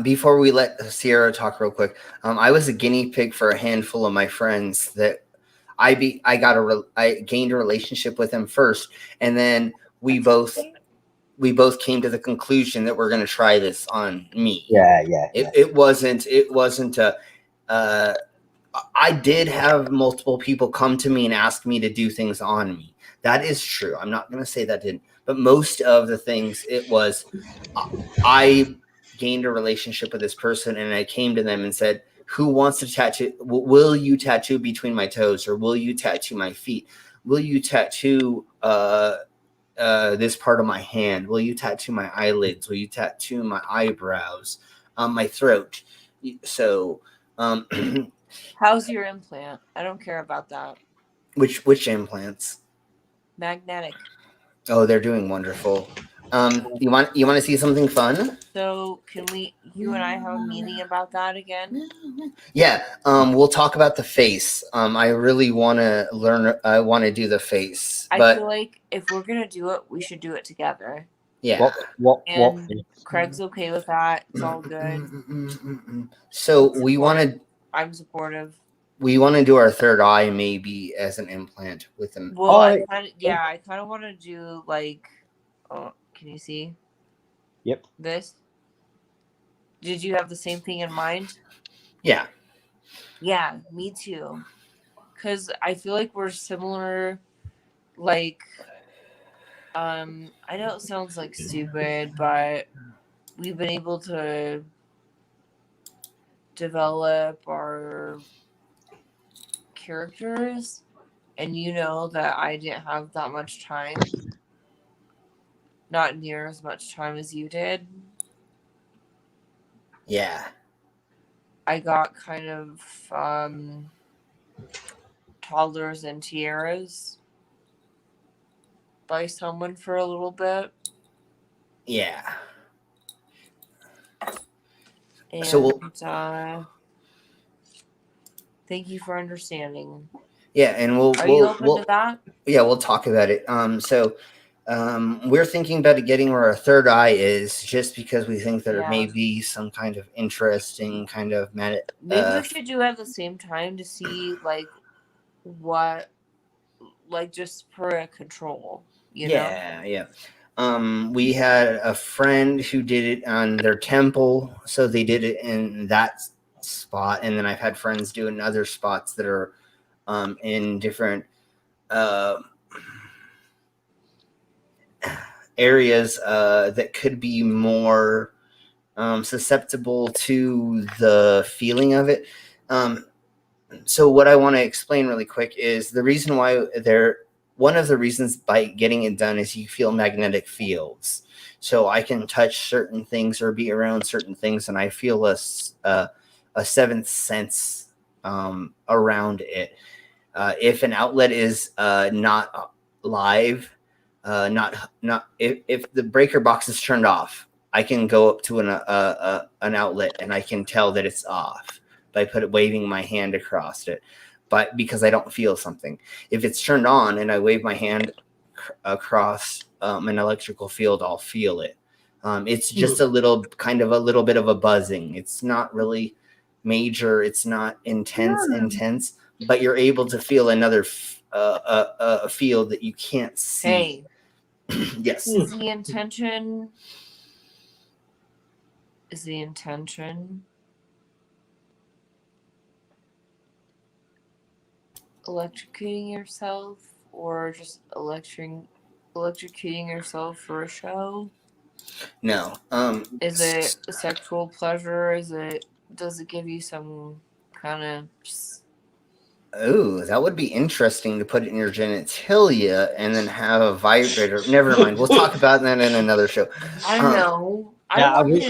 Before we let Sierra talk real quick, I was a guinea pig for a handful of my friends that I gained a relationship with them first, and then we both came to the conclusion that we're going to try this on me. Yeah. It wasn't a I did have multiple people come to me and ask me to do things on me. That is true. I'm not going to say that didn't, but most of the things it was, I gained a relationship with this person and I came to them and said, who wants to tattoo? Will you tattoo between my toes, or will you tattoo my feet? Will you tattoo this part of my hand? Will you tattoo my eyelids? Will you tattoo my eyebrows, my throat? So, How's your implant? I don't care about that. which implants? Magnetic. Oh, they're doing wonderful. You want to see something fun? So can you and I have a meeting about that again? Yeah. We'll talk about the face. I really want to learn. I want to do the face, I but feel like if we're gonna do it, we should do it together. yeah. And Craig's okay with that. It's all good. So we want to. I'm supportive. We want to do our third eye maybe as an implant with them. Well, I kind of want to do like, oh, can you see? Yep. This. Did you have the same thing in mind? Yeah. Yeah, me too. Because I feel like we're similar. Like, I know it sounds like stupid, but we've been able to develop our characters, and you know that I didn't have that much time, not near as much time as you did. Yeah. I got kind of toddlers and tiaras by someone for a little bit. Yeah. And so thank you for understanding. Yeah, and we'll you open to that? Yeah, we'll talk about it. We're thinking about getting where our third eye is, just because we think there may be some kind of interesting kind of maybe we should do it at the same time to see like what, like just for a control, you know? Yeah. We had a friend who did it on their temple, so they did it in that spot, and then I've had friends do it in other spots that are in different areas that could be more susceptible to the feeling of it. So what I want to explain really quick is the reason why one of the reasons by getting it done is you feel magnetic fields. So I can touch certain things or be around certain things, and I feel a seventh sense around it. If an outlet is not live, if the breaker box is turned off, I can go up to an outlet and I can tell that it's off by waving my hand across it, but because I don't feel something. If it's turned on and I wave my hand across an electrical field, I'll feel it. It's just a little bit of a buzzing. It's not really major. It's not intense, but you're able to feel another field that you can't see. Hey. Yes. Is the intention electrocuting yourself, or just electrocuting yourself for a show? No. Is it a sexual pleasure? Does it give you some kind of... Oh, that would be interesting to put it in your genitalia and then have a vibrator. Never mind. We'll talk about that in another show. I know. I would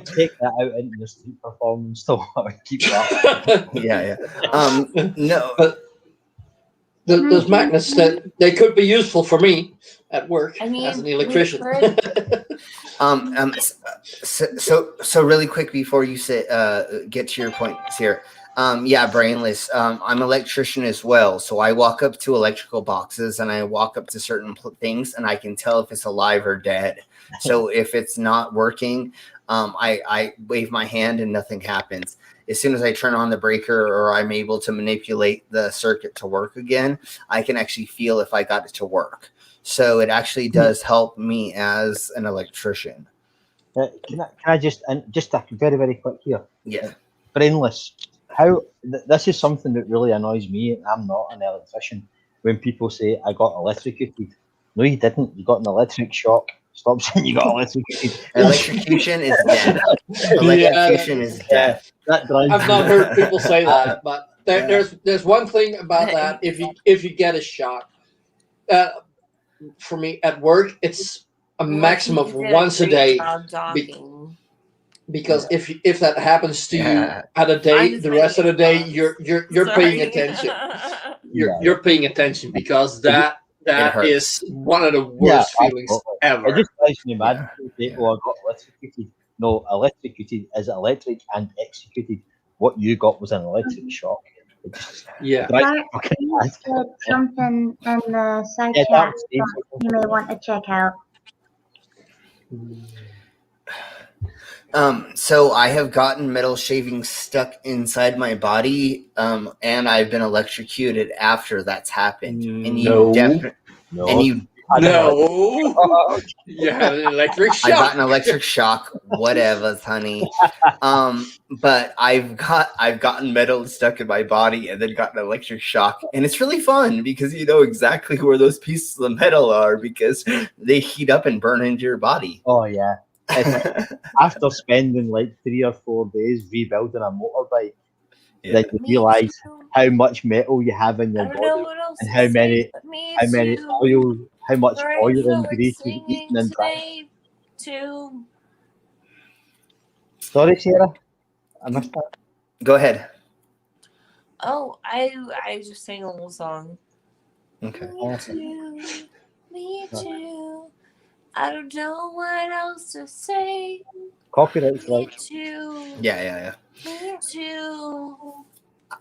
take that out into the street performance, though. I would keep that. Yeah. No. But those magnets, that they could be useful for me at work as an electrician. So really quick before you get to your point, Sierra. Brainless. I'm an electrician as well, so I walk up to electrical boxes and I walk up to certain things and I can tell if it's alive or dead. So if it's not working, I wave my hand and nothing happens. As soon as I turn on the breaker or I'm able to manipulate the circuit to work again, I can actually feel if I got it to work. So it actually does help me as an electrician. Can I just a very, very quick here? Yeah. Brainless. This is something that really annoys me. I'm not an electrician. When people say I got electrocuted, no, you didn't. You got an electric shock. Stop saying you got electrocuted. Electrocution is death. Electrocution is death. That drives I've me not nuts. heard people say that, but there's one thing about that. If you get a shock, for me at work, it's a maximum of once a day. Because if that happens to you at a day, the rest of the day you're paying attention. You're paying attention because that is one of the worst feelings ever. It just drives me mad. People I got electrocuted. No, electrocuted is electric and executed. What you got was an electric shock. Yeah. Please put something in the side chat that you may want to check out. So I have gotten metal shavings stuck inside my body, and I've been electrocuted after that's happened. And you you had an electric shock. I got an electric shock, whatever, honey. But I've gotten metal stuck in my body and then gotten an electric shock, and it's really fun because you know exactly where those pieces of metal are because they heat up and burn into your body. Oh yeah. After spending like 3 or 4 days rebuilding a motorbike, then you realise how much metal you have in your body and how much oil and grease you've eaten and drank. Sorry, Sarah, I missed that. Go ahead. Oh, I just sang a little song. Okay. Me too. I don't know what else to say. Copyright Me too. Yeah. Me too.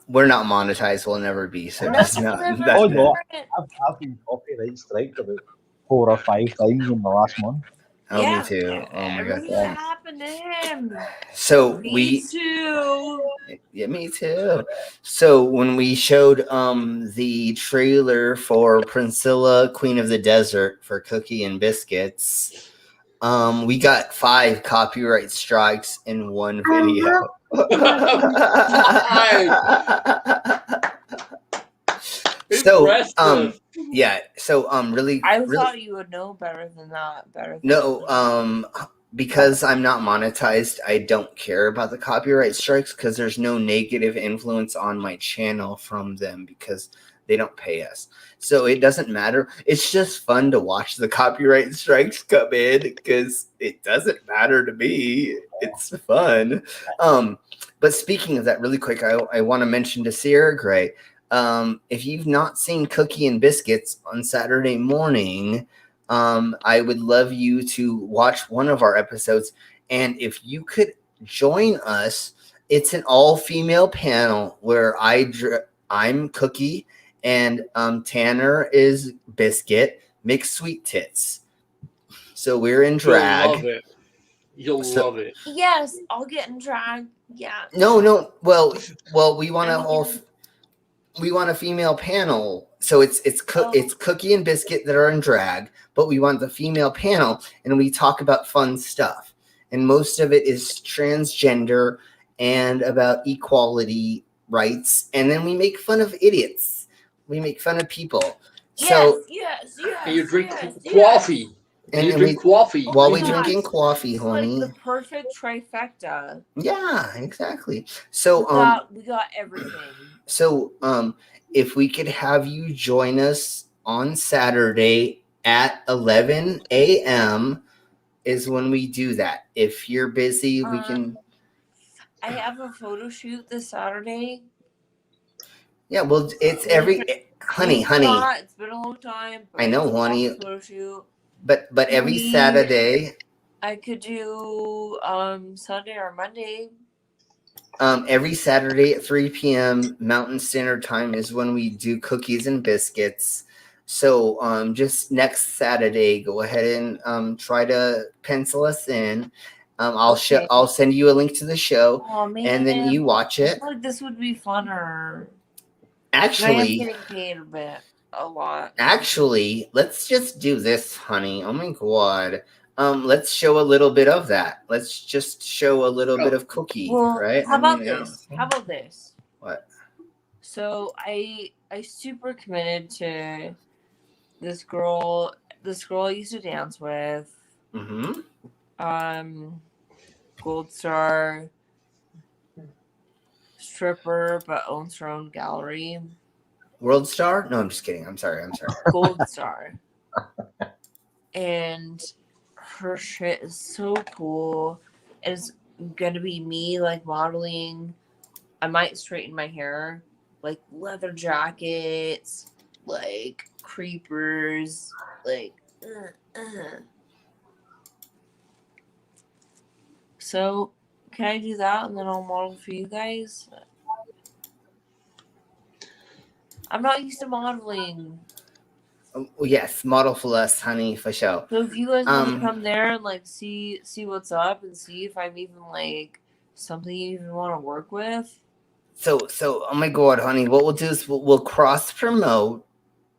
We're not monetized. We'll never be. So that's not. Oh no, I've been copyright striked about 4 or 5 times in the last month. Oh, me too. Oh my god. What happened to him? So me too. Yeah, me too. So when we showed the trailer for Priscilla, Queen of the Desert for Cookie and Biscuits, we got 5 copyright strikes in one video. So yeah, so really thought you would know better than that. Because I'm not monetized, I don't care about the copyright strikes because there's no negative influence on my channel from them because they don't pay us. So it doesn't matter. It's just fun to watch the copyright strikes come in because it doesn't matter to me. It's fun. But speaking of that, really quick, I want to mention to Siara Gray, if you've not seen Cookie and Biscuits on Saturday morning, I would love you to watch one of our episodes. And if you could join us, it's an all-female panel where I'm Cookie and Tanner is Biscuit, mixed sweet tits. So we're in drag. You'll love it. Yes, I'll get in drag. Yeah. No. Well, we want a female panel. So it's Cookie and Biscuit that are in drag, but we want the female panel, and we talk about fun stuff. And most of it is transgender and about equality rights. And then we make fun of idiots. We make fun of people. Yes. And you drink coffee. And you drink coffee. While we're drinking coffee, honey. Like the perfect trifecta. Yeah, exactly. So we got everything. So if we could have you join us on Saturday at 11 a.m. is when we do that. If you're busy, we can. I have a photo shoot this Saturday. Yeah, well, it's honey. It's been a long time. I know, honey. Photo shoot. But every Saturday. I could do Sunday or Monday. Every Saturday at 3 p.m. Mountain Standard Time is when we do Cookies and Biscuits. So just next Saturday, go ahead and try to pencil us in. I'll send you a link to the show, and then you watch it. I feel like this would be funner. Actually, I'm getting paid a lot. Actually, let's just do this, honey. Oh my god. Let's show a little bit of that. Let's just show a little bit of Cookie, right? How about this? What? So I super committed to this girl. This girl I used to dance with. Mm-hmm. Gold star stripper, but owns her own gallery. World Star? No, I'm just kidding. I'm sorry. Gold star. And her shit is so cool. It's gonna be me like modeling. I might straighten my hair, like leather jackets, like creepers, like. So, can I do that and then I'll model for you guys? I'm not used to modeling. Oh, yes, model for us, honey, for sure. So if you guys want to come there and like see what's up and see if I'm even like something you even want to work with. So oh my god, honey, what we'll do is we'll cross promote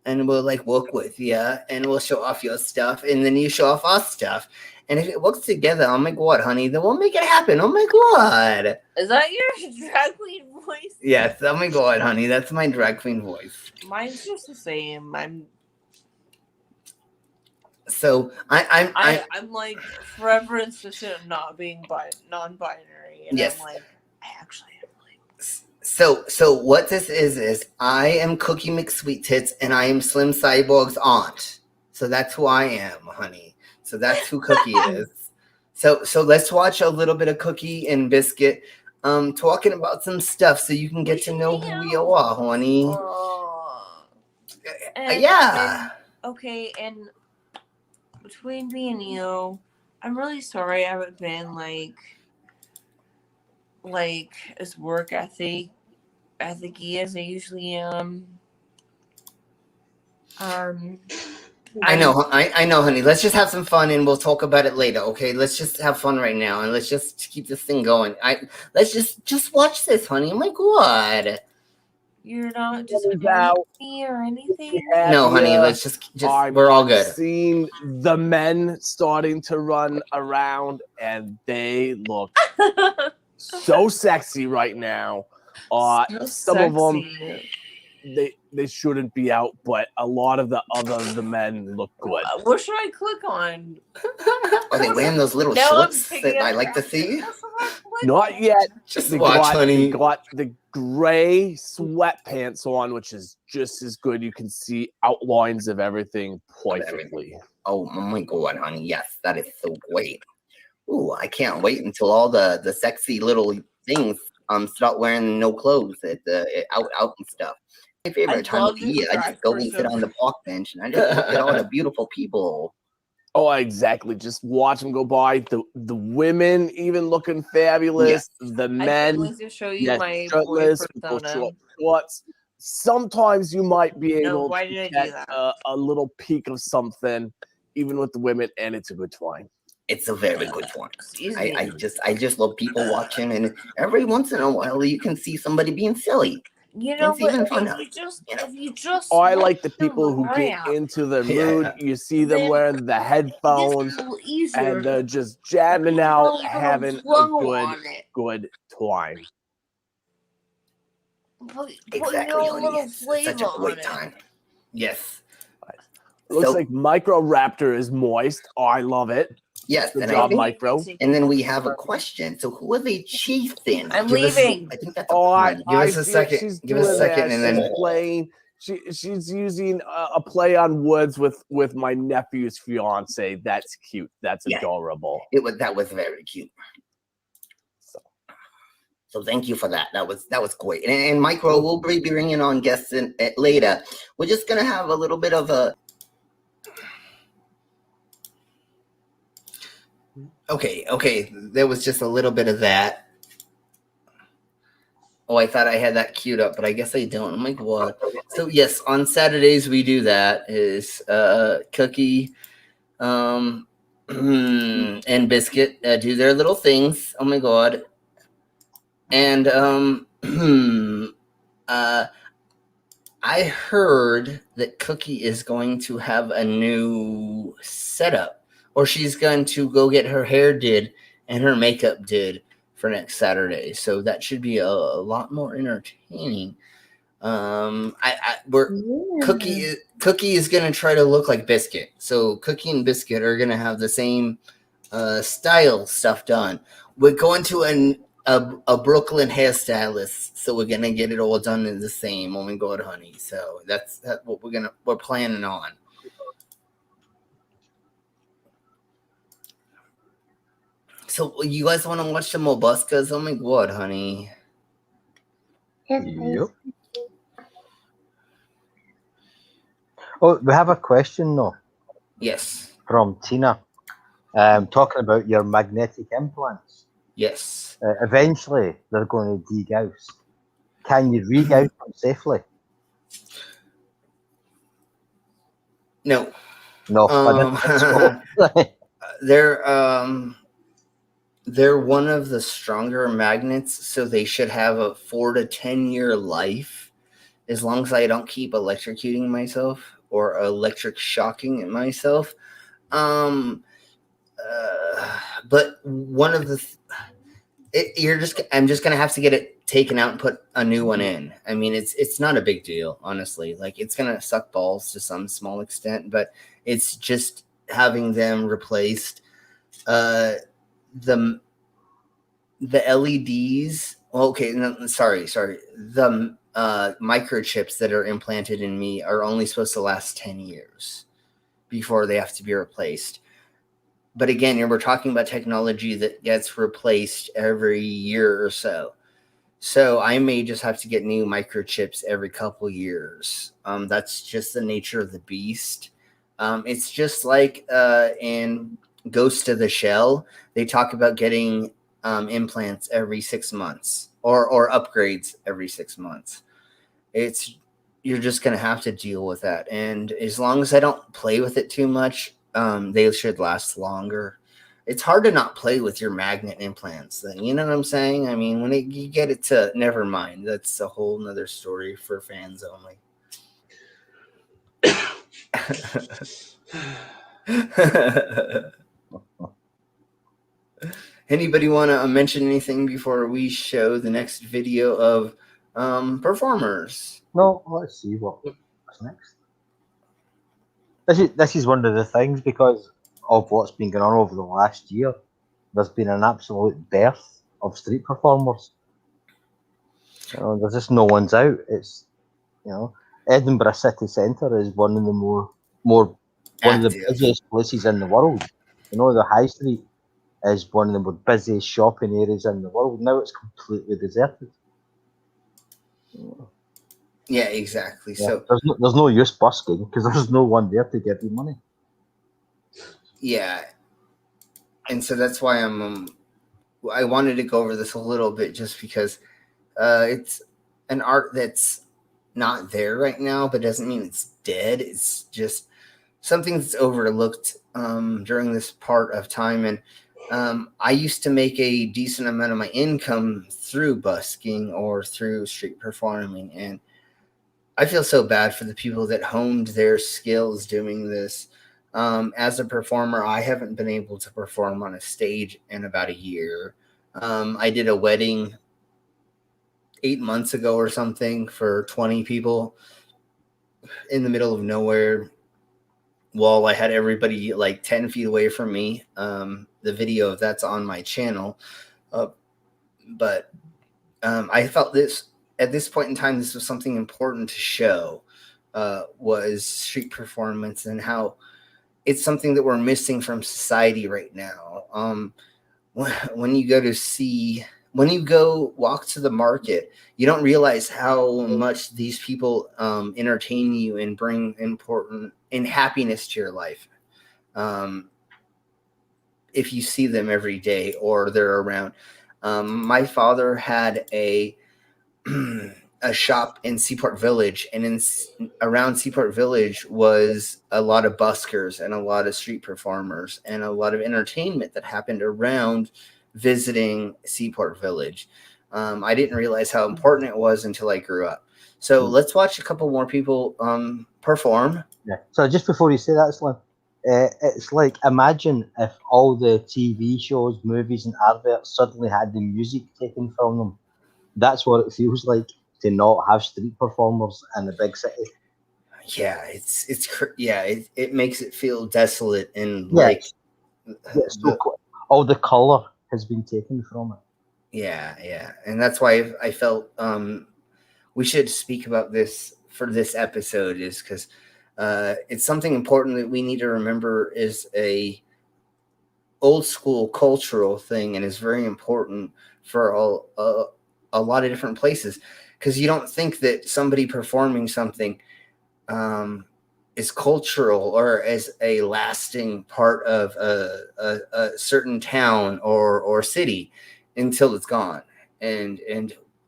and we'll like work with you and we'll show off your stuff and then you show off our stuff. And if it works together, oh my god, honey, then we'll make it happen. Oh my god. Is that your drag queen voice? Yes, oh my god, honey, that's my drag queen voice. Mine's just the same. So I'm like forever insistent of not being non-binary. And yes. I'm like, I actually am like. So what this is I am Cookie McSweet Tits and I am Slim Cyborg's aunt. So that's who I am, honey. So that's who Cookie is. So let's watch a little bit of Cookie and Biscuit talking about some stuff so you can get to know who you are, honey. Yeah. Okay, and between me and you, I'm really sorry I haven't been like as work ethic-y as I usually am. I know, honey. Let's just have some fun and we'll talk about it later, okay? Let's just have fun right now and let's just keep this thing going. Let's just watch this, honey. Oh my god. You're not disappointing me or anything? No, honey, let's just we're all good. Seen the men starting to run around and they look so sexy right now. Some of them they shouldn't be out, but a lot of the men look good. What should I click on? Are they wearing those little shorts that I like to see? Not yet. Just watch, honey. They got the gray sweatpants on, which is just as good. You can see outlines of everything perfectly. Oh my god, honey. Yes, that is so great. Ooh, I can't wait until all the sexy little things start wearing no clothes at the out and stuff. My favorite time of the year. I just go and sit on the park bench and I just look at all the beautiful people. Oh, exactly. Just watch them go by. The women even looking fabulous. Yes. The men. I can show you my shirtless, short shorts. Sometimes you might be able why to did I get do that? a little peek of something, even with the women, and it's a good time. It's a very good one. I just love people watching, and every once in a while you can see somebody being silly. You know, but if you just I like the people who get into the mood. You see them wearing the headphones and they're just jamming out, having a good time. Exactly, honey. It's such a great time. Yes. Looks like Micro Raptor is moist. Oh, I love it. Yes, good job, Micro. And then we have a question. So who are they chasing? I'm leaving. I think that's give us a second. Give us a second, and then playing. She's using a play on words with my nephew's fiance. That's cute. That's adorable. That was very cute. So thank you for that. That was great. And Micro, we'll be bringing on guests later. We're just gonna have a little bit of a. Okay. There was just a little bit of that. Oh, I thought I had that queued up, but I guess I don't. I'm like, what? So yes, on Saturdays we do that. Is Cookie, and Biscuit do their little things. Oh my god. And I heard that Cookie is going to have a new setup. Or she's going to go get her hair did and her makeup did for next Saturday. So that should be a lot more entertaining. Cookie is gonna try to look like Biscuit. So Cookie and Biscuit are gonna have the same style stuff done. We're going to a Brooklyn hairstylist, so we're gonna get it all done in the same when we go to Honey. So that's what we're planning on. So you guys want to watch some more Buskers? Oh my god, Honey. Yes, please. Yep. Oh, we have a question though. Yes. From Tina. Talking about your magnetic implants. Yes. Eventually, they're going to degauss. Can you regauss them safely? No. No. I didn't they're one of the stronger magnets, so they should have a 4 to 10 year life, as long as I don't keep electrocuting myself or electric shocking myself. But one of the I'm just gonna have to get it taken out and put a new one in. I mean, it's not a big deal, honestly. Like, it's gonna suck balls to some small extent, but it's just having them replaced. The LEDs. Okay, no, sorry. The microchips that are implanted in me are only supposed to last 10 years before they have to be replaced. But again, we're talking about technology that gets replaced every year or so. So I may just have to get new microchips every couple years. That's just the nature of the beast. It's just like in Ghost of the Shell, they talk about getting implants every 6 months or upgrades every 6 months. You're just going to have to deal with that. And as long as I don't play with it too much, they should last longer. It's hard to not play with your magnet implants. You know what I'm saying? I mean, when you get it to, never mind. That's a whole nother story for fans only. Anybody want to mention anything before we show the next video of performers? No, let's see what's next. This is one of the things, because of what's been going on over the last year. There's been an absolute birth of street performers. There's just no one's out. It's Edinburgh city centre is one of the more one of the busiest places in the world. The High Street is one of the more busiest shopping areas in the world. Now it's completely deserted. Yeah, exactly. Yeah. So there's no use busking because there's no one there to give you money. Yeah, and so that's why I wanted to go over this a little bit, just because it's an art that's not there right now, but doesn't mean it's dead. It's just something that's overlooked during this part of time. And I used to make a decent amount of my income through busking or through street performing, and I feel so bad for the people that honed their skills doing this. As a performer, I haven't been able to perform on a stage in about a year. I did a wedding 8 months ago or something for 20 people in the middle of nowhere, while I had everybody like 10 feet away from me. The video of that's on my channel. But I felt this at this point in time, this was something important to show, was street performance and how it's something that we're missing from society right now. When you go walk to the market, you don't realize how much these people entertain you and bring important and happiness to your life. If you see them every day or they're around. My father had a shop in Seaport Village, and around Seaport Village was a lot of buskers and a lot of street performers and a lot of entertainment that happened around visiting Seaport Village. I didn't realize how important it was until I grew up. So let's watch a couple more people perform. Yeah. So just before you say that, Slim, It's like, imagine if all the TV shows, movies, and adverts suddenly had the music taken from them. That's what it feels like to not have street performers in a big city. Yeah, it makes it feel desolate and Yeah, like all the color has been taken from it. Yeah, and that's why I felt we should speak about this for this episode, is because it's something important that we need to remember is a old school cultural thing, and is very important for a lot of different places, because you don't think that somebody performing something is cultural or as a lasting part of a certain town or city until it's gone, and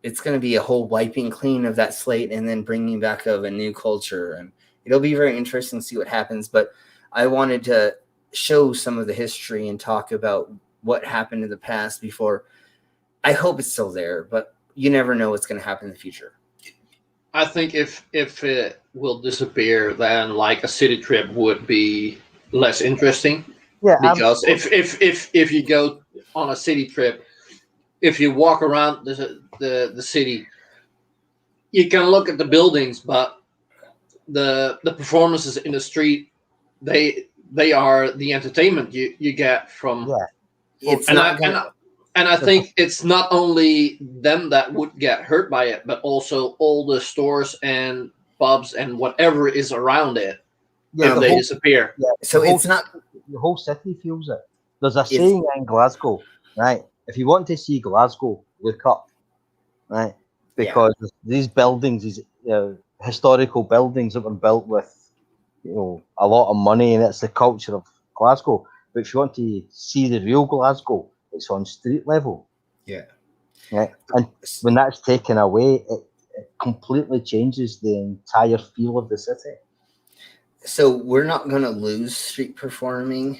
it's going to be a whole wiping clean of that slate and then bringing back of a new culture, and it'll be very interesting to see what happens. But I wanted to show some of the history and talk about what happened in the past before. I hope it's still there, but you never know what's going to happen in the future. I think if it will disappear, then like a city trip would be less interesting. Yeah, because if you go on a city trip, if you walk around the city, you can look at the buildings, but the performances in the street, they are the entertainment you get from. Yeah, and I think it's not only them that would get hurt by it, but also all the stores and pubs and whatever is around it. Yeah, if they disappear. Yeah, so it's not the whole city feels it. There's a saying in Glasgow, right? If you want to see Glasgow, look up, right? Because these buildings, these historical buildings that were built with, a lot of money, and it's the culture of Glasgow. But if you want to see the real Glasgow, it's on street level. Yeah. Right. And when that's taken away, it completely changes the entire feel of the city. So we're not going to lose street performing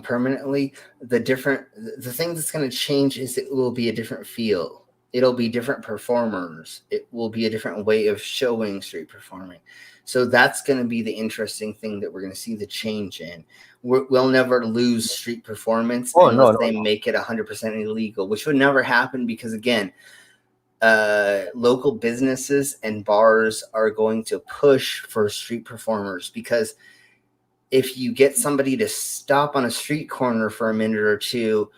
permanently. The thing that's going to change is it will be a different feel. It'll be different performers. It will be a different way of showing street performing. So that's going to be the interesting thing that we're going to see the change in. We'll never lose street performance unless they make it 100% illegal, which would never happen because, again, local businesses and bars are going to push for street performers, because if you get somebody to stop on a street corner for a minute or two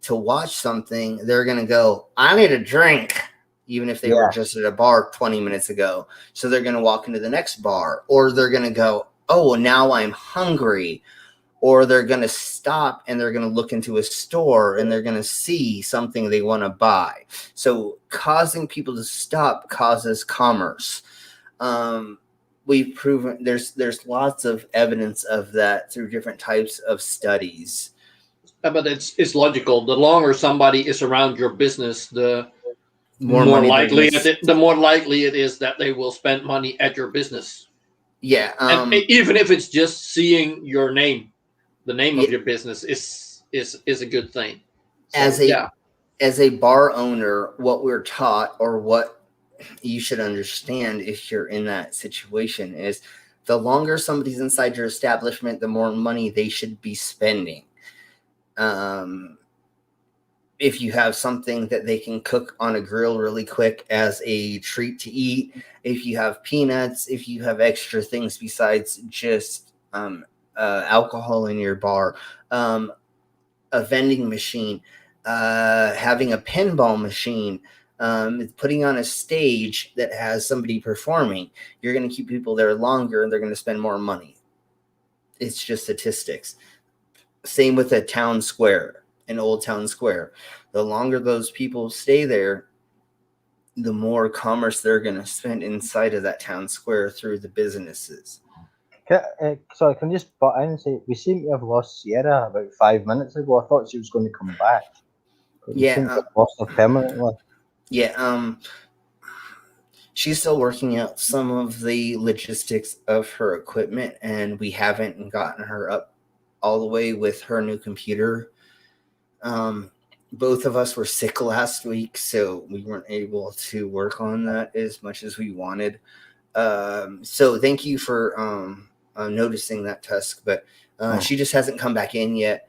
to watch something, they're going to go, I need a drink, even if they were just at a bar 20 minutes ago. So they're going to walk into the next bar, or they're going to go, oh, now I'm hungry. Or they're going to stop and they're going to look into a store and they're going to see something they want to buy. So causing people to stop causes commerce. We've proven there's lots of evidence of that through different types of studies. But it's logical. The longer somebody is around your business, the more likely it is that they will spend money at your business. Yeah. And even if it's just seeing your name. The name of your business is a good thing. So, as a bar owner, what we're taught, or what you should understand if you're in that situation, is the longer somebody's inside your establishment, the more money they should be spending. If you have something that they can cook on a grill really quick as a treat to eat, if you have peanuts, if you have extra things besides just alcohol in your bar, a vending machine, having a pinball machine, putting on a stage that has somebody performing, you're going to keep people there longer and they're going to spend more money. It's just statistics. Same with a town square, an old town square. The longer those people stay there, the more commerce they're going to spend inside of that town square through the businesses. Sorry, can I just butt in and say, we seem to have lost Sierra about 5 minutes ago. I thought she was going to come back. But we seem to have lost her permanently. Yeah, she's still working out some of the logistics of her equipment, and we haven't gotten her up all the way with her new computer. Both of us were sick last week, so we weren't able to work on that as much as we wanted. So thank you for noticing that tusk, but she just hasn't come back in yet.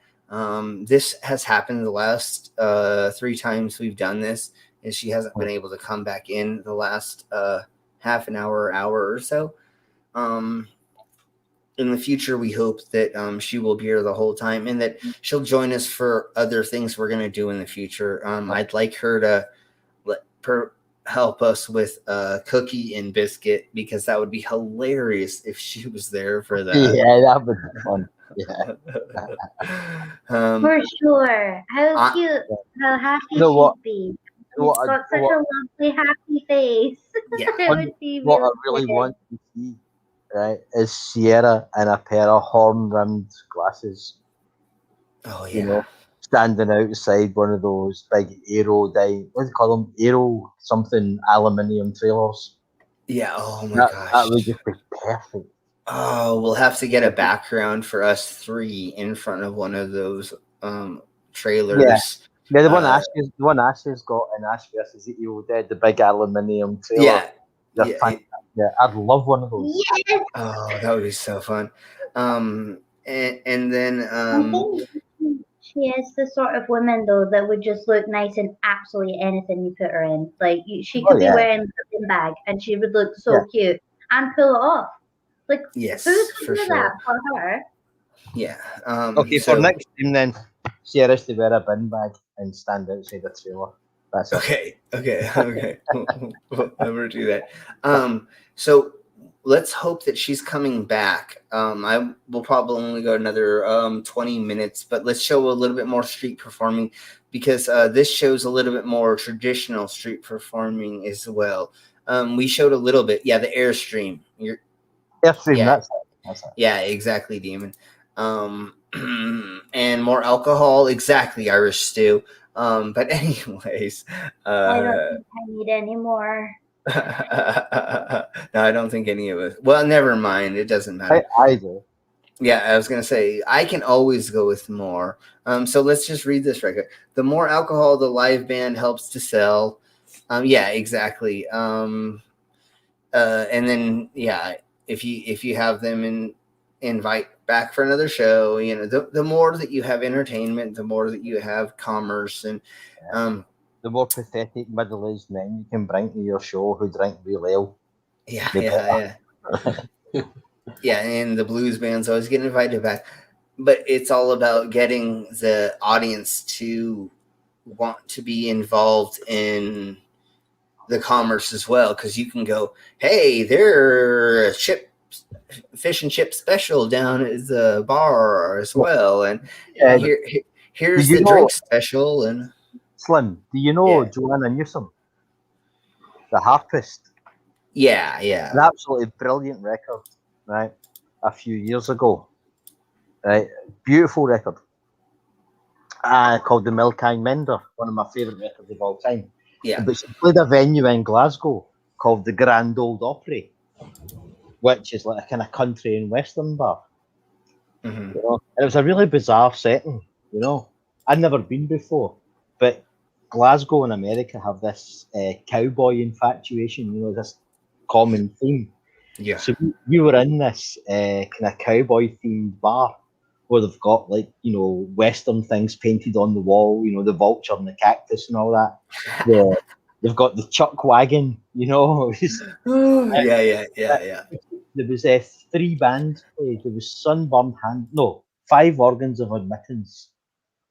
This has happened the last 3 times we've done this, and she hasn't been able to come back in the last half an hour or so. In the future, we hope that she will be here the whole time and that she'll join us for other things we're going to do in the future. I'd like her to help us with Cookie and Biscuit, because that would be hilarious if she was there for that. Yeah, that would be fun. Yeah. For sure. How cute, how happy she'd be. She's got such a lovely, happy face. Yeah. It would be What I really want to see, right, is Sierra in a pair of horn-rimmed glasses. Oh, yeah. You know, standing outside one of those big what do you call them? Aero something aluminium trailers. Yeah, oh my gosh. That would just be perfect. Oh, we'll have to get a background for us 3 in front of one of those trailers. Yeah, the one Ash's got in Ash vs. Evil Dead, the big aluminium trailer. Yeah, I'd love one of those. Yes. Oh, that would be so fun. And then I think she is the sort of woman though that would just look nice in absolutely anything you put her in. Like she could be wearing a Birkin bag and she would look so cute and pull it off. Like yes, who's for gonna do sure. that for her? Yeah. Okay, for next time then, Sierra's to wear a bin bag and stand outside the trailer. That's it. Okay. We'll never do that. So let's hope that she's coming back. I will probably only go another 20 minutes, but let's show a little bit more street performing, because this shows a little bit more traditional street performing as well. We showed a little bit. Yeah, the Airstream. Airstream, Yeah. that's it. Yeah, exactly, Demon. And more alcohol, exactly, Irish Stew. But anyways, I don't think I need any more. no, I don't think any of us. Well, never mind. It doesn't matter. I do. Yeah, I was gonna say I can always go with more. So let's just read this record. The more alcohol the live band helps to sell. Yeah, exactly. And then if you have them invite back for another show, the more that you have entertainment, the more that you have commerce, and the more pathetic middle-aged men you can bring to your show who drink real ale. Yeah. Yeah, and the blues bands always get invited back. But it's all about getting the audience to want to be involved in the commerce as well, because you can go, hey, they're a fish and chip special down at the bar as well, and here's the drink special. And Slim, do you know Joanna Newsom, the harpist? Yeah. An absolutely brilliant record, right? A few years ago, right? Beautiful record. Called The Milkine Mender, one of my favourite records of all time. Yeah. But she played a venue in Glasgow called the Grand Old Opry, which is like a kind of country and western bar. Mm-hmm. And it was a really bizarre setting, I'd never been before, but Glasgow and America have this cowboy infatuation, this common theme. Yeah. So we were in this kind of cowboy themed bar where they've got western things painted on the wall, the vulture and the cactus and all that. Yeah. They've got the chuck wagon, Yeah. There was 3 bands played. There was Sunburned 5 Organs of Admittance,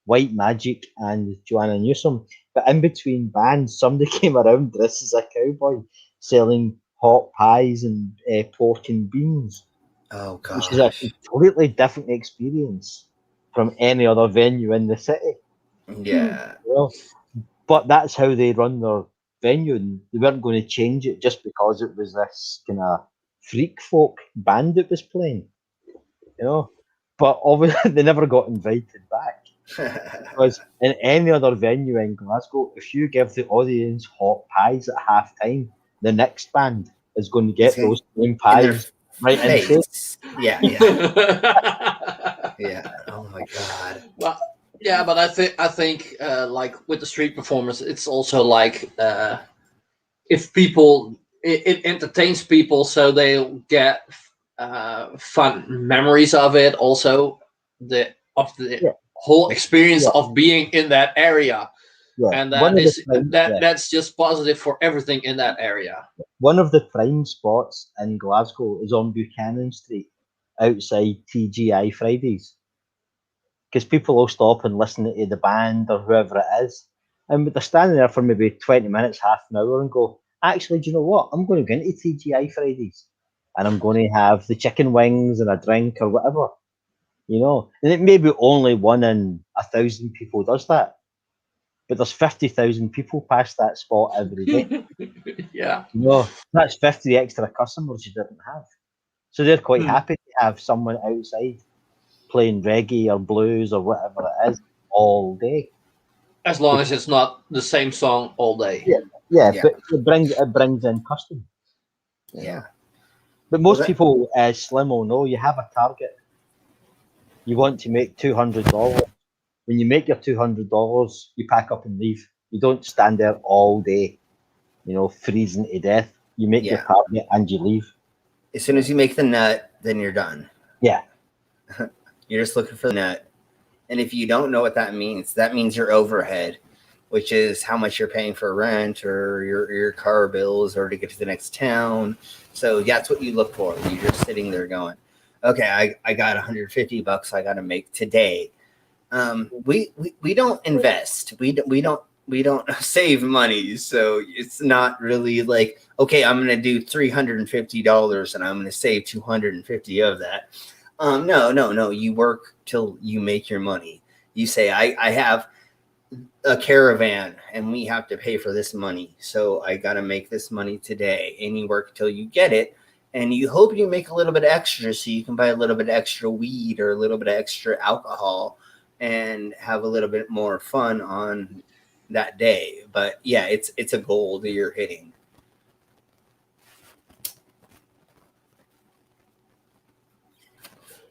White Magic, and Joanna Newsom. But in between bands, somebody came around dressed as a cowboy, selling hot pies and pork and beans. Oh gosh! Which is a completely different experience from any other venue in the city. Yeah. But that's how they run their venue, and they weren't going to change it just because it was this kind of freak folk band that was playing, But obviously they never got invited back. Because in any other venue in Glasgow, if you give the audience hot pies at half time, the next band is going to get those same pies right in the face. Yeah. Yeah. Oh my god. Well, yeah, but I think like with the street performers, it's also like if people it entertains people, so they'll get fun memories of it. Also, the whole experience of being in that area, and that's just positive for everything in that area. One of the prime spots in Glasgow is on Buchanan Street, outside TGI Fridays, because people will stop and listen to the band or whoever it is, and they're standing there for maybe 20 minutes, half an hour, and go, actually, do you know what? I'm going to go into TGI Fridays, and I'm going to have the chicken wings and a drink or whatever, you know. And it may be only 1 in 1,000 people does that, but there's 50,000 people pass that spot every day. Yeah, you know, that's 50 extra customers you didn't have. So they're quite happy to have someone outside playing reggae or blues or whatever it is all day. As long as it's not the same song all day. Yeah. But it brings in custom. Yeah. But most people, Slim will know, you have a target. You want to make $200. When you make your $200, you pack up and leave. You don't stand there all day, you know, freezing to death. You make your target and you leave. As soon as you make the nut, then you're done. Yeah. You're just looking for the nut. And if you don't know what that means your overhead, which is how much you're paying for rent or your car bills or to get to the next town. So that's what you look for. You're just sitting there going, okay, I got $150 I got to make today. We don't invest. We don't save money. So it's not really like, okay, I'm going to do $350 and I'm going to save $250 of that. No. You work till you make your money. You say, I have a caravan and we have to pay for this money. So I got to make this money today. And you work till you get it. And you hope you make a little bit extra so you can buy a little bit extra weed or a little bit extra alcohol and have a little bit more fun on that day. But yeah, it's a goal that you're hitting.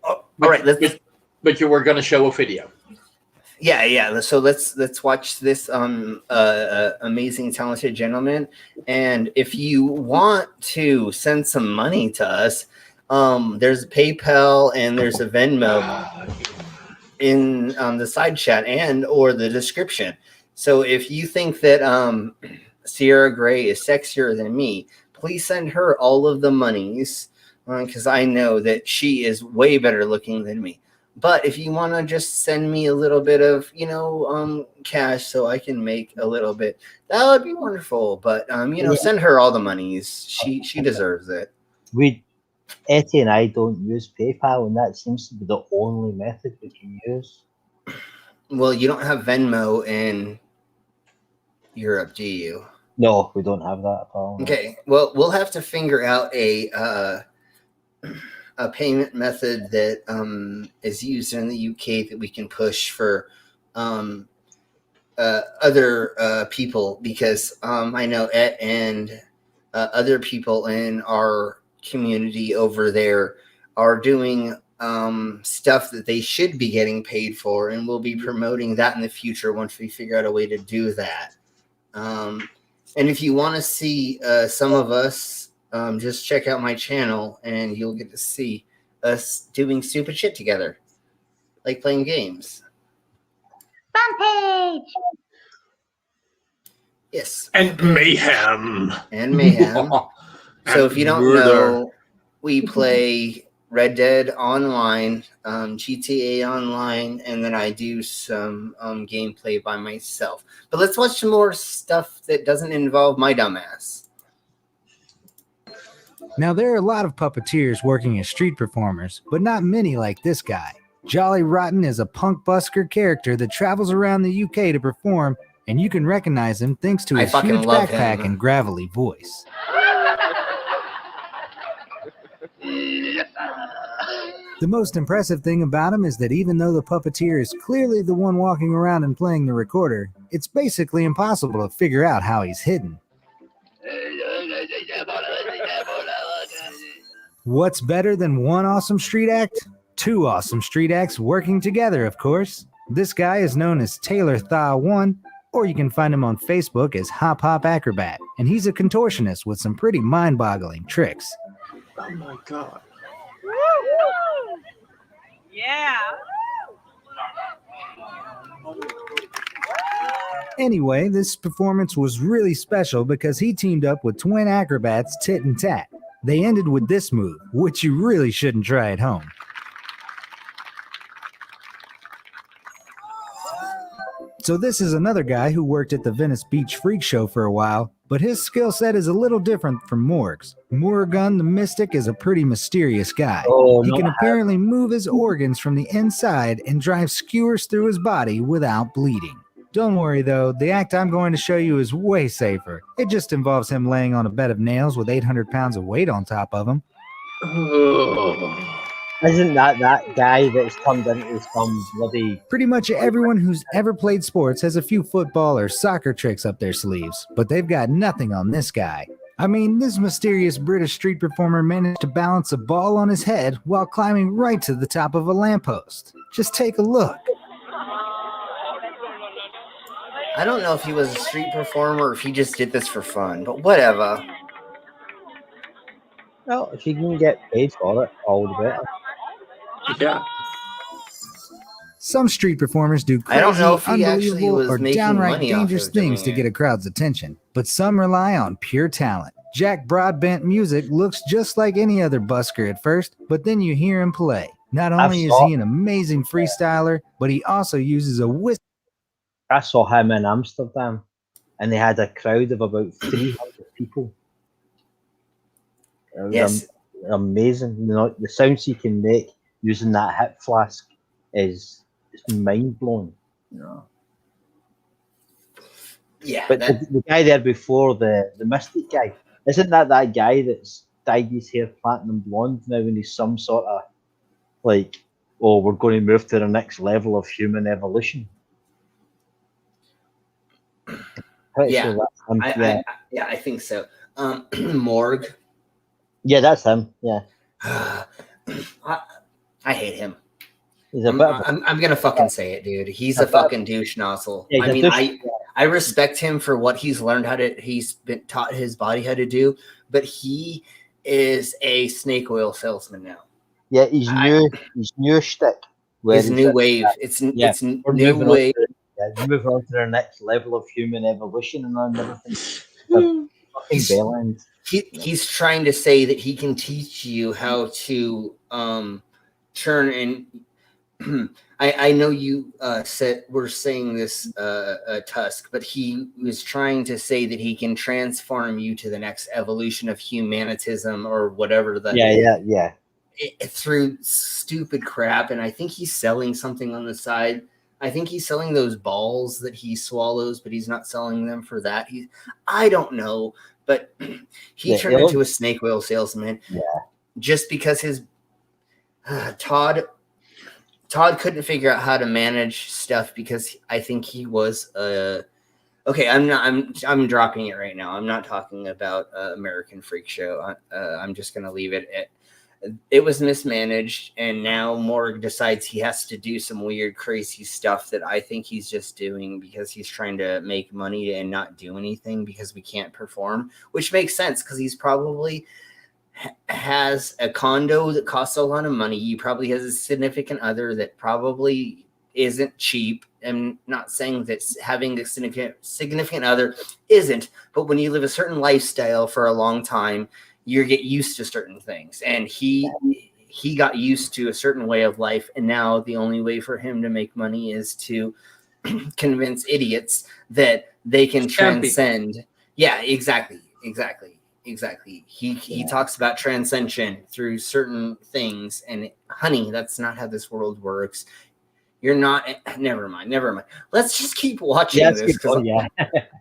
All right, but you were going to show a video. Yeah. So let's watch this amazing, talented gentleman. And if you want to send some money to us, there's PayPal and there's a Venmo in the side chat and or the description. So if you think that Siara Gray is sexier than me, please send her all of the monies because I know that she is way better looking than me. But if you want to just send me a little bit of, cash so I can make a little bit, that would be wonderful. But, send her all the monies. She deserves it. Etty and I don't use PayPal, and that seems to be the only method we can use. Well, you don't have Venmo in Europe, do you? No, we don't have that at all. Okay. Well, we'll have to figure out a payment method that is used in the UK that we can push for other people, because I know Et and other people in our community over there are doing stuff that they should be getting paid for, and we'll be promoting that in the future once we figure out a way to do that. And if you want to see some of us, just check out my channel and you'll get to see us doing stupid shit together, like playing games. Fun page. Yes. And mayhem. So if you don't know, we play Red Dead Online, GTA Online, and then I do some gameplay by myself. But let's watch some more stuff that doesn't involve my dumbass. Now, there are a lot of puppeteers working as street performers, but not many like this guy. Jolly Rotten is a punk busker character that travels around the UK to perform, and you can recognize him thanks to his huge backpack and gravelly voice. The most impressive thing about him is that even though the puppeteer is clearly the one walking around and playing the recorder, it's basically impossible to figure out how he's hidden. What's better than one awesome street act? Two awesome street acts working together, of course. This guy is known as Taylor Thaw 1, or you can find him on Facebook as Hop Hop Acrobat, and he's a contortionist with some pretty mind-boggling tricks. Oh my god. Yeah. Anyway, this performance was really special because he teamed up with twin acrobats Tit and Tat. They ended with this move, which you really shouldn't try at home. So this is another guy who worked at the Venice Beach Freakshow for a while, but his skill set is a little different from Morg's. Morgan the Mystic is a pretty mysterious guy. He can apparently move his organs from the inside and drive skewers through his body without bleeding. Don't worry though, the act I'm going to show you is way safer. It just involves him laying on a bed of nails with 800 pounds of weight on top of him. Isn't that guy that's turned into some bloody... Pretty much everyone who's ever played sports has a few football or soccer tricks up their sleeves, but they've got nothing on this guy. I mean, this mysterious British street performer managed to balance a ball on his head while climbing right to the top of a lamppost. Just take a look. I don't know if he was a street performer or if he just did this for fun, but whatever. Well, if you can get paid for it, all the better. Yeah. Some street performers do I don't crazy, know if he actually unbelievable, was or making downright money off dangerous of doing things to it. get a crowd's attention, but some rely on pure talent. Jack Broadbent music looks just like any other busker at first, but then you hear him play. Not only is he an amazing freestyler, but he also uses a whisk. I saw him in Amsterdam, and they had a crowd of about 300 people. It was Yes. Amazing. You know, the sounds he can make using that hip flask is mind blowing. You know. Yeah. But the guy there before, the Mystic guy, isn't that guy that's dyed his hair platinum blonde now, and he's some sort of like, oh, we're going to move to the next level of human evolution? Yeah. I think so. Morg. Yeah, that's him. Yeah. I hate him. He's a I'm gonna fucking say it, dude. He's a fucking douche nozzle. Yeah, I mean, I respect him for what he's learned he's been taught his body how to do, but he is a snake oil salesman now. Yeah, he's new shtick. His new wave. It's new wave. Move on to their next level of human evolution and everything. Fucking bellend. He's trying to say that he can teach you how to turn and I know you were saying this Tusk, but he was trying to say that he can transform you to the next evolution of humanitism or whatever that yeah. Through stupid crap, and I think he's selling something on the side. I think he's selling those balls that he swallows, but he's not selling them for that. I don't know, but he turned into a snake oil salesman. Yeah. Just because his Todd couldn't figure out how to manage stuff because I think he was okay. I'm dropping it right now. I'm not talking about American Freakshow. I'm just gonna leave it at. It was mismanaged, and now Morg decides he has to do some weird, crazy stuff that I think he's just doing because he's trying to make money and not do anything because we can't perform, which makes sense because he's probably has a condo that costs a lot of money. He probably has a significant other that probably isn't cheap. I'm not saying that having a significant other isn't, but when you live a certain lifestyle for a long time, you get used to certain things, and he got used to a certain way of life, and now the only way for him to make money is to convince idiots that they can transcend. Yeah, exactly. He talks about transcension through certain things, and honey, that's not how this world works. You're not. Never mind. Let's just keep watching this because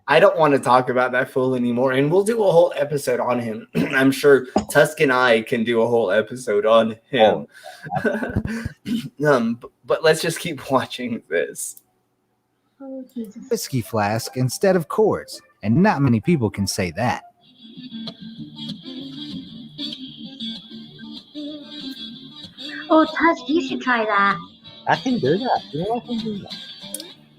I don't want to talk about that fool anymore. And we'll do a whole episode on him. I'm sure Tusk and I can do a whole episode on him. But let's just keep watching this. Whiskey flask instead of cords, and not many people can say that. Oh, Tusk, you should try that. I can do that. I can do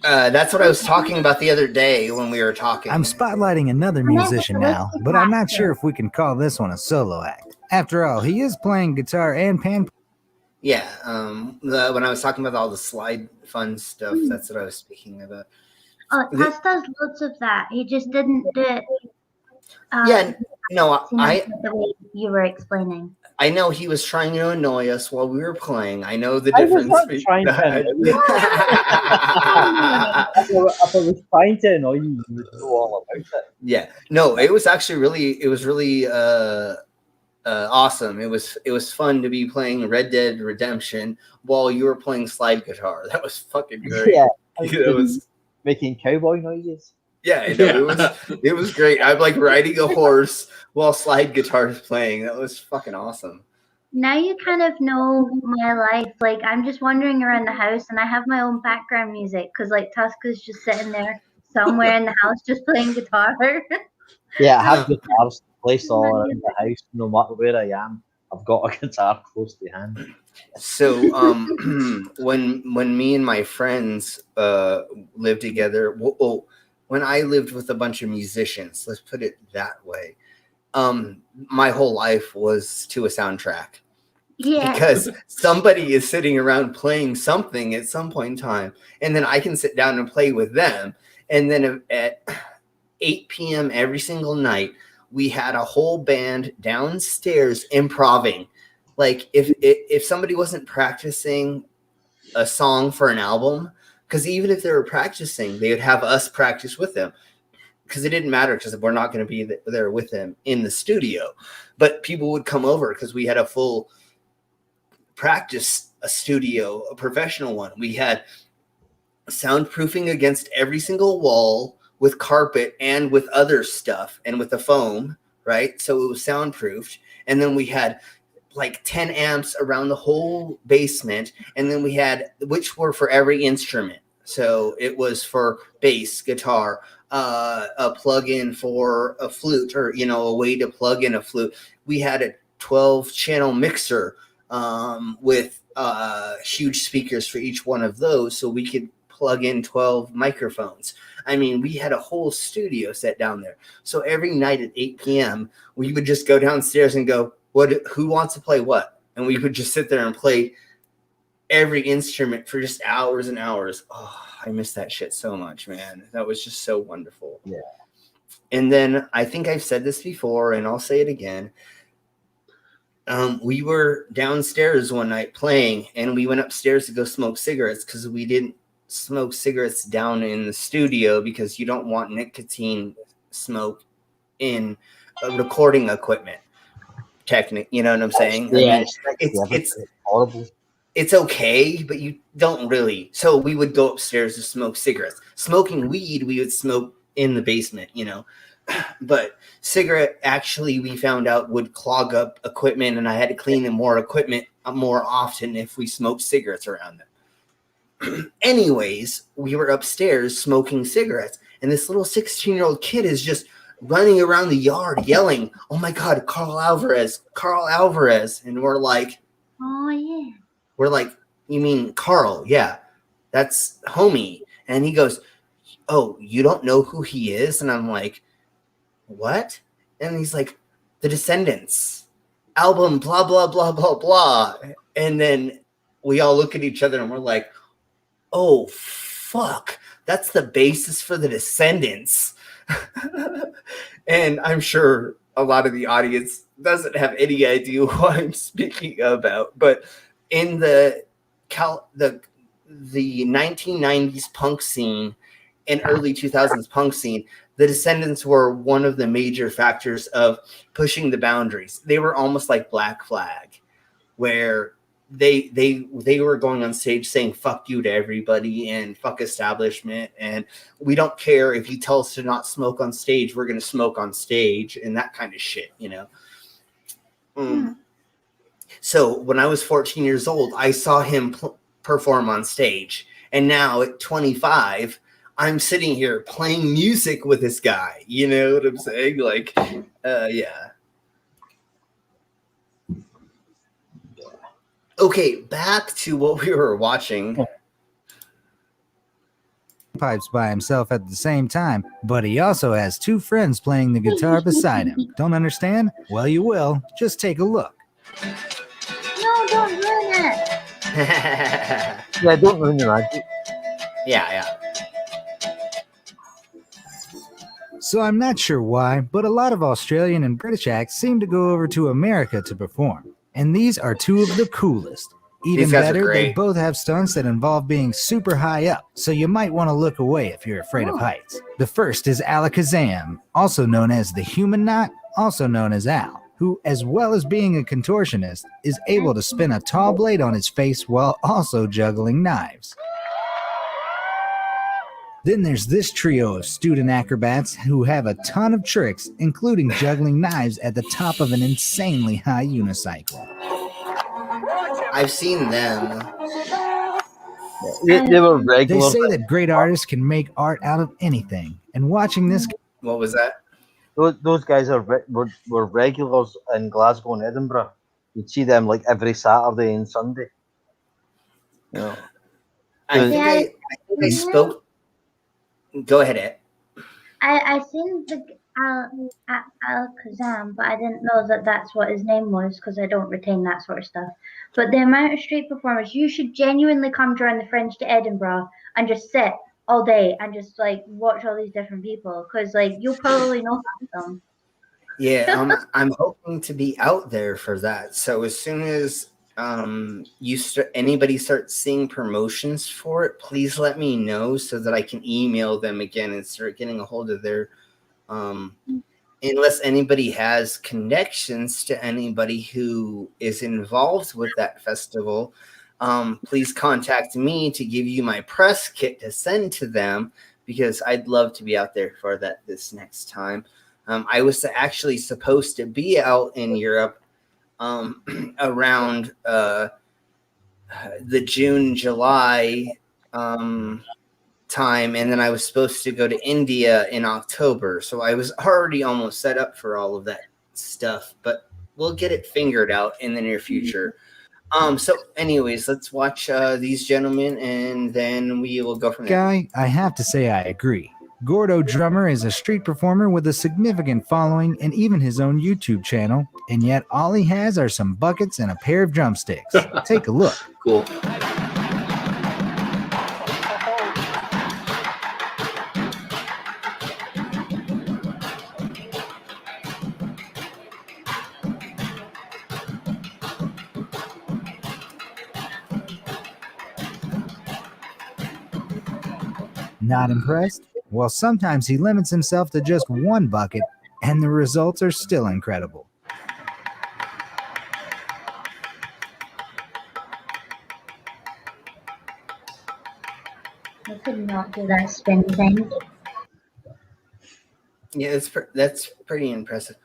that. That's what I was talking about the other day when we were talking. I'm spotlighting another musician now, but I'm not sure if we can call this one a solo act. After all, he is playing guitar and pan. Yeah, when I was talking about all the slide fun stuff, that's what I was speaking about. Oh, Tess does loads of that. He just didn't do it. Yeah, no, the way you were explaining. I know he was trying to annoy us while we were playing. I know the I was difference. not trying to annoy you. If I was trying to annoy you, you would know all about it. Yeah, no, it was actually really awesome. It was fun to be playing Red Dead Redemption while you were playing slide guitar. That was fucking great. Yeah, it was making cowboy noises. Yeah, I know, it was great. I'm like riding a horse while slide guitar is playing. That was fucking awesome. Now you kind of know my life. Like, I'm just wandering around the house and I have my own background music because, like, Tuska's just sitting there somewhere in the house just playing guitar. Yeah, I have guitars placed all around the house. No matter where I am, I've got a guitar close to hand. So when me and my friends lived together, when I lived with a bunch of musicians, let's put it that way, my whole life was to a soundtrack. Yeah. Because somebody is sitting around playing something at some point in time, and then I can sit down and play with them. And then at 8 p.m. every single night, we had a whole band downstairs improving. Like if somebody wasn't practicing a song for an album, because even if they were practicing, they would have us practice with them. Because it didn't matter, because we're not going to be there with them in the studio. But people would come over because we had a full practice a studio, a professional one. We had soundproofing against every single wall with carpet and with other stuff and with the foam, right? So it was soundproofed. And then we had like 10 amps around the whole basement. And then we had, which were for every instrument. So it was for bass, guitar, a plug-in for a flute, or, you know, a way to plug in a flute. We had a 12-channel mixer with huge speakers for each one of those, so we could plug in 12 microphones. I mean, we had a whole studio set down there. So every night at 8 p.m., we would just go downstairs and go, who wants to play what? And we would just sit there and play every instrument for just hours and hours. Oh, I miss that shit so much, man. That was just so wonderful. Yeah. And then I think I've said this before, and I'll say it again. We were downstairs one night playing, and we went upstairs to go smoke cigarettes because we didn't smoke cigarettes down in the studio because you don't want nicotine smoke in recording equipment. You know what I'm saying? Yeah, I mean, it's horrible. It's okay, but you don't really. So we would go upstairs to smoke cigarettes. Smoking weed, we would smoke in the basement, you know. But cigarette, actually, we found out would clog up equipment, and I had to clean more equipment more often if we smoked cigarettes around them. Anyways, we were upstairs smoking cigarettes, and this little 16-year-old kid is just running around the yard yelling, "Oh my God, Carl Alvarez, Carl Alvarez!" And we're like, "Oh yeah." We're like, "You mean Carl? Yeah, that's homie." And he goes, "Oh, you don't know who he is?" And I'm like, "What?" And he's like, "The Descendants album, blah, blah, blah, blah, blah." And then we all look at each other and we're like, "Oh, fuck. That's the basis for the Descendants." And I'm sure a lot of the audience doesn't have any idea what I'm speaking about. But in the 1990s punk scene and early 2000s punk scene, the Descendants were one of the major factors of pushing the boundaries. They were almost like Black Flag, where they were going on stage saying "fuck you" to everybody and "fuck establishment," and we don't care if you tell us to not smoke on stage, we're going to smoke on stage, and that kind of shit, you know. So when I was 14 years old, I saw him perform on stage, and now at 25, I'm sitting here playing music with this guy. You know what I'm saying? Like, yeah. Okay, back to what we were watching. Pipes by himself at the same time, but he also has two friends playing the guitar beside him. Don't understand? Well, you will. Just take a look. No, don't ruin it. yeah, don't ruin the magic. yeah. So I'm not sure why, but a lot of Australian and British acts seem to go over to America to perform. And these are two of the coolest. Even These guys are better, they great. both have stunts that involve being super high up, so you might want to look away if you're afraid of heights. The first is Alakazam, also known as the Human Knot, also known as Al, who, as well as being a contortionist, is able to spin a tall blade on his face while also juggling knives. Then there's this trio of student acrobats who have a ton of tricks, including juggling knives at the top of an insanely high unicycle. I've seen them. They were They regular. say that great artists can make art out of anything, and watching this... What was that? Those guys were regulars in Glasgow and Edinburgh. You'd see them like every Saturday and Sunday. You know. I think I spoke. Go ahead, Ed. I seen the Alakazam, but I didn't know that that's what his name was because I don't retain that sort of stuff. But the amount of street performers, you should genuinely come during the Fringe to Edinburgh and just sit all day and just like watch all these different people because like you'll probably know half of them. Yeah, I'm hoping to be out there for that. So as soon as anybody starts seeing promotions for it, please let me know so that I can email them again and start getting a hold of their unless anybody has connections to anybody who is involved with that festival, please contact me to give you my press kit to send to them because I'd love to be out there for that this next time. I was actually supposed to be out in Europe around the June, July time, and then I was supposed to go to India in October. So I was already almost set up for all of that stuff, but we'll get it fingered out in the near future. So anyways, let's watch these gentlemen, and then we will go from there. Guy, I have to say I agree. Gordo Drummer is a street performer with a significant following and even his own YouTube channel, and yet all he has are some buckets and a pair of drumsticks. Take a look. Cool. Not impressed? Well, sometimes he limits himself to just one bucket, and the results are still incredible. I could not do that spin thing. Yeah, that's pretty impressive.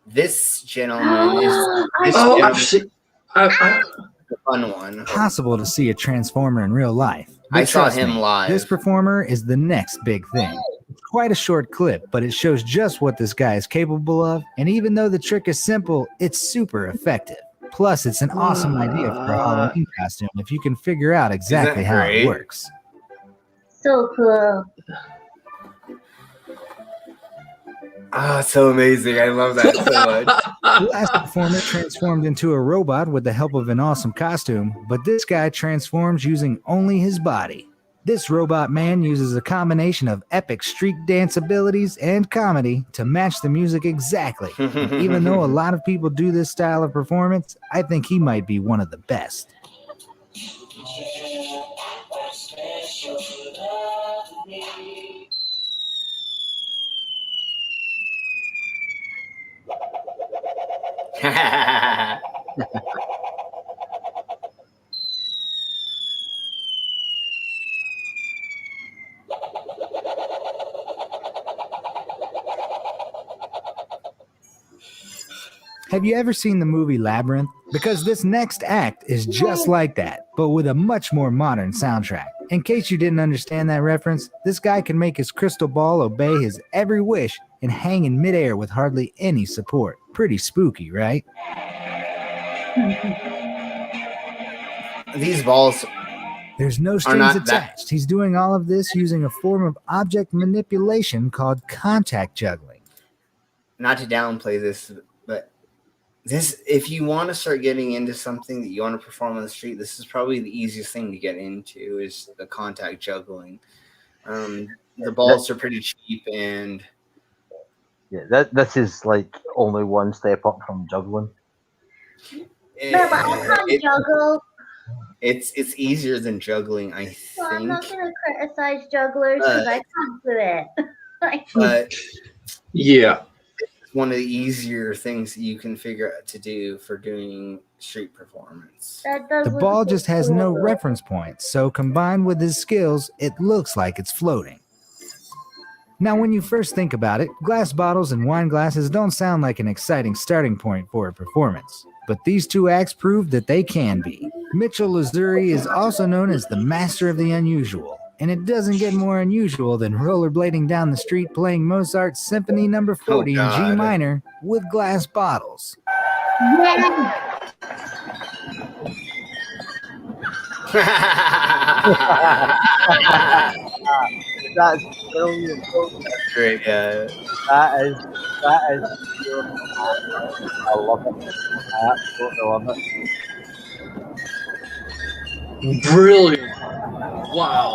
This gentleman is I've seen. the fun one. Possible to see a transformer in real life. But I saw trust him me, live. This performer is the next big thing. It's quite a short clip, but it shows just what this guy is capable of. And even though the trick is simple, it's super effective. Plus, it's an awesome idea for a Halloween costume if you can figure out exactly how it works. So cool. Ah, so amazing. I love that so much. The last performer transformed into a robot with the help of an awesome costume, but this guy transforms using only his body. This robot man uses a combination of epic street dance abilities and comedy to match the music exactly. And even though a lot of people do this style of performance, I think he might be one of the best. Have you ever seen the movie Labyrinth? Because this next act is just like that, but with a much more modern soundtrack. In case you didn't understand that reference, this guy can make his crystal ball obey his every wish and hang in midair with hardly any support. Pretty spooky, right? These balls. There's no strings attached. He's doing all of this using a form of object manipulation called contact juggling. Not to downplay this, but if you want to start getting into something that you want to perform on the street, this is probably the easiest thing to get into is the contact juggling. The balls are pretty cheap, and this is like only one step up from juggling. But I can't juggle. It's easier than juggling, I So I'm think. not going to criticize jugglers because I can't do it. But yeah, it's one of the easier things that you can figure out to do for doing street performance. The ball just has no reference point, so combined with his skills, it looks like it's floating. Now, when you first think about it, glass bottles and wine glasses don't sound like an exciting starting point for a performance. But these two acts prove that they can be. Mitchell Lazuri is also known as the master of the unusual, and it doesn't get more unusual than rollerblading down the street playing Mozart's Symphony No. 40 in G minor with glass bottles. That's brilliant. That's great, yeah. That is pure. I love it. I absolutely love it. Brilliant. Wow.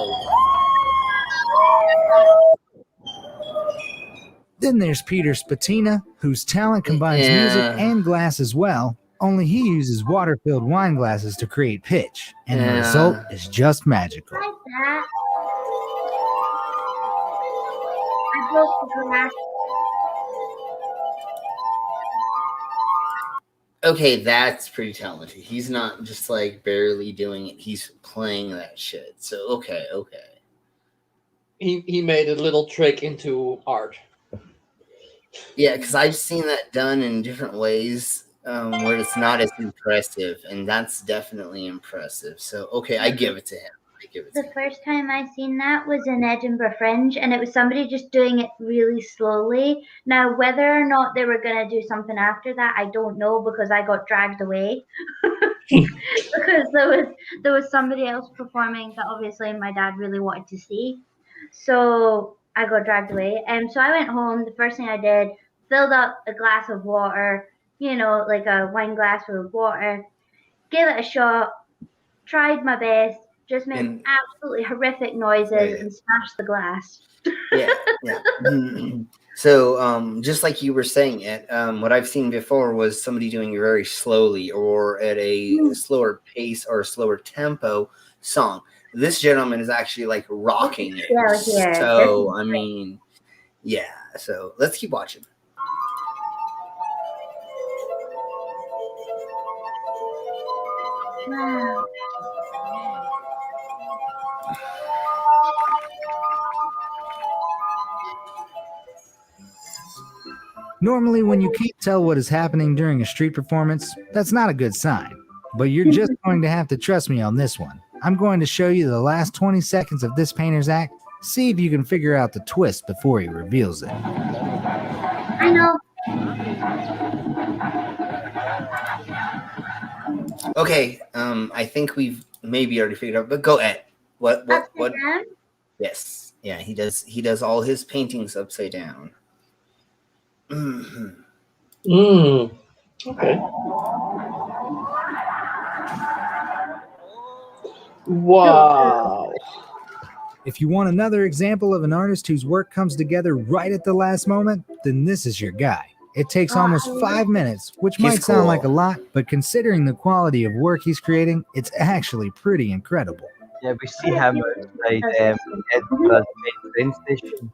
Then there's Peter Spatina, whose talent combines music and glass as well, only he uses water-filled wine glasses to create pitch, and the result is just magical. Like that. I broke the glass. Okay, that's pretty talented. He's not just like barely doing it. He's playing that shit. So okay. He made a little trick into art. Yeah, because I've seen that done in different ways where it's not as impressive, and that's definitely impressive. So okay, I give it to him. The first time I seen that was in Edinburgh Fringe, and it was somebody just doing it really slowly. Now, whether or not they were going to do something after that, I don't know, because I got dragged away. Because there was somebody else performing that obviously my dad really wanted to see. So I got dragged away. So I went home. The first thing I did, filled up a glass of water, like a wine glass with water, gave it a shot, tried my best, just made absolutely horrific noises and smashed the glass. Yeah. So just like you were saying it, what I've seen before was somebody doing it very slowly or at a slower pace or slower tempo song. This gentleman is actually like rocking it. Yeah. So I mean, yeah. So let's keep watching. Wow. Normally, when you can't tell what is happening during a street performance, that's not a good sign. But you're just going to have to trust me on this one. I'm going to show you the last 20 seconds of this painter's act. See if you can figure out the twist before he reveals it. I know. Okay, I think we've maybe already figured out, but go ahead. What? Down? Yes, yeah, he does all his paintings upside down. Okay. Wow. If you want another example of an artist whose work comes together right at the last moment, then this is your guy. It takes almost 5 minutes, which might sound like a lot, but considering the quality of work he's creating, it's actually pretty incredible. Yeah, we see him outside Edinburgh's main train station.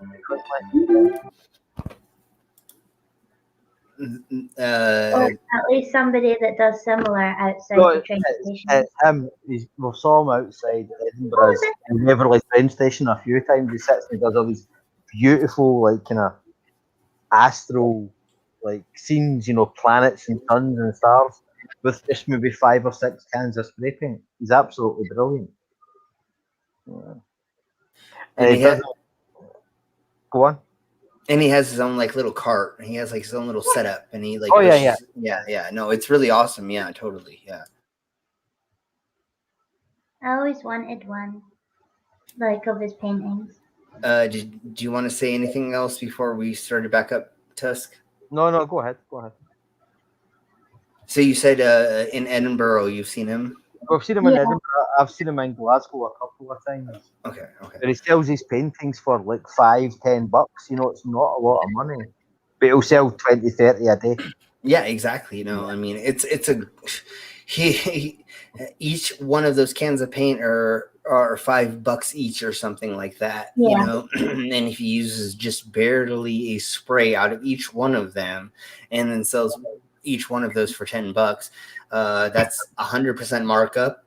Or at least somebody that does similar outside the train station. It's him. We saw him outside Edinburgh's Waverley train station a few times. He sits and does all these beautiful, like, kind of astral, like, scenes, planets and suns and stars with just maybe 5 or 6 cans of spray paint. He's absolutely brilliant. Yeah. And he does. Go on. And he has his own like little cart. He has like his own little setup, and he like. Yeah. No, it's really awesome. Yeah, totally. Yeah. I always wanted one, like of his paintings. Do you want to say anything else before we started back up, Tusk? No, go ahead. So you said in Edinburgh you've seen him? I've seen him in Edinburgh. I've seen him in Glasgow a couple of times. Okay. But he sells his paintings for like $5-10. You know, it's not a lot of money. But he'll sell 20-30 a day. Yeah, exactly. I mean, it's a he each one of those cans of paint are $5 each or something like that. Yeah. And if he uses just barely a spray out of each one of them, and then sells each one of those for $10, that's 100% markup.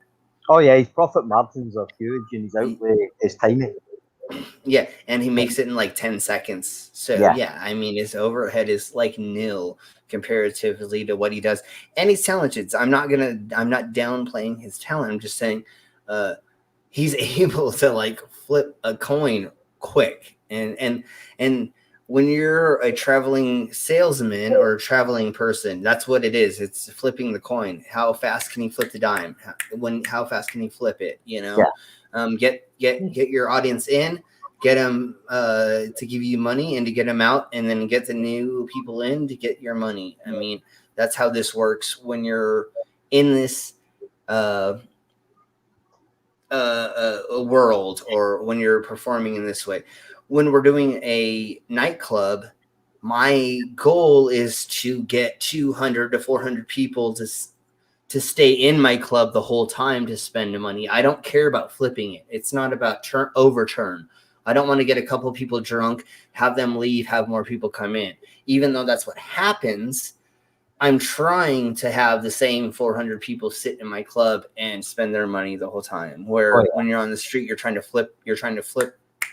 Oh yeah, his profit margins are huge, and his outlay is tiny. Yeah, and he makes it in like 10 seconds. So yeah, I mean his overhead is like nil comparatively to what he does. And he's talented. So I'm not downplaying his talent. I'm just saying he's able to like flip a coin quick. And when you're a traveling salesman or a traveling person, that's what it is. It's flipping the coin. How fast can he flip the dime? How fast can he flip it? Get your audience in, get them to give you money, and to get them out, and then get the new people in to get your money. I mean, that's how this works when you're in this world, or when you're performing in this way. When we're doing a nightclub, my goal is to get 200 to 400 people to stay in my club the whole time to spend the money. I don't care about flipping it. It's not about overturn. I don't want to get a couple people drunk, have them leave, have more people come in. Even though that's what happens, I'm trying to have the same 400 people sit in my club and spend their money the whole time. Where when you're on the street, you're trying to flip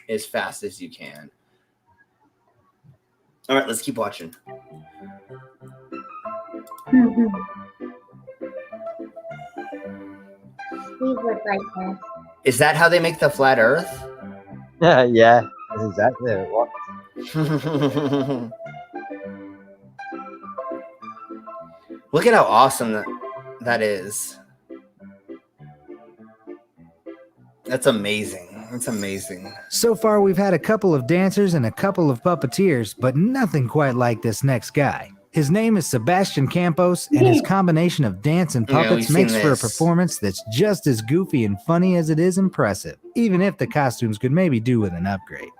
as fast as you can. All right, let's keep watching. Please look like this. Is that how they make the flat Earth? Yeah, that's exactly how it works. Look at how awesome that is. That's amazing. That's amazing. So far, we've had a couple of dancers and a couple of puppeteers, but nothing quite like this next guy. His name is Sebastian Campos, and his combination of dance and puppets makes for a performance that's just as goofy and funny as it is impressive, even if the costumes could maybe do with an upgrade.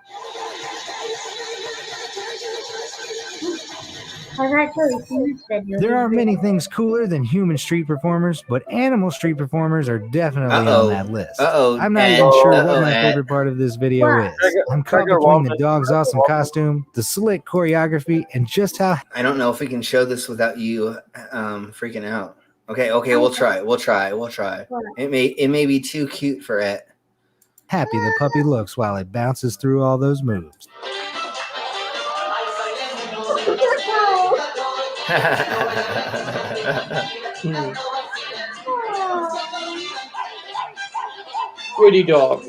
I've actually seen this video. There are many things cooler than human street performers, but animal street performers are definitely on that list. I'm not even sure what my favorite part of this video is. I'm caught between the dog's awesome costume, the slick choreography, and just how... I don't know if we can show this without you freaking out. Okay, we'll try. It may be too cute for it. Happy the puppy looks while it bounces through all those moves. Pretty dog.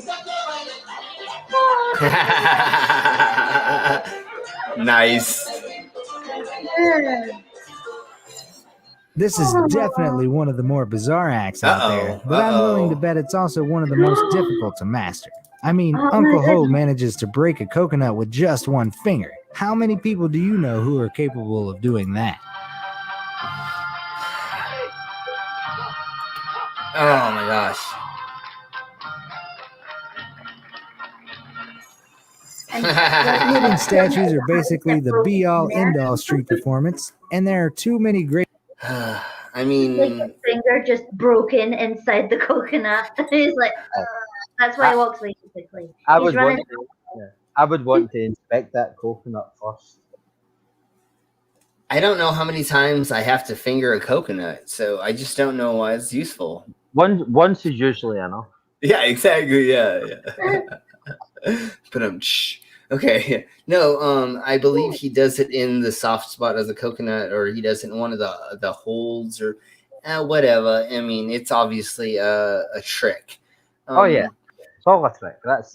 Nice. This is definitely one of the more bizarre acts out there, but I'm willing to bet it's also one of the most difficult to master. I mean, Uncle Ho manages to break a coconut with just one finger. How many people do you know who are capable of doing that? Oh my gosh. Living statues are basically the be-all, end-all street performance, and there are too many great... I mean... Like his finger just broken inside the coconut. He's like, that's why he walks away so quickly. I would want to inspect that coconut first. I don't know how many times I have to finger a coconut, so I just don't know why it's useful. Once is usually enough. Yeah, exactly. Yeah. But okay. No, I believe he does it in the soft spot of the coconut, or he does it in one of the holes, or whatever. I mean, it's obviously a trick. It's all a trick. That's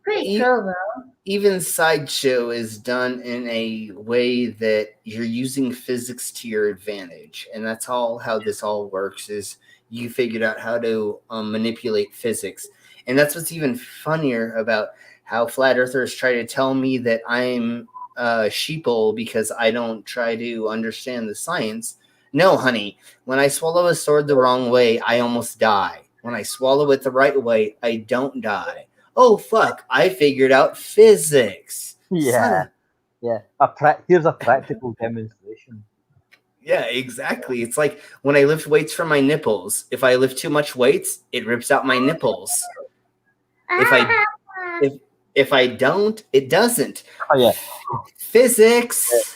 pretty cool though. Even Sideshow is done in a way that you're using physics to your advantage, and that's all how this all works. Is you figured out how to manipulate physics, and that's what's even funnier about how flat earthers try to tell me that I'm sheeple because I don't try to understand the science. No, honey. When I swallow a sword the wrong way, I almost die. When I swallow it the right way, I don't die. Oh, fuck. I figured out physics. Yeah. Yeah. Here's a practical demonstration. Yeah, exactly. It's like when I lift weights from my nipples. If I lift too much weights, it rips out my nipples. If I don't, it doesn't. Oh, yeah. Physics.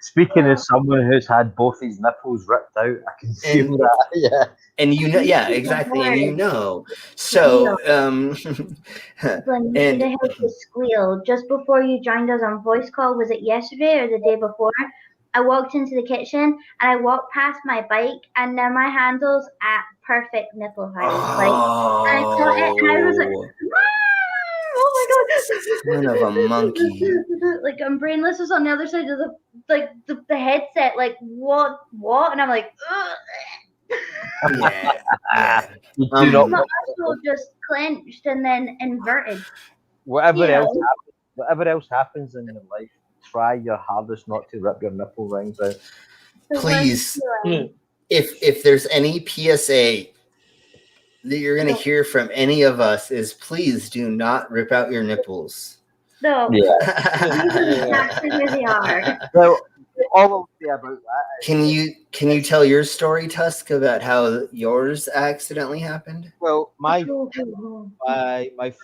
Speaking as someone who's had both his nipples ripped out, I can feel that. Yeah. And you know, yeah, exactly. And you know. So, Glenn, you should have heard the squeal just before you joined us on voice call. Was it yesterday or the day before? I walked into the kitchen and I walked past my bike, and now my handle's at perfect nipple height. Like, and I saw it, and I was like, oh my god! Son of a monkey. Like, I'm brainless was on the other side of the headset. Like, what? And I'm like, ugh. Yeah. My muscle just clenched and then inverted. Whatever else happens in your life, try your hardest not to rip your nipple rings out. Please, if there's any PSA that you're going to hear from any of us, is please do not rip out your nipples. No. Yeah. Exactly where they are. Well, all I'll say about that. Can you tell your story, Tusk, about how yours accidentally happened? Well, my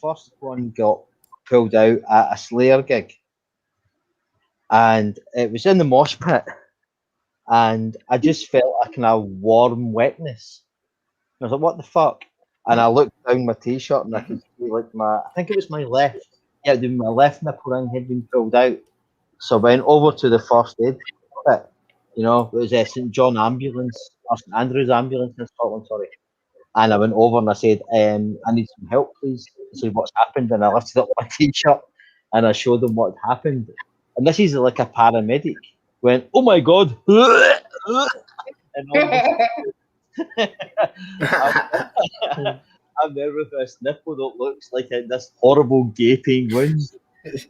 first one got pulled out at a Slayer gig, and it was in the mosh pit, and I just felt a kind of warm wetness. I was like, "What the fuck?" And I looked down my t-shirt, and I could see like I think it was my left nipple ring had been pulled out. So I went over to the first aid bit. You know, it was St. John ambulance, or St. Andrew's ambulance in Scotland, sorry. And I went over and I said, I need some help, please. He said, what's happened? And I lifted up my t-shirt and I showed them what had happened. And this is like a paramedic. Went, oh my God. And I'm there with this nipple that looks like this horrible gaping wound.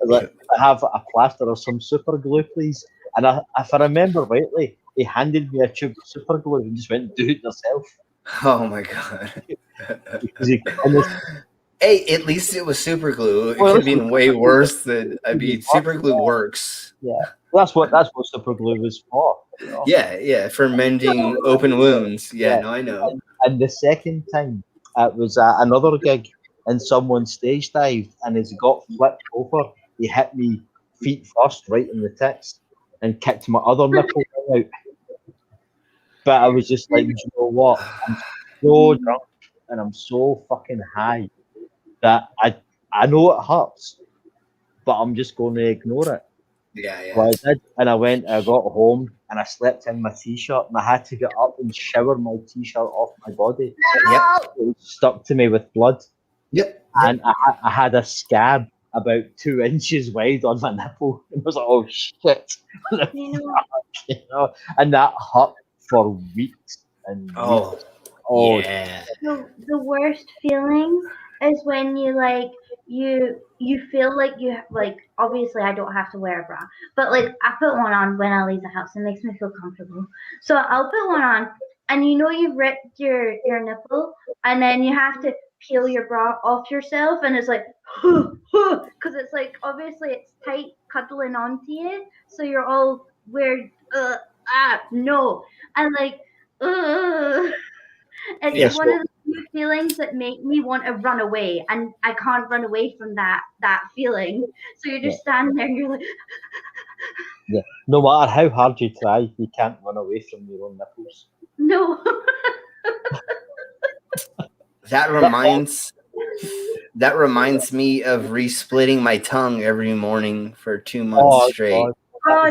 Like, I have a plaster or some super glue, please. And if I remember rightly, he handed me a tube of super glue and just went, do it yourself. Oh my God. Hey, at least it was super glue. It could have been way worse than super glue works. Yeah. That's what super glue is for. You know? Yeah, for mending open wounds. Yeah, no, I know. And the second time, it was another gig, and someone stage dived, and as he got flipped over, he hit me feet first, right in the tits, and kicked my other nipple out. But I was just like, you know what? I'm so drunk and I'm so fucking high that I know it hurts, but I'm just going to ignore it. Yeah. So I did, and I got home and I slept in my t-shirt, and I had to get up and shower my t-shirt off my body. Yep. It was stuck to me with blood. Yep. And I had a scab about 2 inches wide on my nipple. And I was like, oh shit. You know, and that hurt for weeks and weeks. Oh yeah. The worst feeling is when you feel like you obviously I don't have to wear a bra, but like I put one on when I leave the house. It makes me feel comfortable. So I'll put one on, and you know you've ripped your nipple, and then you have to peel your bra off yourself, and it's like because it's like obviously it's tight cuddling onto you, so you're all weird. No, and like it's one of the few feelings that make me want to run away, and I can't run away from that feeling. So you're just standing there and you're like yeah. No matter how hard you try, you can't run away from your own nipples. No. That reminds me of re-splitting my tongue every morning for 2 months straight. God. Oh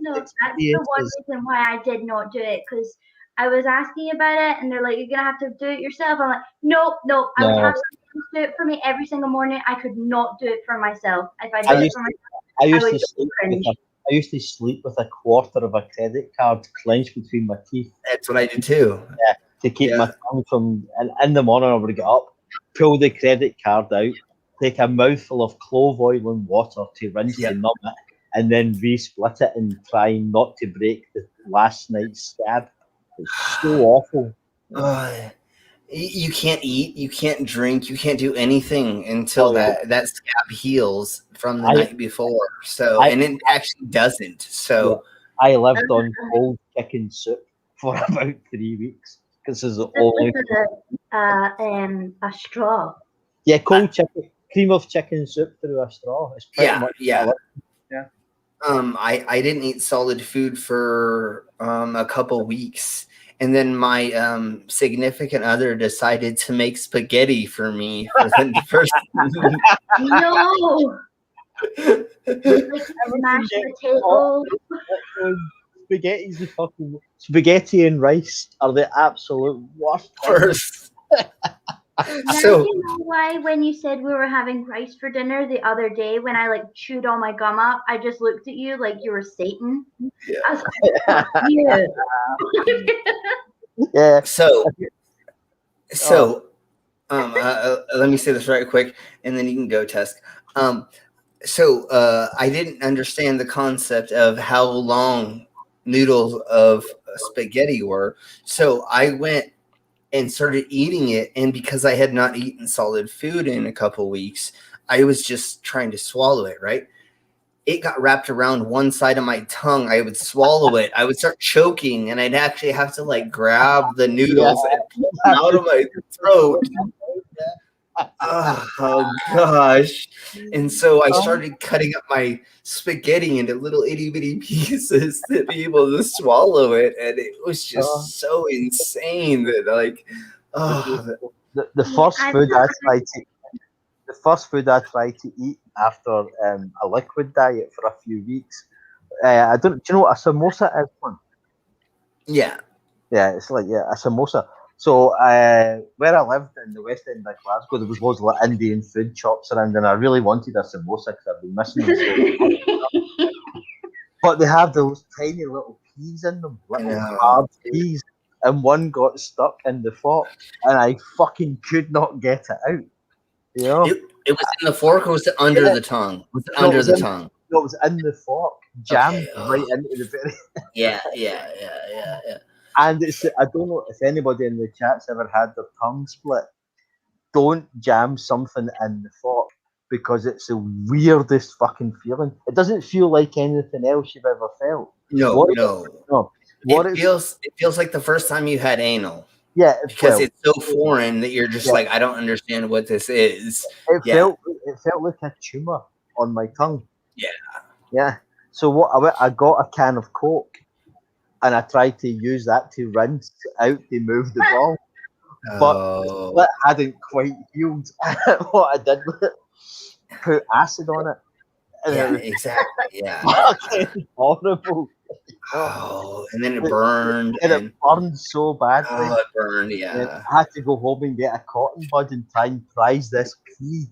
no, that's the one reason why I did not do it, because I was asking about it, and they're like, "You're gonna have to do it yourself." I'm like, "No, I would have someone do it for me every single morning. I could not do it for myself. If I did it for myself, I used to sleep with a quarter of a credit card clenched between my teeth. That's what I did too. Yeah, to keep my tongue from. And in the morning, I would get up, pull the credit card out, take a mouthful of clove oil and water to rinse and numb it, and then re-split it and try not to break the last night's scab. It's so awful. You can't eat, you can't drink, you can't do anything until that scab heals from the night before. So, and it actually doesn't. So, I lived on cold chicken soup for about 3 weeks because it's the only. A straw. Yeah, cold chicken, cream of chicken soup through a straw. It's pretty much. Yeah. Yeah. I didn't eat solid food for a couple weeks, and then my significant other decided to make spaghetti for me for the first. No. Like mashed potatoes. Spaghetti's the fucking spaghetti and rice are the absolute worst. Now you know why when you said we were having rice for dinner the other day, when I like chewed all my gum up, I just looked at you like you were Satan. Yeah. I was like, yeah. So, let me say this right quick, and then you can go, Tusk. So I didn't understand the concept of how long noodles of spaghetti were. So I went and started eating it, and because I had not eaten solid food in a couple weeks, I was just trying to swallow it, right? It got wrapped around one side of my tongue. I would swallow it. I would start choking, and I'd actually have to like grab the noodles and pull them out of my throat. Oh gosh. And so I started cutting up my spaghetti into little itty bitty pieces to be able to swallow it, and it was just so insane that like the first food I tried to eat after a liquid diet for a few weeks. Do you know what a samosa is? Yeah, it's like a samosa. So where I lived in the West End of Glasgow, there was loads of like Indian food shops around, and I really wanted a samosa because I've been missing them. But they have those tiny little peas in them, little hard peas, and one got stuck in the fork, and I fucking could not get it out. You know, it was in the fork, or was it under the tongue? Was it under the tongue? No, it was in the fork, jammed right into the very. Yeah. And I don't know if anybody in the chat's ever had their tongue split. Don't jam something in the fork because it's the weirdest fucking feeling. It doesn't feel like anything else you've ever felt. No. It feels like the first time you had anal. Yeah, because it's so foreign that you're just like, I don't understand what this is. It felt like a tumor on my tongue. Yeah. So I got a can of Coke, and I tried to use that to rinse out to move the ball, but the split hadn't quite healed. What I did was put acid on it. And it was exactly. Yeah. Fucking horrible. And then it burned. And it burned so badly. Oh, it burned, yeah. And I had to go home and get a cotton bud and try and prise this pea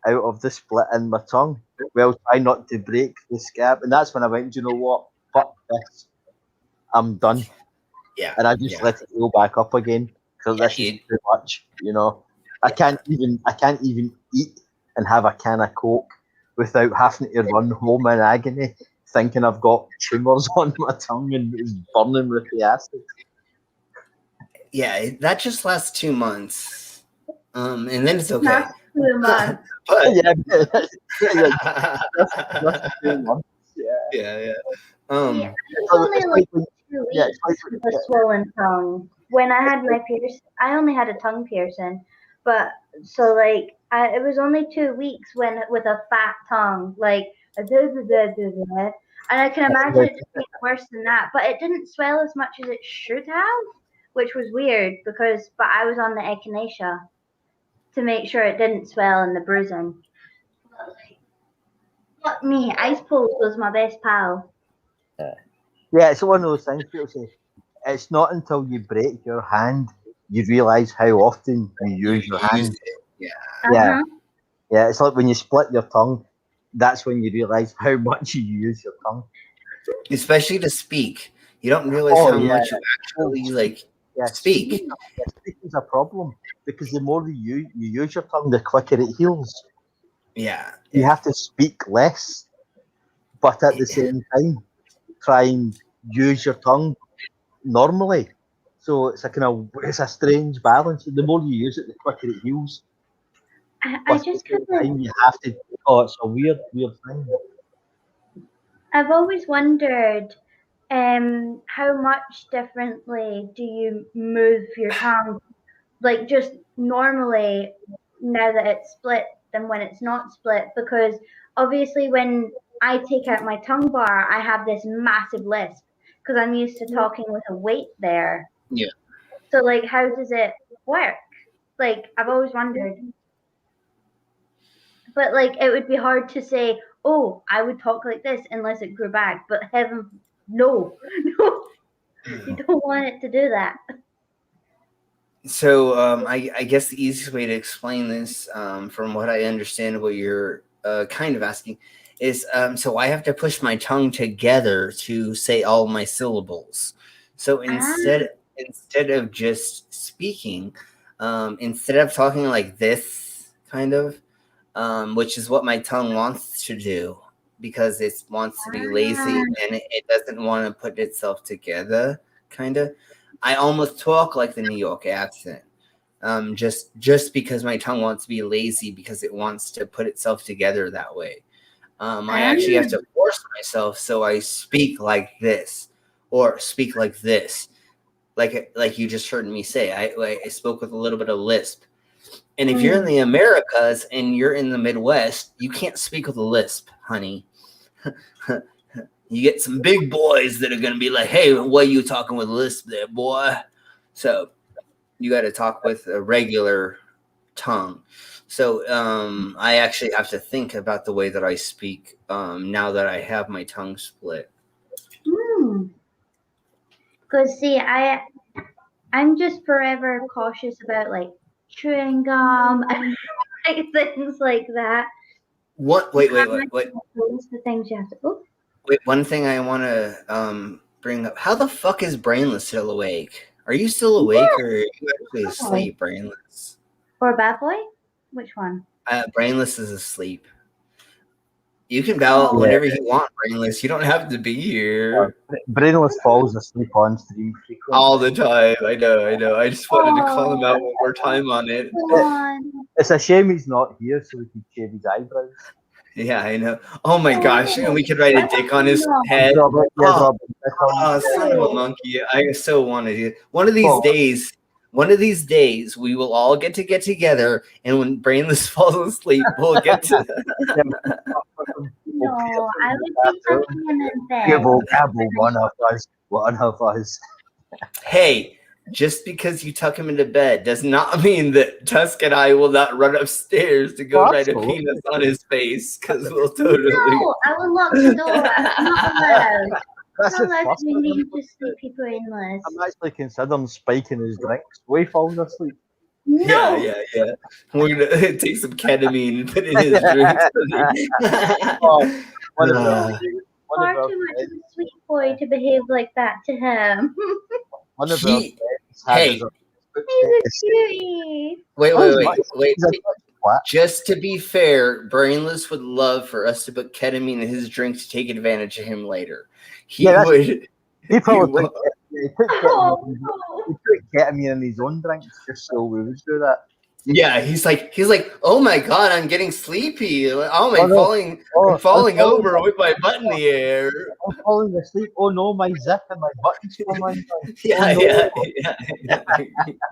out of the split in my tongue. Well, try not to break the scab. And that's when I went, you know what? Fuck this. I'm done. Yeah. And I just let it go back up again because this is too much. You know, I can't even eat and have a can of Coke without having to run home in agony, thinking I've got tumors on my tongue and it's burning with the acid. Yeah, that just lasts 2 months, and then it's okay. Not 2 months. But That's 2 months. Yeah. It's only like 2 weeks with a swollen tongue. When I had my piercing, I only had a tongue piercing, but so like it was only 2 weeks with a fat tongue, like and I can imagine it just being worse than that. But it didn't swell as much as it should have, which was weird but I was on the echinacea to make sure it didn't swell in the bruising. Fuck me, Ice Pulse was my best pal. Yeah, it's one of those things people say. It's not until you break your hand you realise how often you use your hand. Yeah. It's like when you split your tongue, that's when you realise how much you use your tongue. Especially to speak. You don't realize how much you actually speak. Speaking's a problem because the more you use your tongue, the quicker it heals. Yeah. You have to speak less, but at the same time, try and use your tongue normally So it's it's a strange balance. The more you use it, the quicker it heals. I But at just the same kind of, time, you have to. Oh, it's a weird thing. I've always wondered, how much differently do you move your tongue, like just normally now that it's split than when it's not split? Because obviously when I take out my tongue bar, I have this massive lisp because I'm used to talking with a weight there. Yeah. So like, how does it work? Like, I've always wondered. But like, it would be hard to say, oh, I would talk like this unless it grew back. But heaven, no, no, you don't want it to do that. So I guess the easiest way to explain this, from what I understand, what you're kind of asking, is so I have to push my tongue together to say all my syllables. So instead of just speaking, instead of talking like this, kind of, which is what my tongue wants to do, because it wants to be lazy and it doesn't want to put itself together, kind of. I almost talk like the New York accent, just because my tongue wants to be lazy because it wants to put itself together that way. I actually have to force myself, so I speak like this or speak like this, like you just heard me say. I spoke with a little bit of lisp. And if you're in the Americas and you're in the Midwest, you can't speak with a lisp, honey. You get some big boys that are going to be like, hey, what are you talking with lisp there, boy? So you got to talk with a regular tongue. So I actually have to think about the way that I speak now that I have my tongue split. Because see, I'm just forever cautious about like chewing gum and like, things like that. What? Wait. Those are the things you have to. Oh. Wait, one thing I want to bring up. How the fuck is Brainless still awake? Are you still awake or are you actually asleep, Brainless? Or Bad Boy? Which one? Brainless is asleep. You can bow whenever you want, Brainless. You don't have to be here. Brainless falls asleep on stream frequently. All the time. I know. I just wanted to call him out one more time on it. It's a shame he's not here so we can shave his eyebrows. Yeah, I know. Oh my gosh, and we could write a dick on his head. Oh, son of a monkey. I so wanted it. One of these days, we will all get together, and when Brainless falls asleep, we'll get to. No, I would be tucking him in bed. Gibble, one of us. Hey, just because you tuck him into bed does not mean that Tusk and I will not run upstairs to go write a penis on his face, because we'll totally. No, I will lock the door. I'm not allowed. That's not allowed to leave to sleepy Brainless. I'm actually considering spiking his drinks. We falls asleep. No. Yeah. We're gonna take some ketamine and put it in his drink. Far too much of a sweet boy to behave like that to him. One of our hey, he's a cutie. Wait. Just to be fair, Brainless would love for us to put ketamine in his drink to take advantage of him later. He probably he put ketamine in his own drinks just so we would do that. Yeah, he's like, oh my god, I'm getting sleepy. Oh, I'm falling over with my butt in the air. I'm falling asleep. Oh no, my zip and my button's falling. Yeah,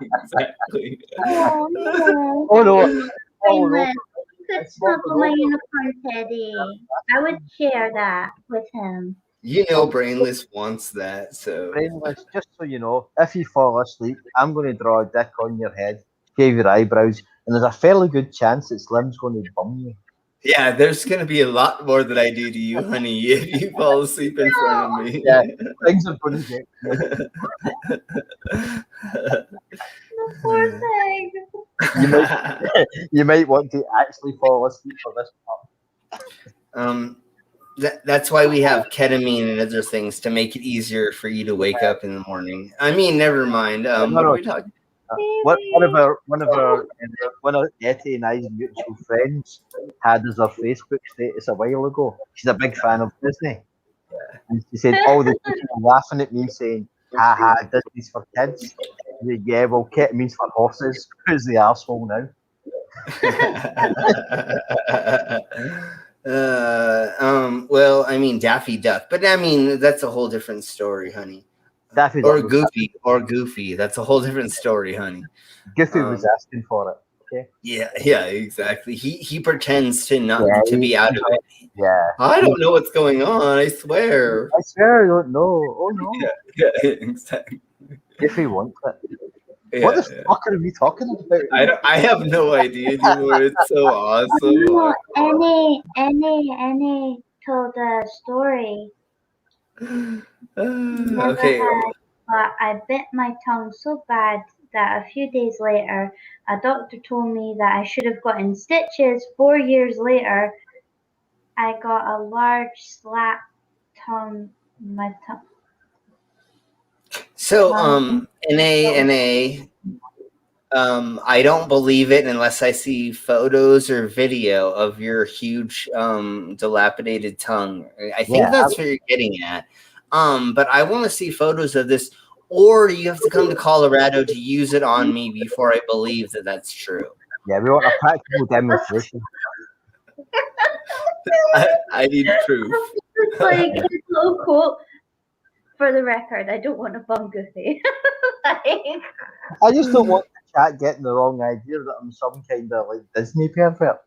exactly. Oh no. Oh no. Oh, no. You could snuggle my unicorn teddy. I would share that with him. You know, Brainless wants that, so. Brainless, just so you know, if you fall asleep, I'm going to draw a dick on your head, shave your eyebrows, and there's a fairly good chance that Slim's going to bum you. Yeah, there's going to be a lot more that I do to you, honey, if you fall asleep in front of me. Yeah, things are going to get The poor thing. You might want to actually fall asleep for this part. That's why we have ketamine and other things to make it easier for you to wake up in the morning. I mean, never mind. What are we talking? One of Etty and I's mutual friends had as her Facebook status a while ago. She's a big fan of Disney, and she said all the people were laughing at me saying, haha, Disney's for kids. Yeah, well, ketamine's for horses. Who's the arsehole now? Well, I mean Daffy Duck, but I mean that's a whole different story, honey. Daffy Or Duck Goofy. That's a whole different story, honey. Goofy was asking for it. Okay. Yeah, exactly. He pretends to not Yeah, to be out of it. Yeah. I don't know what's going on. I swear. I swear I don't know. Oh no. Yeah, exactly. Goofy wants it. Yeah, What the fuck are we talking about? I have no idea anymore. It's so awesome. No, Annie told a story. Never Okay. had, but I bit my tongue so bad that a few days later, a doctor told me that I should have gotten stitches. 4 years later, I got a large slap tongue. My tongue. So, NA, I don't believe it unless I see photos or video of your huge, dilapidated tongue. I think that's what you're getting at. But I want to see photos of this, or you have to come to Colorado to use it on me before I believe that that's true. Yeah, we want a practical demonstration. I need proof. It's like a little quote. For the record, I don't want to bum Goofy. I just don't want the chat getting the wrong idea that I'm some kind of like Disney pervert.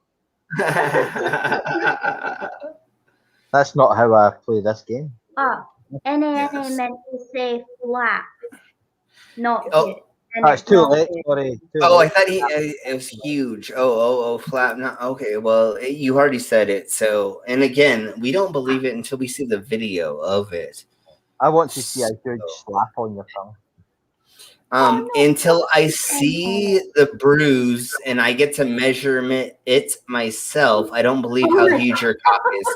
That's not how I play this game. NA meant to say flap, not hit. It's too late. Sorry. I thought it was huge. Flap. No, okay. Well, you already said it. So, and again, we don't believe it until we see the video of it. I want to see a huge slap on your tongue. Until I see the bruise and I get to measure it myself, I don't believe how huge your cock is.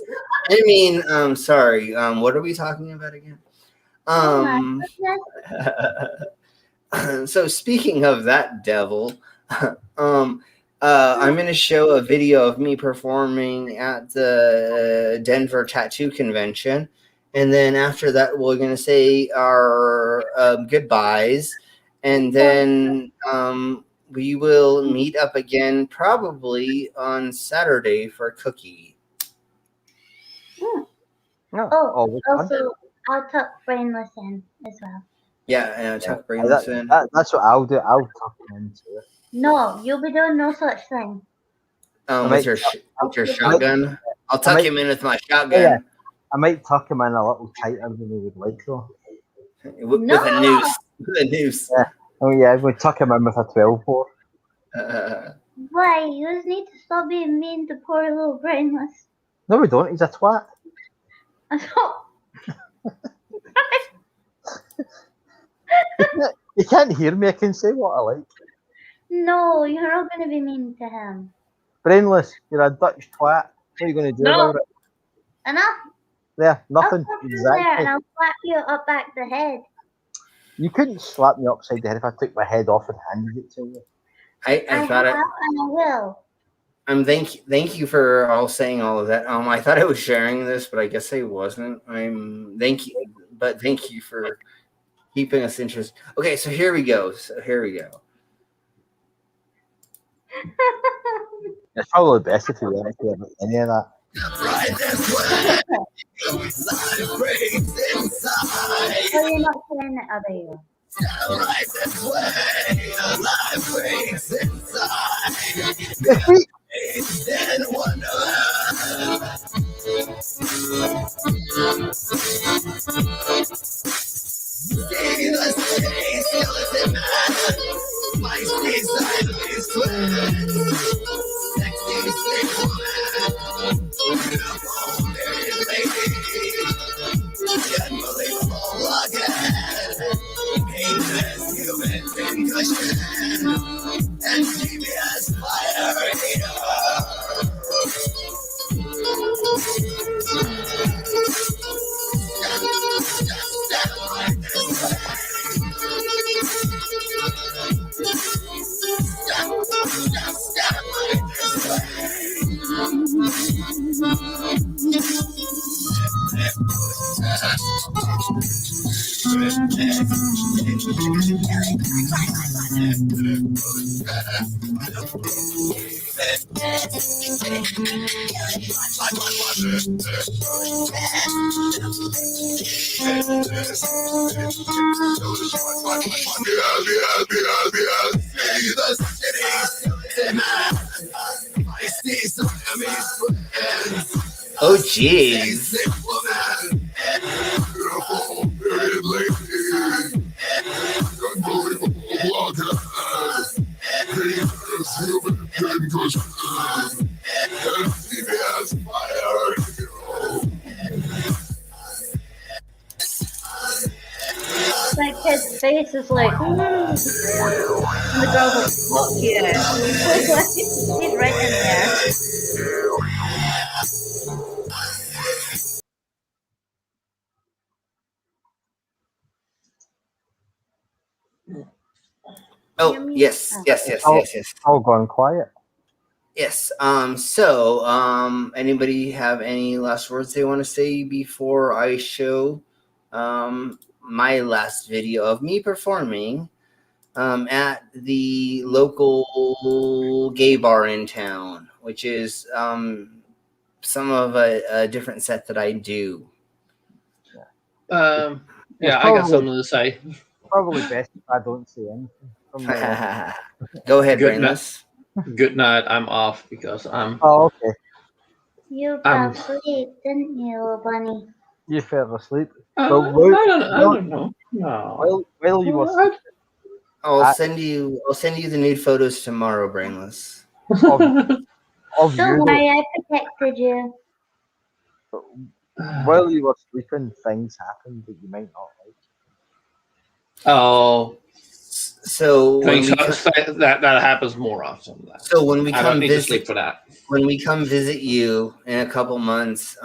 I mean, sorry. What are we talking about again? So speaking of that devil, I'm going to show a video of me performing at the Denver Tattoo Convention. And then after that, we're going to say our goodbyes. And then we will meet up again probably on Saturday for a cookie. Also, I'll tuck Brainless in as well. Yeah, tuck Brainless in. That's what I'll do. I'll tuck him into it. No, you'll be doing no such thing. With your shotgun? I'll tuck him in with my shotgun. Yeah. I might tuck him in a little tighter than he would like, though. With a noose. With a noose. Yeah. Oh, yeah, we'll tuck him in with a 12-bore. Why? You just need to stop being mean to poor little Brainless. No, we don't. He's a twat. You can't hear me. I can say what I like. No, you're not going to be mean to him. Brainless, you're a Dutch twat. What are you going to do about it? Enough. Yeah, nothing. I'll come Exactly. there and I'll slap you up back the head. You couldn't slap me upside the head if I took my head off and handed it to you. I thought have and I will. Thank you for all saying all of that. I thought I was sharing this, but I guess I wasn't. Thank you for keeping us interested. Okay, so here we go. It's probably best if you weren't to have any of that. Right this way. Life breaks inside. Oh, you're not saying it, are you? Right this way. Life breaks inside. Then wonder. See the state, skeleton man. My state side is twins. Sexy sleep woman. Beautiful married lady. Unbelievable again. Painless human concussion. And CBS fire eater. Oh, jeez. That kid's face is like, and the girl's like, fuck yeah. He's right in there. Oh, yes. All gone quiet. Yes. Anybody have any last words they want to say before I show my last video of me performing at the local gay bar in town, which is some of a different set that I do. Yeah, I got something to say. Probably best if I don't say anything. Go ahead, Good Brainless. Good night. I'm off because I'm. Oh, okay. You fell asleep, didn't you, little bunny? You fell asleep. I don't know. No. While you were I'll send you the nude photos tomorrow, Brainless. Don't worry, I protected you. While you were sleeping, things happened that you might not like. Oh. So that happens more often than that. So when we I come don't need to visit, sleep for that. when we come visit you in a couple months,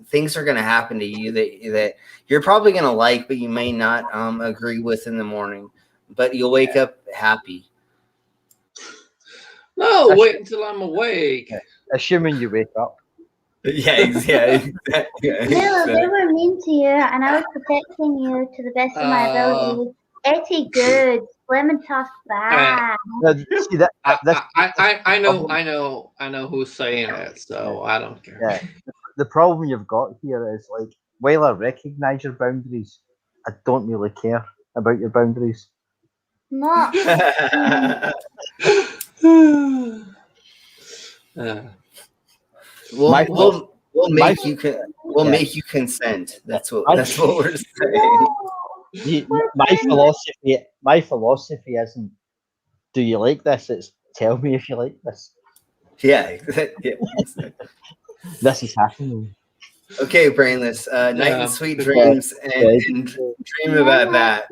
things are going to happen to you that you're probably going to like, but you may not agree with in the morning. But you'll wake up happy. No, wait until I'm awake. Assuming you wake up. Yeah, exactly. No, they were mean to you, and I was protecting you to the best of my ability. Etty good, Slim and tough bad. See that? I know who's saying it, so I don't care. Yeah. The problem you've got here is like, while I recognise your boundaries, I don't really care about your boundaries. Not. We'll make you consent. That's what we're saying. My philosophy isn't, do you like this? It's tell me if you like this. Yeah. This is happening. Okay, Brainless. Night and sweet dreams, and dream about that.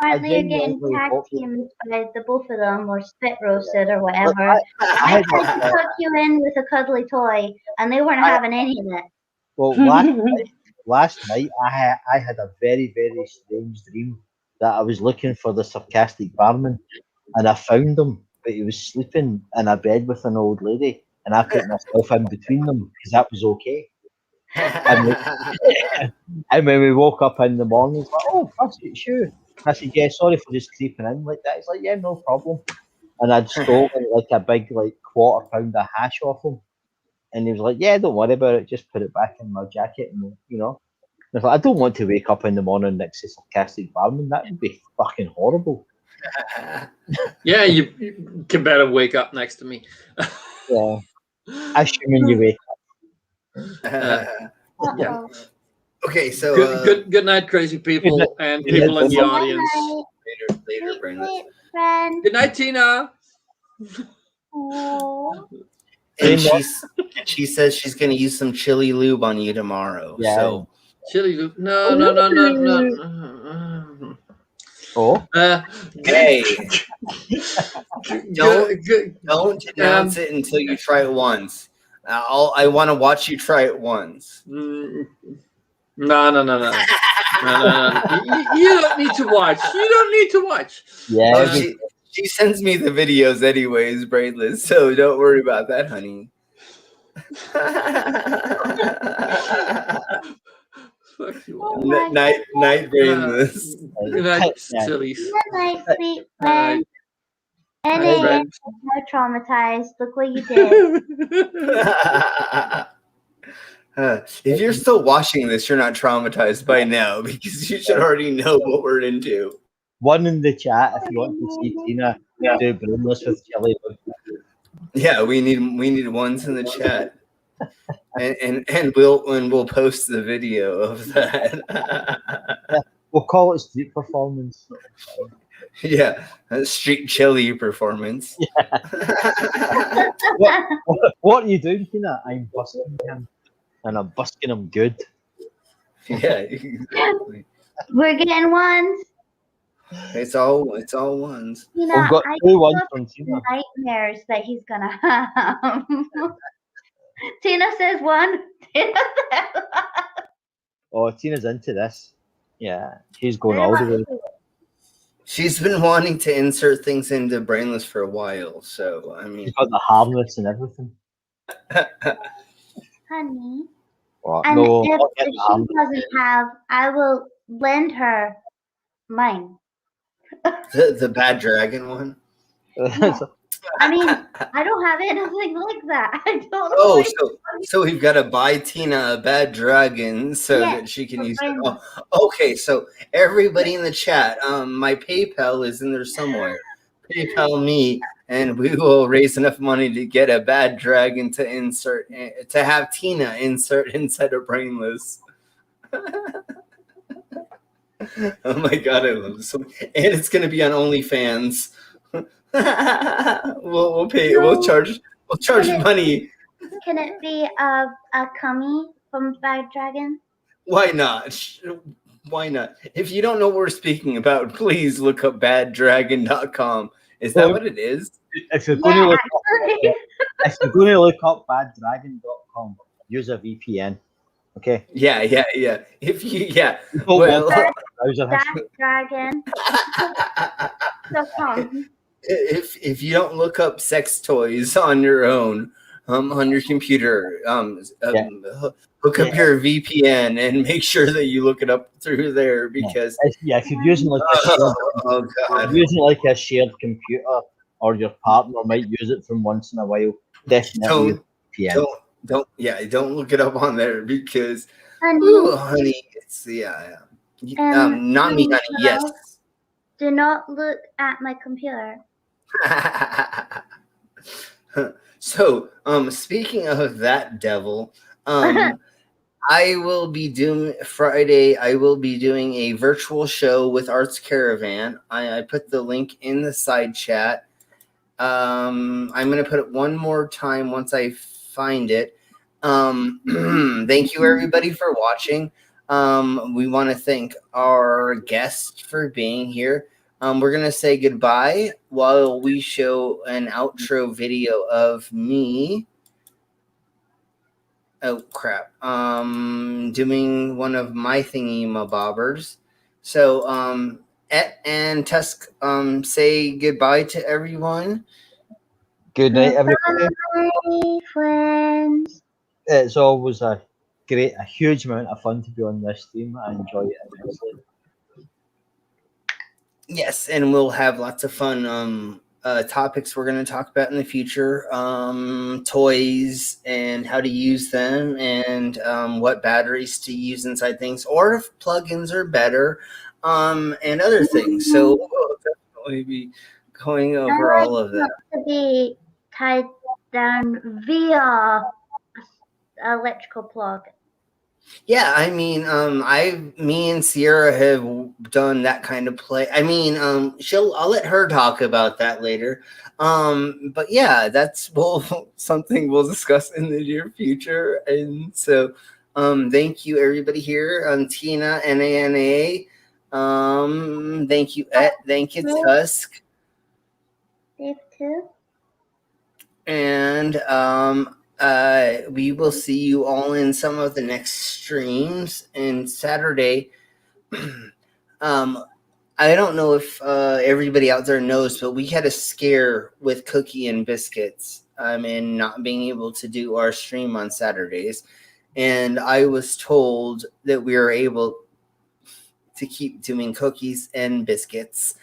Finally, you're getting tag teamed by the both of them, or spit roasted, or whatever. I tried to tuck you in with a cuddly toy, and they weren't having any of it. Well, last night I had a very, very strange dream that I was looking for the sarcastic barman, and I found him, but he was sleeping in a bed with an old lady, and I put myself in between them because that was okay. And when we woke up in the morning, it's like, oh, that's it's you. I said, yeah, sorry for just creeping in like that. He's like, yeah, no problem. And I'd stolen like a big £quarter of hash off him. And he was like, yeah, don't worry about it. Just put it back in my jacket. And, I was like, I don't want to wake up in the morning next to sarcastic barman. That would be fucking horrible. Yeah, you can better wake up next to me. Yeah. Assuming you wake up. Yeah. Okay, so good night, crazy people and people in the audience. Later, Brainless. Good night, Tina. And she says she's going to use some chili lube on you tomorrow. Yeah. So chili lube? No. Oh. Hey. Don't announce it until you try it once. I want to watch you try it once. No. You don't need to watch. Yeah. Oh, she sends me the videos anyways, Braidless, so don't worry about that, honey. Fuck you Oh all. my Night brainless. Good night, Yeah. sillies. Good night, sweet Night. friend. Night, NA, friends. no traumatized. Look what you did. If you're still watching this, you're not traumatized by now because you should already know what we're into. One in the chat if you want to see Tina do brainless with chili. Yeah, we need ones in the chat, and we'll post the video of that. Yeah, we'll call it street performance. Yeah, a street chili performance. What are you doing, Tina? I'm busking him, and I'm busking him good. Yeah, exactly. We're getting ones. It's all ones. You know, We've got I 2 ones love from Tina. nightmares that he's gonna have. Tina says one. Tina says one. Oh, Tina's into this. Yeah, she's going all the way. She's been wanting to insert things into Brainless for a while, so I mean, She's got the harness and everything. Honey. Well, And no, if not get she the harness. doesn't have, I will lend her mine. the Bad Dragon one. I mean, I don't have anything like that. I don't know. Oh, so we've got to buy Tina a Bad Dragon so Yes, that she can for use it. Brainless. Oh, okay, so everybody in the chat, my PayPal is in there somewhere. PayPal me, and we will raise enough money to get a Bad Dragon to insert, to have Tina insert inside of Brainless. Oh my god, I love this. And it's gonna be on OnlyFans. we'll pay. We'll charge money. Can it be a cummy from Bad Dragon? Why not? Why not? If you don't know what we're speaking about, please look up baddragon.com. Is that what it is? If you're going to look up baddragon.com, use a VPN. Okay. Yeah. If you Dragon.com. If you don't look up sex toys on your own, on your computer, hook up your VPN and make sure that you look it up through there because if you're using like a shared computer, or your partner might use it from once in a while, definitely VPN. Don't look it up on there because honey, it's not me, honey. Yes. Do not look at my computer. So, speaking of that devil, I will be doing Friday. I will be doing a virtual show with Arts Caravan. I put the link in the side chat. I'm going to put it one more time once I find it. Thank you everybody for watching. We want to thank our guest for being here. We're going to say goodbye while we show an outro video of me. Oh crap. Doing one of my thingy-mabobbers. So, Et and Tusk, say goodbye to everyone. Good night, everybody. Bye, friends. It's always a huge amount of fun to be on this stream. I enjoy it immensely. Yes, and we'll have lots of fun topics we're going to talk about in the future. Toys and how to use them and what batteries to use inside things or if plugins are better and other things. So we'll definitely be going over all of that. To be tied down via electrical plug. Yeah, I mean, me and Sierra have done that kind of play. I mean, I'll let her talk about that later. But yeah, that's something we'll discuss in the near future. And so, thank you everybody here, Tina, NANA. Thank you, Et. Thank you, Tusk. Dave too. And we will see you all in some of the next streams. And Saturday, I don't know if everybody out there knows, but we had a scare with Cookie and Biscuits and not being able to do our stream on Saturdays. and I was told that we are able to keep doing cookies and biscuits,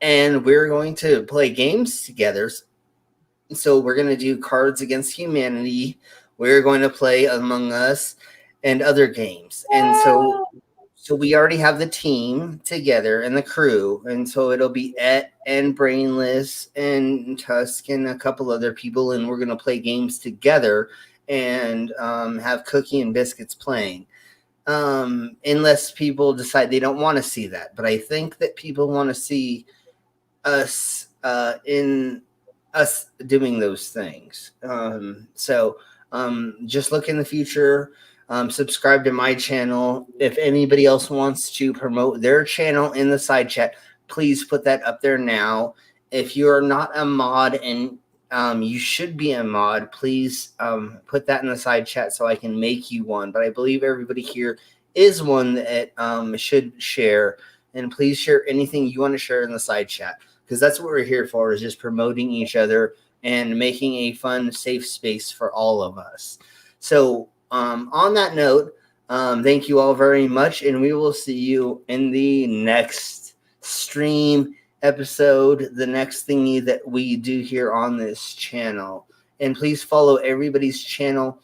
and we're going to play games together. So we're going to do Cards Against Humanity. We're going to play Among Us and other games. And so we already have the team together and the crew. And so it'll be Et and Brainless and Tusk and a couple other people. And we're going to play games together and have Cookie and Biscuits playing. Unless people decide they don't want to see that. But I think that people want to see us in us doing those things. So just look in the future. Subscribe to my channel. If anybody else wants to promote their channel in the side chat, please put that up there now. If you are not a mod and you should be a mod, please put that in the side chat so I can make you one. But I believe everybody here is one that should share. And please share anything you want to share in the side chat, because that's what we're here for, is just promoting each other and making a fun, safe space for all of us. So on that note, thank you all very much, and we will see you in the next stream episode, the next thingy that we do here on this channel. And please follow everybody's channel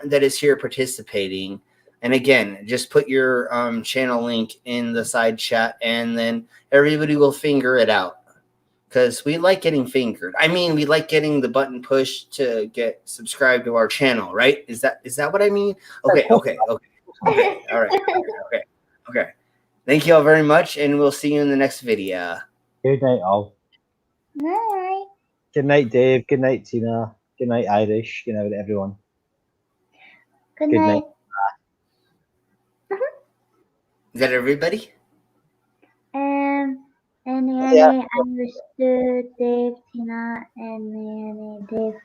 that is here participating. And again, just put your channel link in the side chat, and then everybody will figure it out. Because we like getting fingered. I mean, we like getting the button pushed to get subscribed to our channel, right? Is that what I mean? Okay. All right. Okay. Thank you all very much, and we'll see you in the next video. Good night, all. Night. Good night, Dave. Good night, Tina. Good night, Irish. Good night, everyone. Good night. Is that everybody? Annie, understood, Dave, Tina, and Annie, Dave.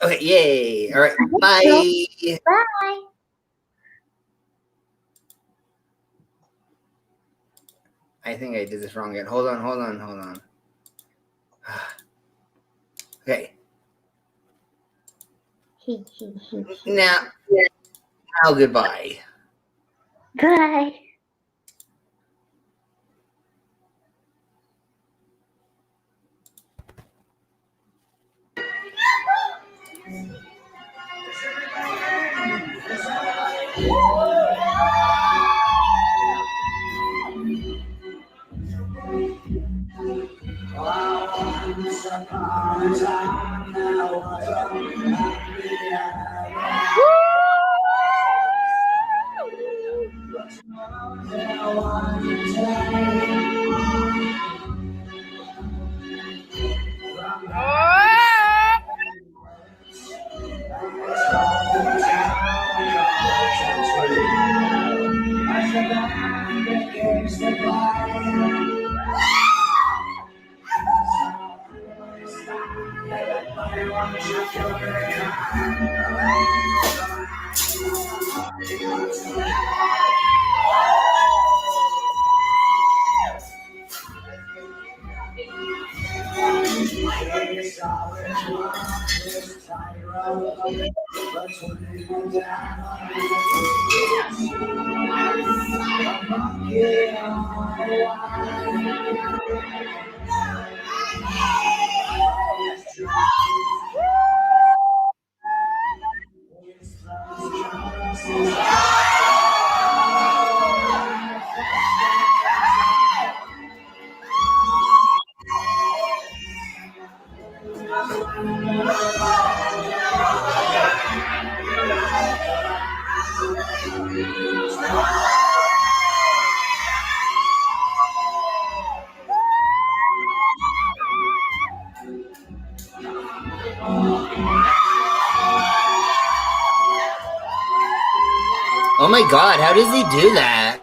Okay, yay. All right, bye. Bye. I think I did this wrong again. Hold on. Okay. Now, goodbye. Bye. Oh my God, how does he do that?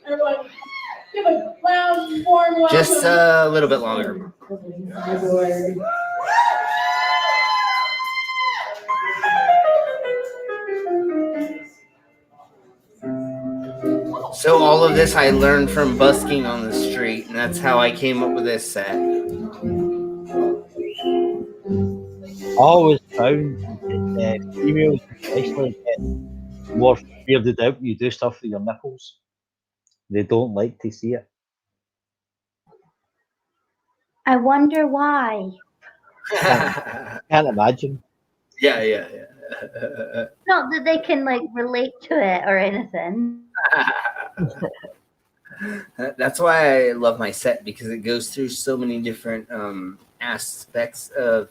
Everyone, give a loud, warm welcome. Just a little bit longer. So all of this I learned from busking on the street, and that's how I came up with this set. I always found that females especially get more weirded out when you do stuff with your nipples. They don't like to see it. I wonder why. Can't imagine. Yeah. Not that they can like relate to it or anything. That's why I love my set, because it goes through so many different aspects of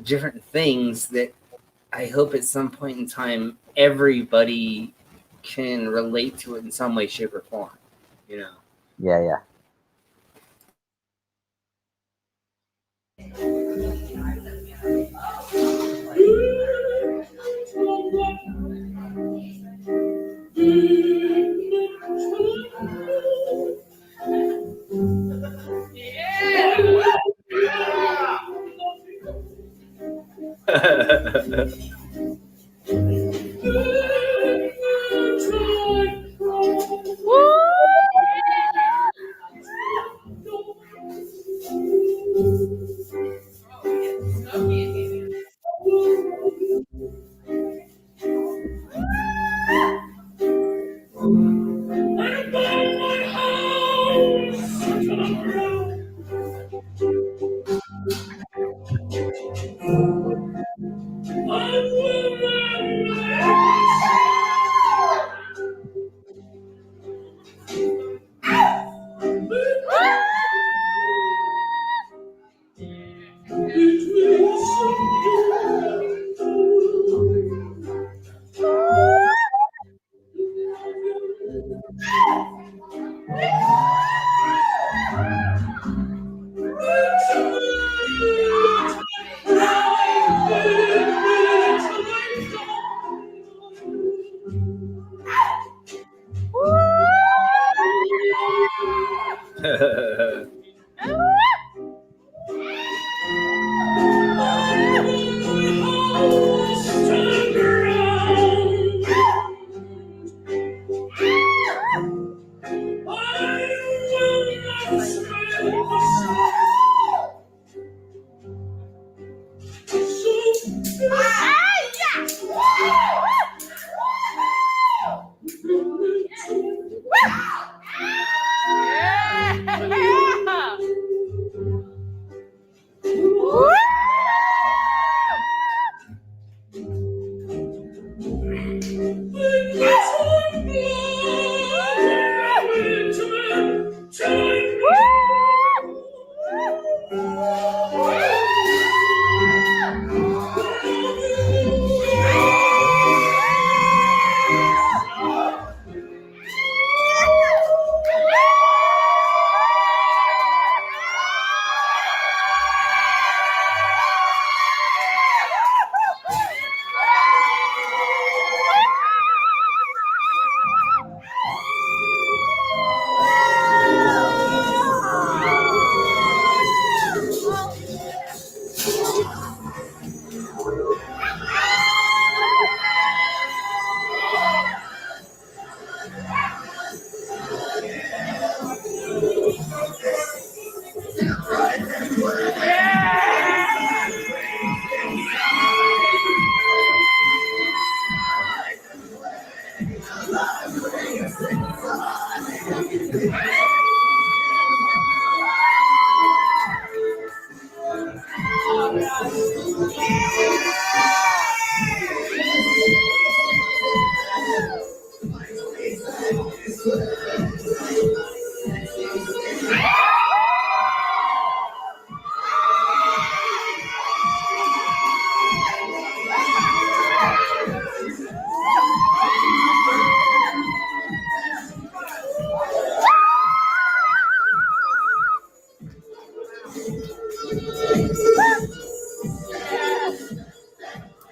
different things that I hope at some point in time everybody can relate to it in some way, shape, or form. You know. Yeah.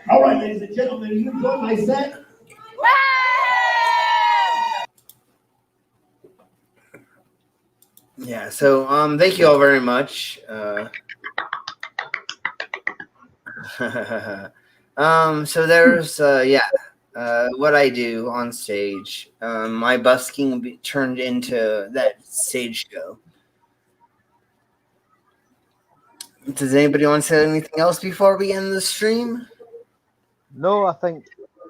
All right, ladies and gentlemen, you enjoy my set? Yeah, so thank you all very much. So there's what I do on stage. My busking turned into that stage show. Does anybody want to say anything else before we end the stream? No, I think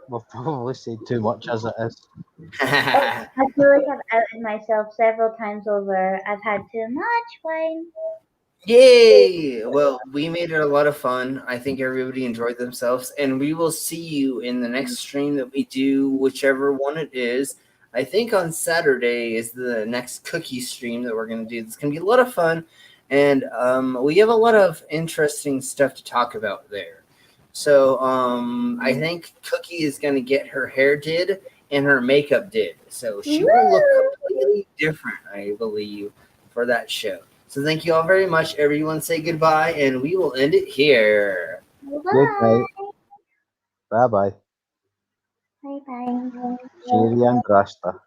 we've probably said too much as it is. I feel like I've outed myself several times over. I've had too much wine. Yay! Well, we made it a lot of fun. I think everybody enjoyed themselves, and we will see you in the next stream that we do, whichever one it is. I think on Saturday is the next cookie stream that we're going to do. It's going to be a lot of fun, and we have a lot of interesting stuff to talk about there. So I think Cookie is going to get her hair did and her makeup did. So she will look completely different, I believe, for that show. So thank you all very much. Everyone say goodbye, and we will end it here. Good night. Bye-bye. Bye bye. Cheerio and Rasta.